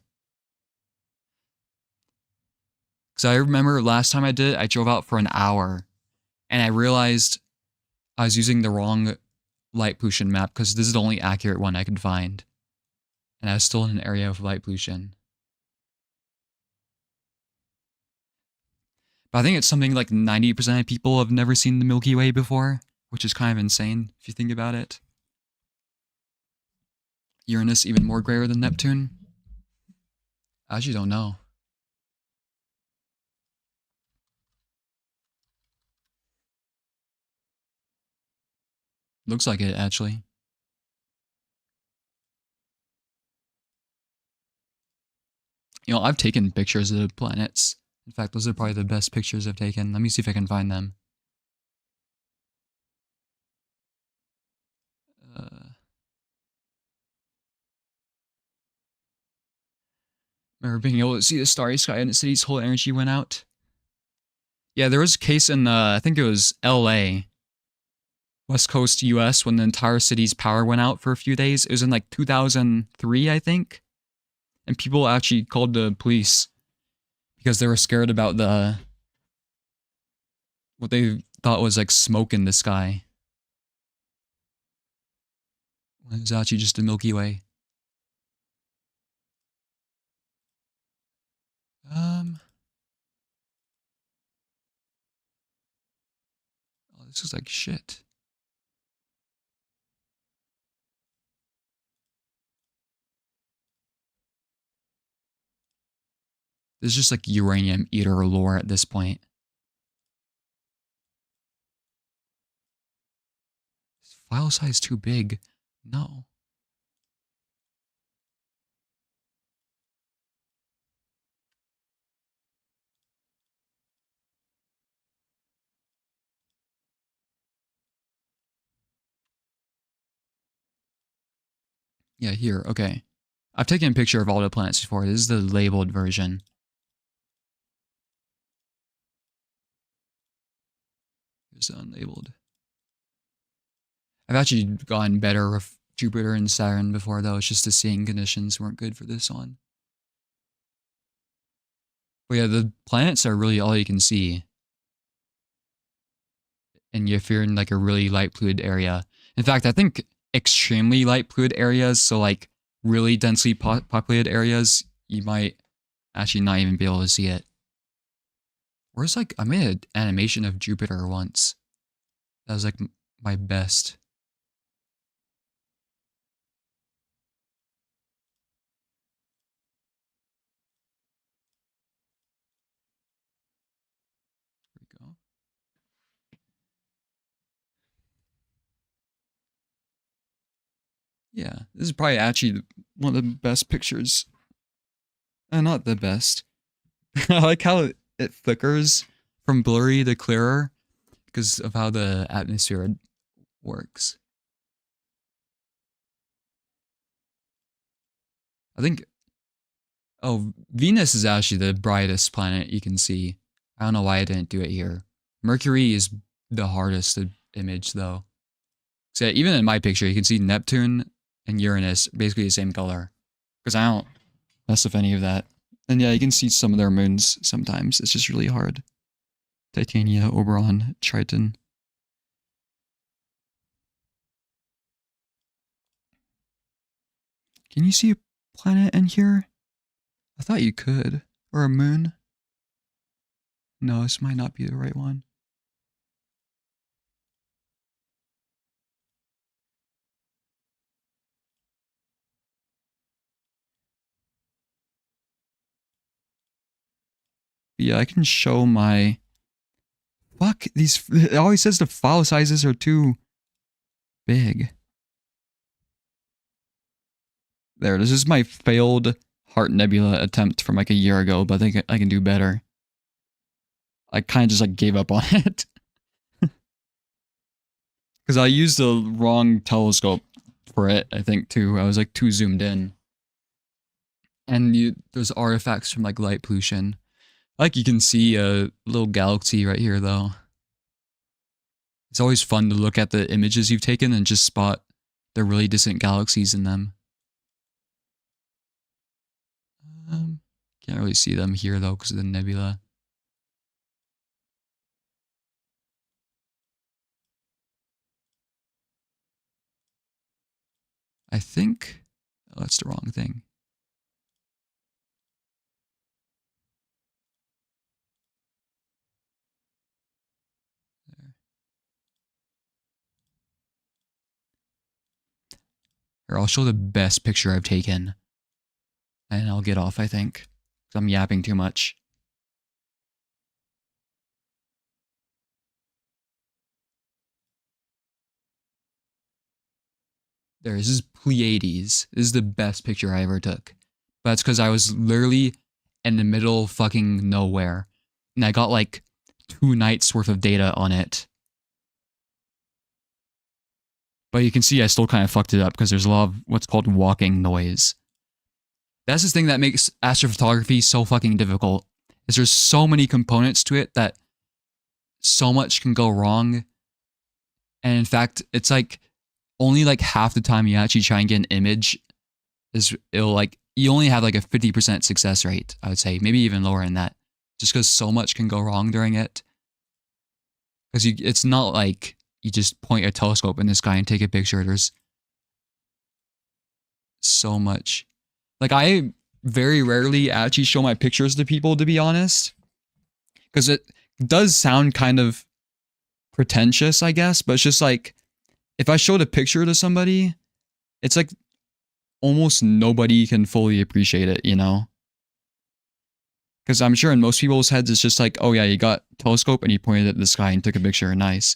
Because I remember last time I did it, I drove out for an hour. And I realized I was using the wrong light pollution map because this is the only accurate one I could find. and that's still in an area of light pollution. But I think it's something like 90% of people have never seen the Milky Way before, which is kind of insane if you think about it. Uranus even more grayer than Neptune? I actually don't know. Looks like it, actually. You know, I've taken pictures of the planets. In fact, those are probably the best pictures I've taken. Let me see if I can find them. Remember being able to see the starry sky and the city's whole energy went out? Yeah, there was a case in, I think it was LA, West Coast US, when the entire city's power went out for a few days. It was in like 2003, I think. And people actually called the police because they were scared about what they thought was like smoke in the sky. It was actually just the Milky Way. Oh, this is like shit. This is just like UraniumEater lore at this point. Is file size too big? No. Yeah, here, okay. I've taken a picture of all the planets before. This is the labeled version. Here's the unlabeled. I've actually gotten better with Jupiter and Saturn before, though. It's just the seeing conditions weren't good for this one. But yeah, the planets are really all you can see. And if you're in like a really light polluted area. In fact, I think extremely light polluted areas, so like really densely populated areas, you might actually not even be able to see it. Whereas like, I made an animation of Jupiter once. That was like my best. There we go. Yeah, this is probably actually one of the best pictures. Not the best. I like how it flickers from blurry to clearer because of how the atmosphere works. I think, oh, Venus is actually the brightest planet you can see. I don't know why I didn't do it here. Mercury is the hardest to image though. So even in my picture, you can see Neptune and Uranus basically the same color because I don't mess with any of that. And yeah, you can see some of their moons sometimes. It's just really hard. Titania, Oberon, Triton. Can you see a planet in here? I thought you could. Or a moon. No, this might not be the right one. But yeah, I can show my... Fuck, these... It always says the file sizes are too big. There, this is my failed Heart Nebula attempt from like a year ago, but I think I can do better. I kind of just like gave up on it. Because I used the wrong telescope for it, I think, too. I was like too zoomed in. And there's artifacts from like light pollution. Like you can see a little galaxy right here, though. It's always fun to look at the images you've taken and just spot the really distant galaxies in them. Can't really see them here, though, because of the nebula. I think Oh, that's the wrong thing. Here, I'll show the best picture I've taken. And I'll get off, I think. Because I'm yapping too much. This is Pleiades. This is the best picture I ever took. But that's because I was literally in the middle of fucking nowhere. And I got like 2 nights worth of data on it. But you can see I still kind of fucked it up because there's a lot of what's called walking noise. That's the thing that makes astrophotography so fucking difficult. Is there's so many components to it that so much can go wrong. And in fact, it's like only like half the time you actually try and get an image it'll like you only have like a 50% success rate, I would say, maybe even lower than that, just because so much can go wrong during it. Because it's not like you just point a telescope in the sky and take a picture. There's so much. Like, I very rarely actually show my pictures to people, to be honest, because it does sound kind of pretentious, I guess, but it's just like, if I showed a picture to somebody, it's like almost nobody can fully appreciate it, you know? Because I'm sure in most people's heads, it's just like, oh yeah, you got a telescope and you pointed at the sky and took a picture, nice.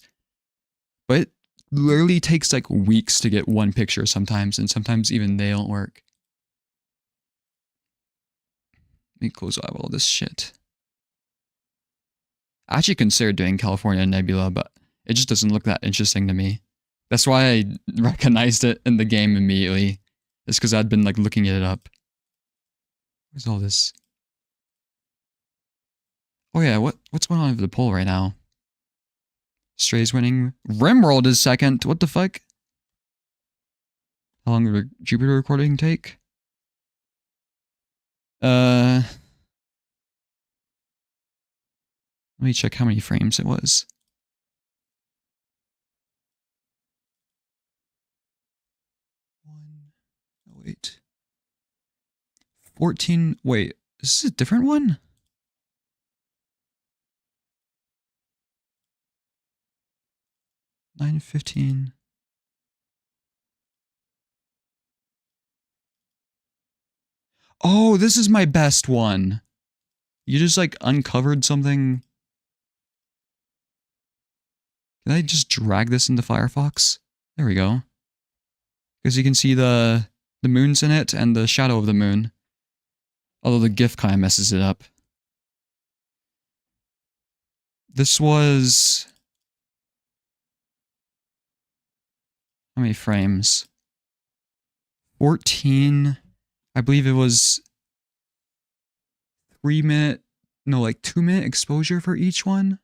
But it literally takes like weeks to get one picture sometimes, and sometimes even they don't work. Let me close out all this shit. I actually considered doing California Nebula, but it just doesn't look that interesting to me. That's why I recognized it in the game immediately. It's because I'd been like looking it up. Where's all this? Oh yeah, what's going on with the poll right now? Stray's winning. Rimworld is second. What the fuck? How long did the Jupiter recording take? Let me check how many frames it was. Oh, wait. 14. Wait, is this a different one? $9.15. Oh, this is my best one. You just like uncovered something. Can I just drag this into Firefox? There we go. Because you can see the moons in it and the shadow of the moon. Although the GIF kind of messes it up. This was... how many frames? 14. I believe it was 3-minute... no, like 2-minute exposure for each one.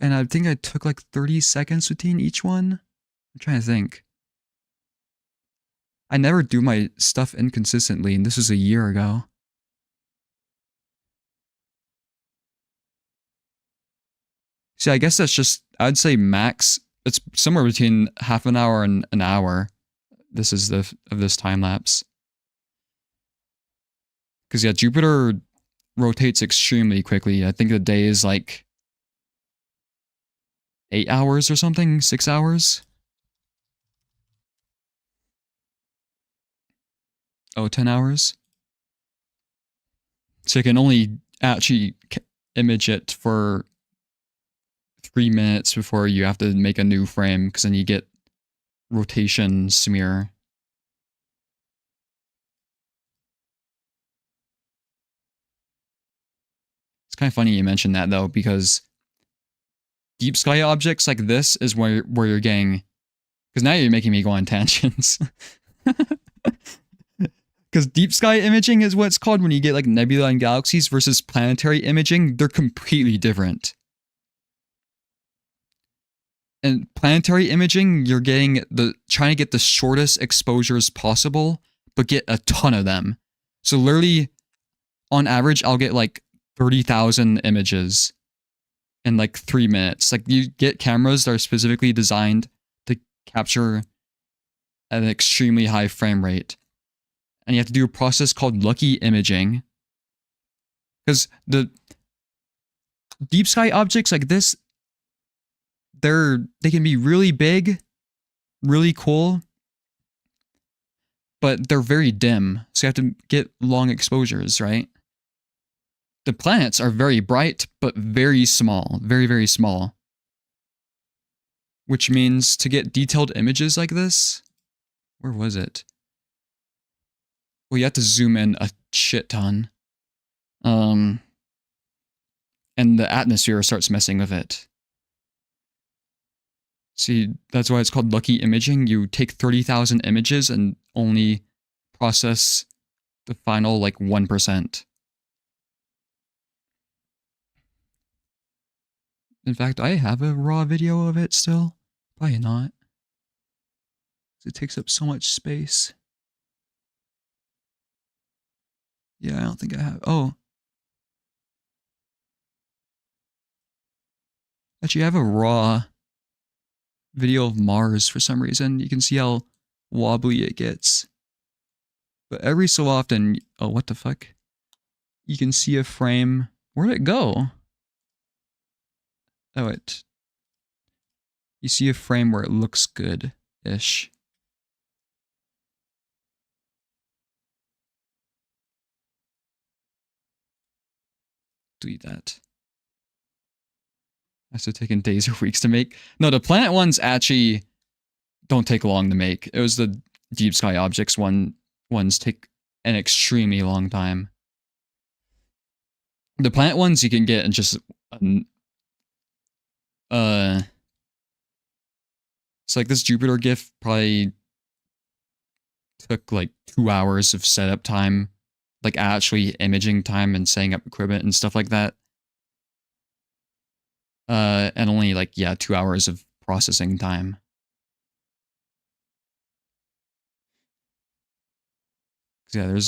And I think I took like 30 seconds between each one. I'm trying to think. I never do my stuff inconsistently, and this was a year ago. See, I guess that's just, I'd say max, it's somewhere between half an hour and an hour. This is of this time lapse. Because yeah, Jupiter rotates extremely quickly. I think the day is like 8 hours or something, 6 hours. Oh, 10 hours. So you can only actually image it for 3 minutes before you have to make a new frame, because then you get rotation smear. It's kind of funny you mentioned that though, because deep sky objects like this is where you're getting, because now you're making me go on tangents. Because deep sky imaging is what it's called when you get like nebula and galaxies, versus planetary imaging. They're completely different. And planetary imaging, you're getting trying to get the shortest exposures possible, but get a ton of them. So literally, on average, I'll get like 30,000 images in like 3 minutes. Like, you get cameras that are specifically designed to capture at an extremely high frame rate. And you have to do a process called lucky imaging. Because the deep sky objects like this, they can be really big, really cool, but they're very dim. So you have to get long exposures, right? The planets are very bright, but very small, very, very small. Which means to get detailed images like this, where was it? Well, you have to zoom in a shit ton. And the atmosphere starts messing with it. See, that's why it's called lucky imaging. You take 30,000 images and only process the final, like, 1%. In fact, I have a raw video of it still. Probably not. It takes up so much space. Yeah, I don't think I have. Oh. Actually, I have a raw video of Mars for some reason. You can see how wobbly it gets. But every so often, oh, what the fuck? You can see a frame. Where'd it go? Oh, you see a frame where it looks good-ish. Delete that. That's taken days or weeks to make. No, the planet ones actually don't take long to make. It was the deep sky objects ones take an extremely long time. The planet ones you can get in just it's like this Jupiter GIF probably took like 2 hours of setup time, like actually imaging time and setting up equipment and stuff like that. And only like, yeah, 2 hours of processing time. Yeah,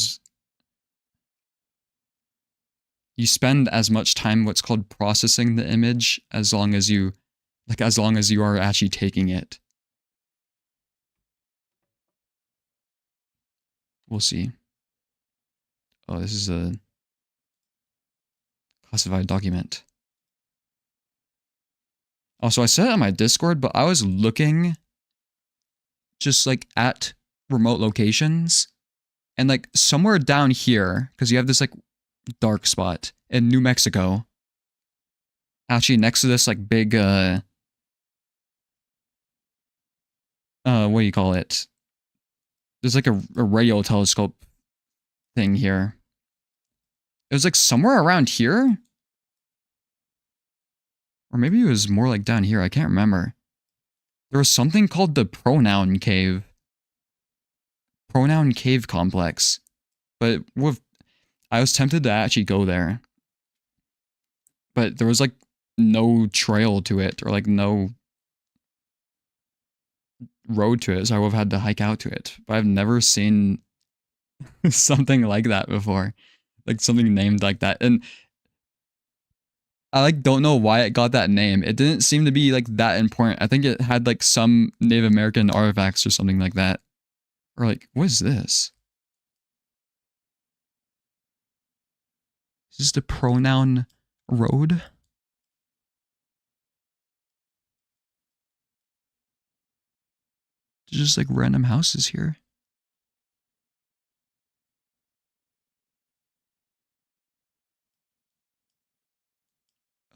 you spend as much time what's called processing the image as long as you are actually taking it. We'll see. Oh, this is a classified document. Also, I said it on my Discord, but I was looking just like at remote locations and like somewhere down here, because you have this like dark spot in New Mexico. Actually, next to this like big what do you call it? There's like a radio telescope thing here. It was like somewhere around here. Or maybe it was more like down here. I can't remember. There was something called the Pronoun Cave. Pronoun Cave Complex. But I was tempted to actually go there. But there was like no trail to it or like no road to it. So I would have had to hike out to it. But I've never seen something like that before. Like something named like that. And I like don't know why it got that name. It didn't seem to be like that important. I think it had like some Native American artifacts or something like that. Or like, what is this? Is this the Pronoun Road? There's just like random houses here.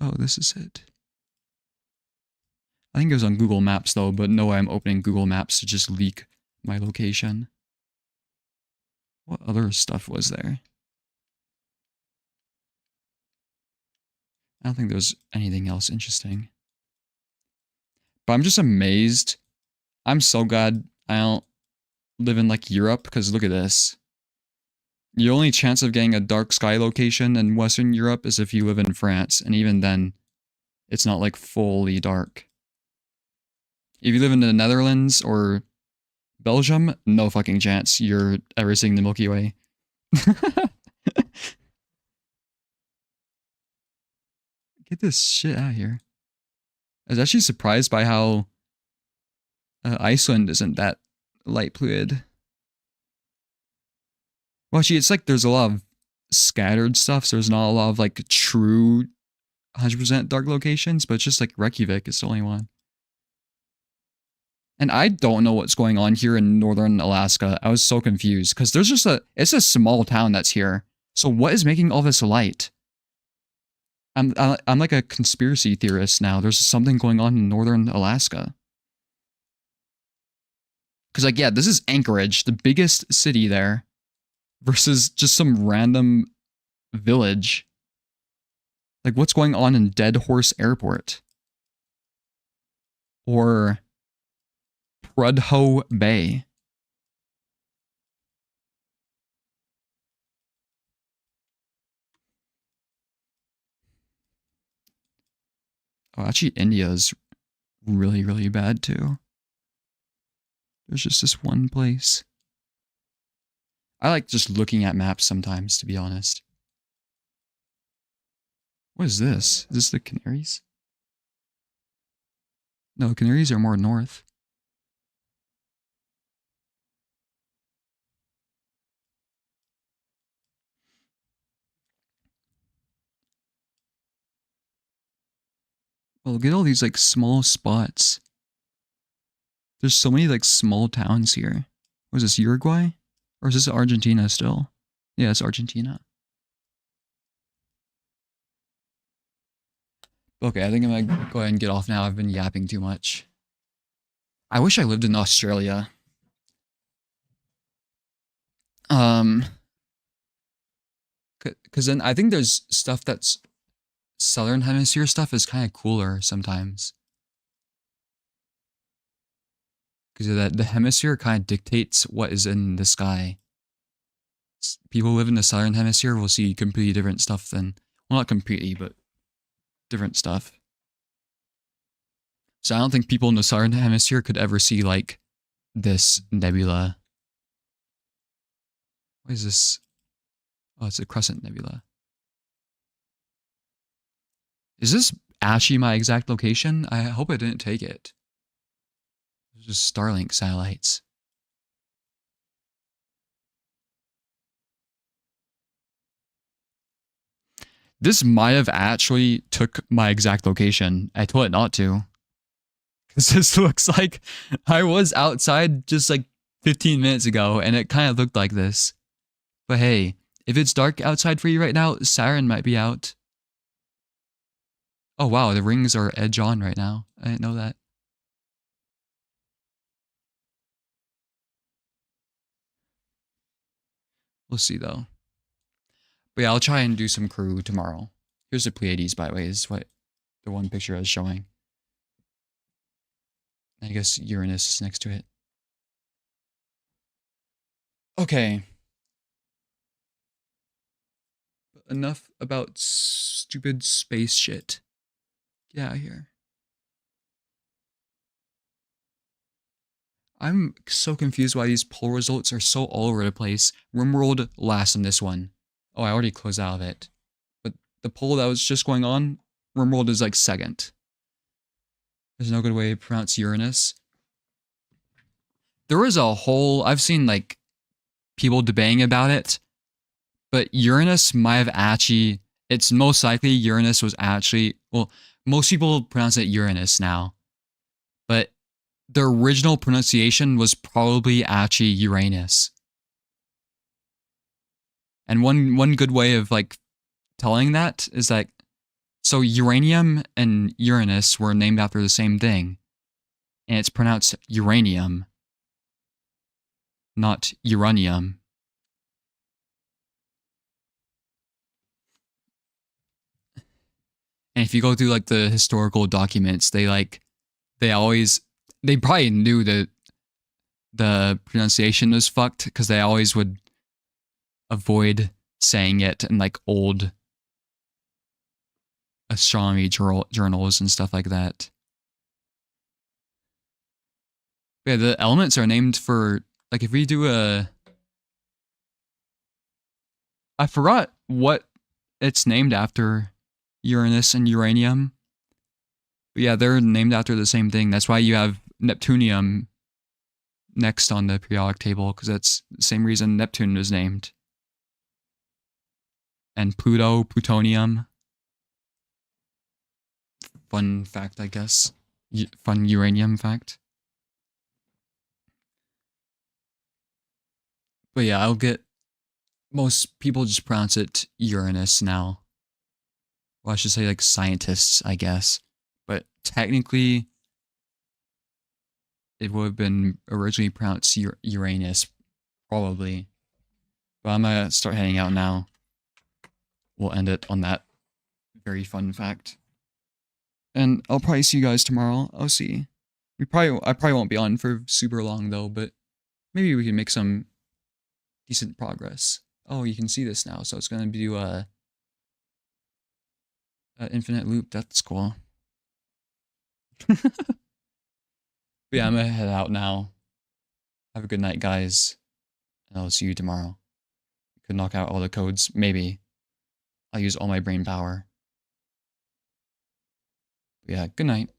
Oh, this is it. I think it was on Google Maps though, but no way I'm opening Google Maps to just leak my location. What other stuff was there? I don't think there's anything else interesting. But I'm just amazed. I'm so glad I don't live in like Europe, because look at this. Your only chance of getting a dark sky location in Western Europe is if you live in France, and even then, it's not like fully dark. If you live in the Netherlands or Belgium, no fucking chance you're ever seeing the Milky Way. Get this shit out of here. I was actually surprised by how Iceland isn't that light polluted. Well, actually, it's like there's a lot of scattered stuff, so there's not a lot of like true 100% dark locations, but it's just like Reykjavik is the only one. And I don't know what's going on here in northern Alaska. I was so confused because there's just it's a small town that's here. So what is making all this light? I'm like a conspiracy theorist now. There's something going on in northern Alaska. Because like, yeah, this is Anchorage, the biggest city there, versus just some random village. Like, what's going on in Dead Horse Airport? Or Prudhoe Bay? Oh, actually, India's really, really bad too. There's just this one place. I like just looking at maps sometimes, to be honest. What is this? Is this the Canaries? No, Canaries are more north. Well, look at all these like small spots. There's so many like small towns here. Was this Uruguay? Or is this Argentina still? Yeah, it's Argentina. Okay, I think I'm gonna go ahead and get off now. I've been yapping too much. I wish I lived in Australia. Because then I think there's stuff that's southern hemisphere stuff is kind of cooler sometimes. Because the hemisphere kind of dictates what is in the sky. People who live in the southern hemisphere will see completely different stuff than, well, not completely, but different stuff. So I don't think people in the southern hemisphere could ever see like this nebula. What is this? Oh, it's a crescent nebula. Is this actually my exact location? I hope I didn't take it. It's just Starlink satellites. This might have actually took my exact location. I told it not to. Because this looks like I was outside just like 15 minutes ago and it kind of looked like this. But hey, if it's dark outside for you right now, Saturn might be out. Oh wow, the rings are edge on right now. I didn't know that. We'll see though. But yeah, I'll try and do some crew tomorrow. Here's the Pleiades, by the way, is what the one picture I was showing. I guess Uranus is next to it. Okay. But enough about stupid space shit. Get out of here. I'm so confused why these poll results are so all over the place. RimWorld last in this one. Oh, I already closed out of it. But the poll that was just going on, RimWorld is like second. There's no good way to pronounce Uranus. There was a whole, I've seen like people debating about it, but Uranus might have actually, it's most likely Uranus was actually, well, most people pronounce it Uranus now, but the original pronunciation was probably actually Uranus. And one good way of like telling that is like, so uranium and Uranus were named after the same thing, and it's pronounced uranium, not uranium. And if you go through like the historical documents, they probably knew that the pronunciation was fucked because they always would avoid saying it in like old astronomy journals and stuff like that. But yeah, the elements are named for, like, if we do I forgot what it's named after, Uranus and uranium. But yeah, they're named after the same thing. That's why you have neptunium next on the periodic table because that's the same reason Neptune was named. And Pluto, plutonium. Fun fact, I guess. Fun uranium fact. But yeah, I'll get... Most people just pronounce it Uranus now. Well, I should say like scientists, I guess. But technically, it would have been originally pronounced Uranus, probably. But I'm gonna start heading out now. We'll end it on that very fun fact. And I'll probably see you guys tomorrow. I'll see. I probably won't be on for super long though, but maybe we can make some decent progress. Oh, you can see this now, so it's gonna do a infinite loop. That's cool. But yeah, I'm gonna head out now. Have a good night, guys. And I'll see you tomorrow. Could knock out all the codes, maybe. I'll use all my brain power. But yeah, good night.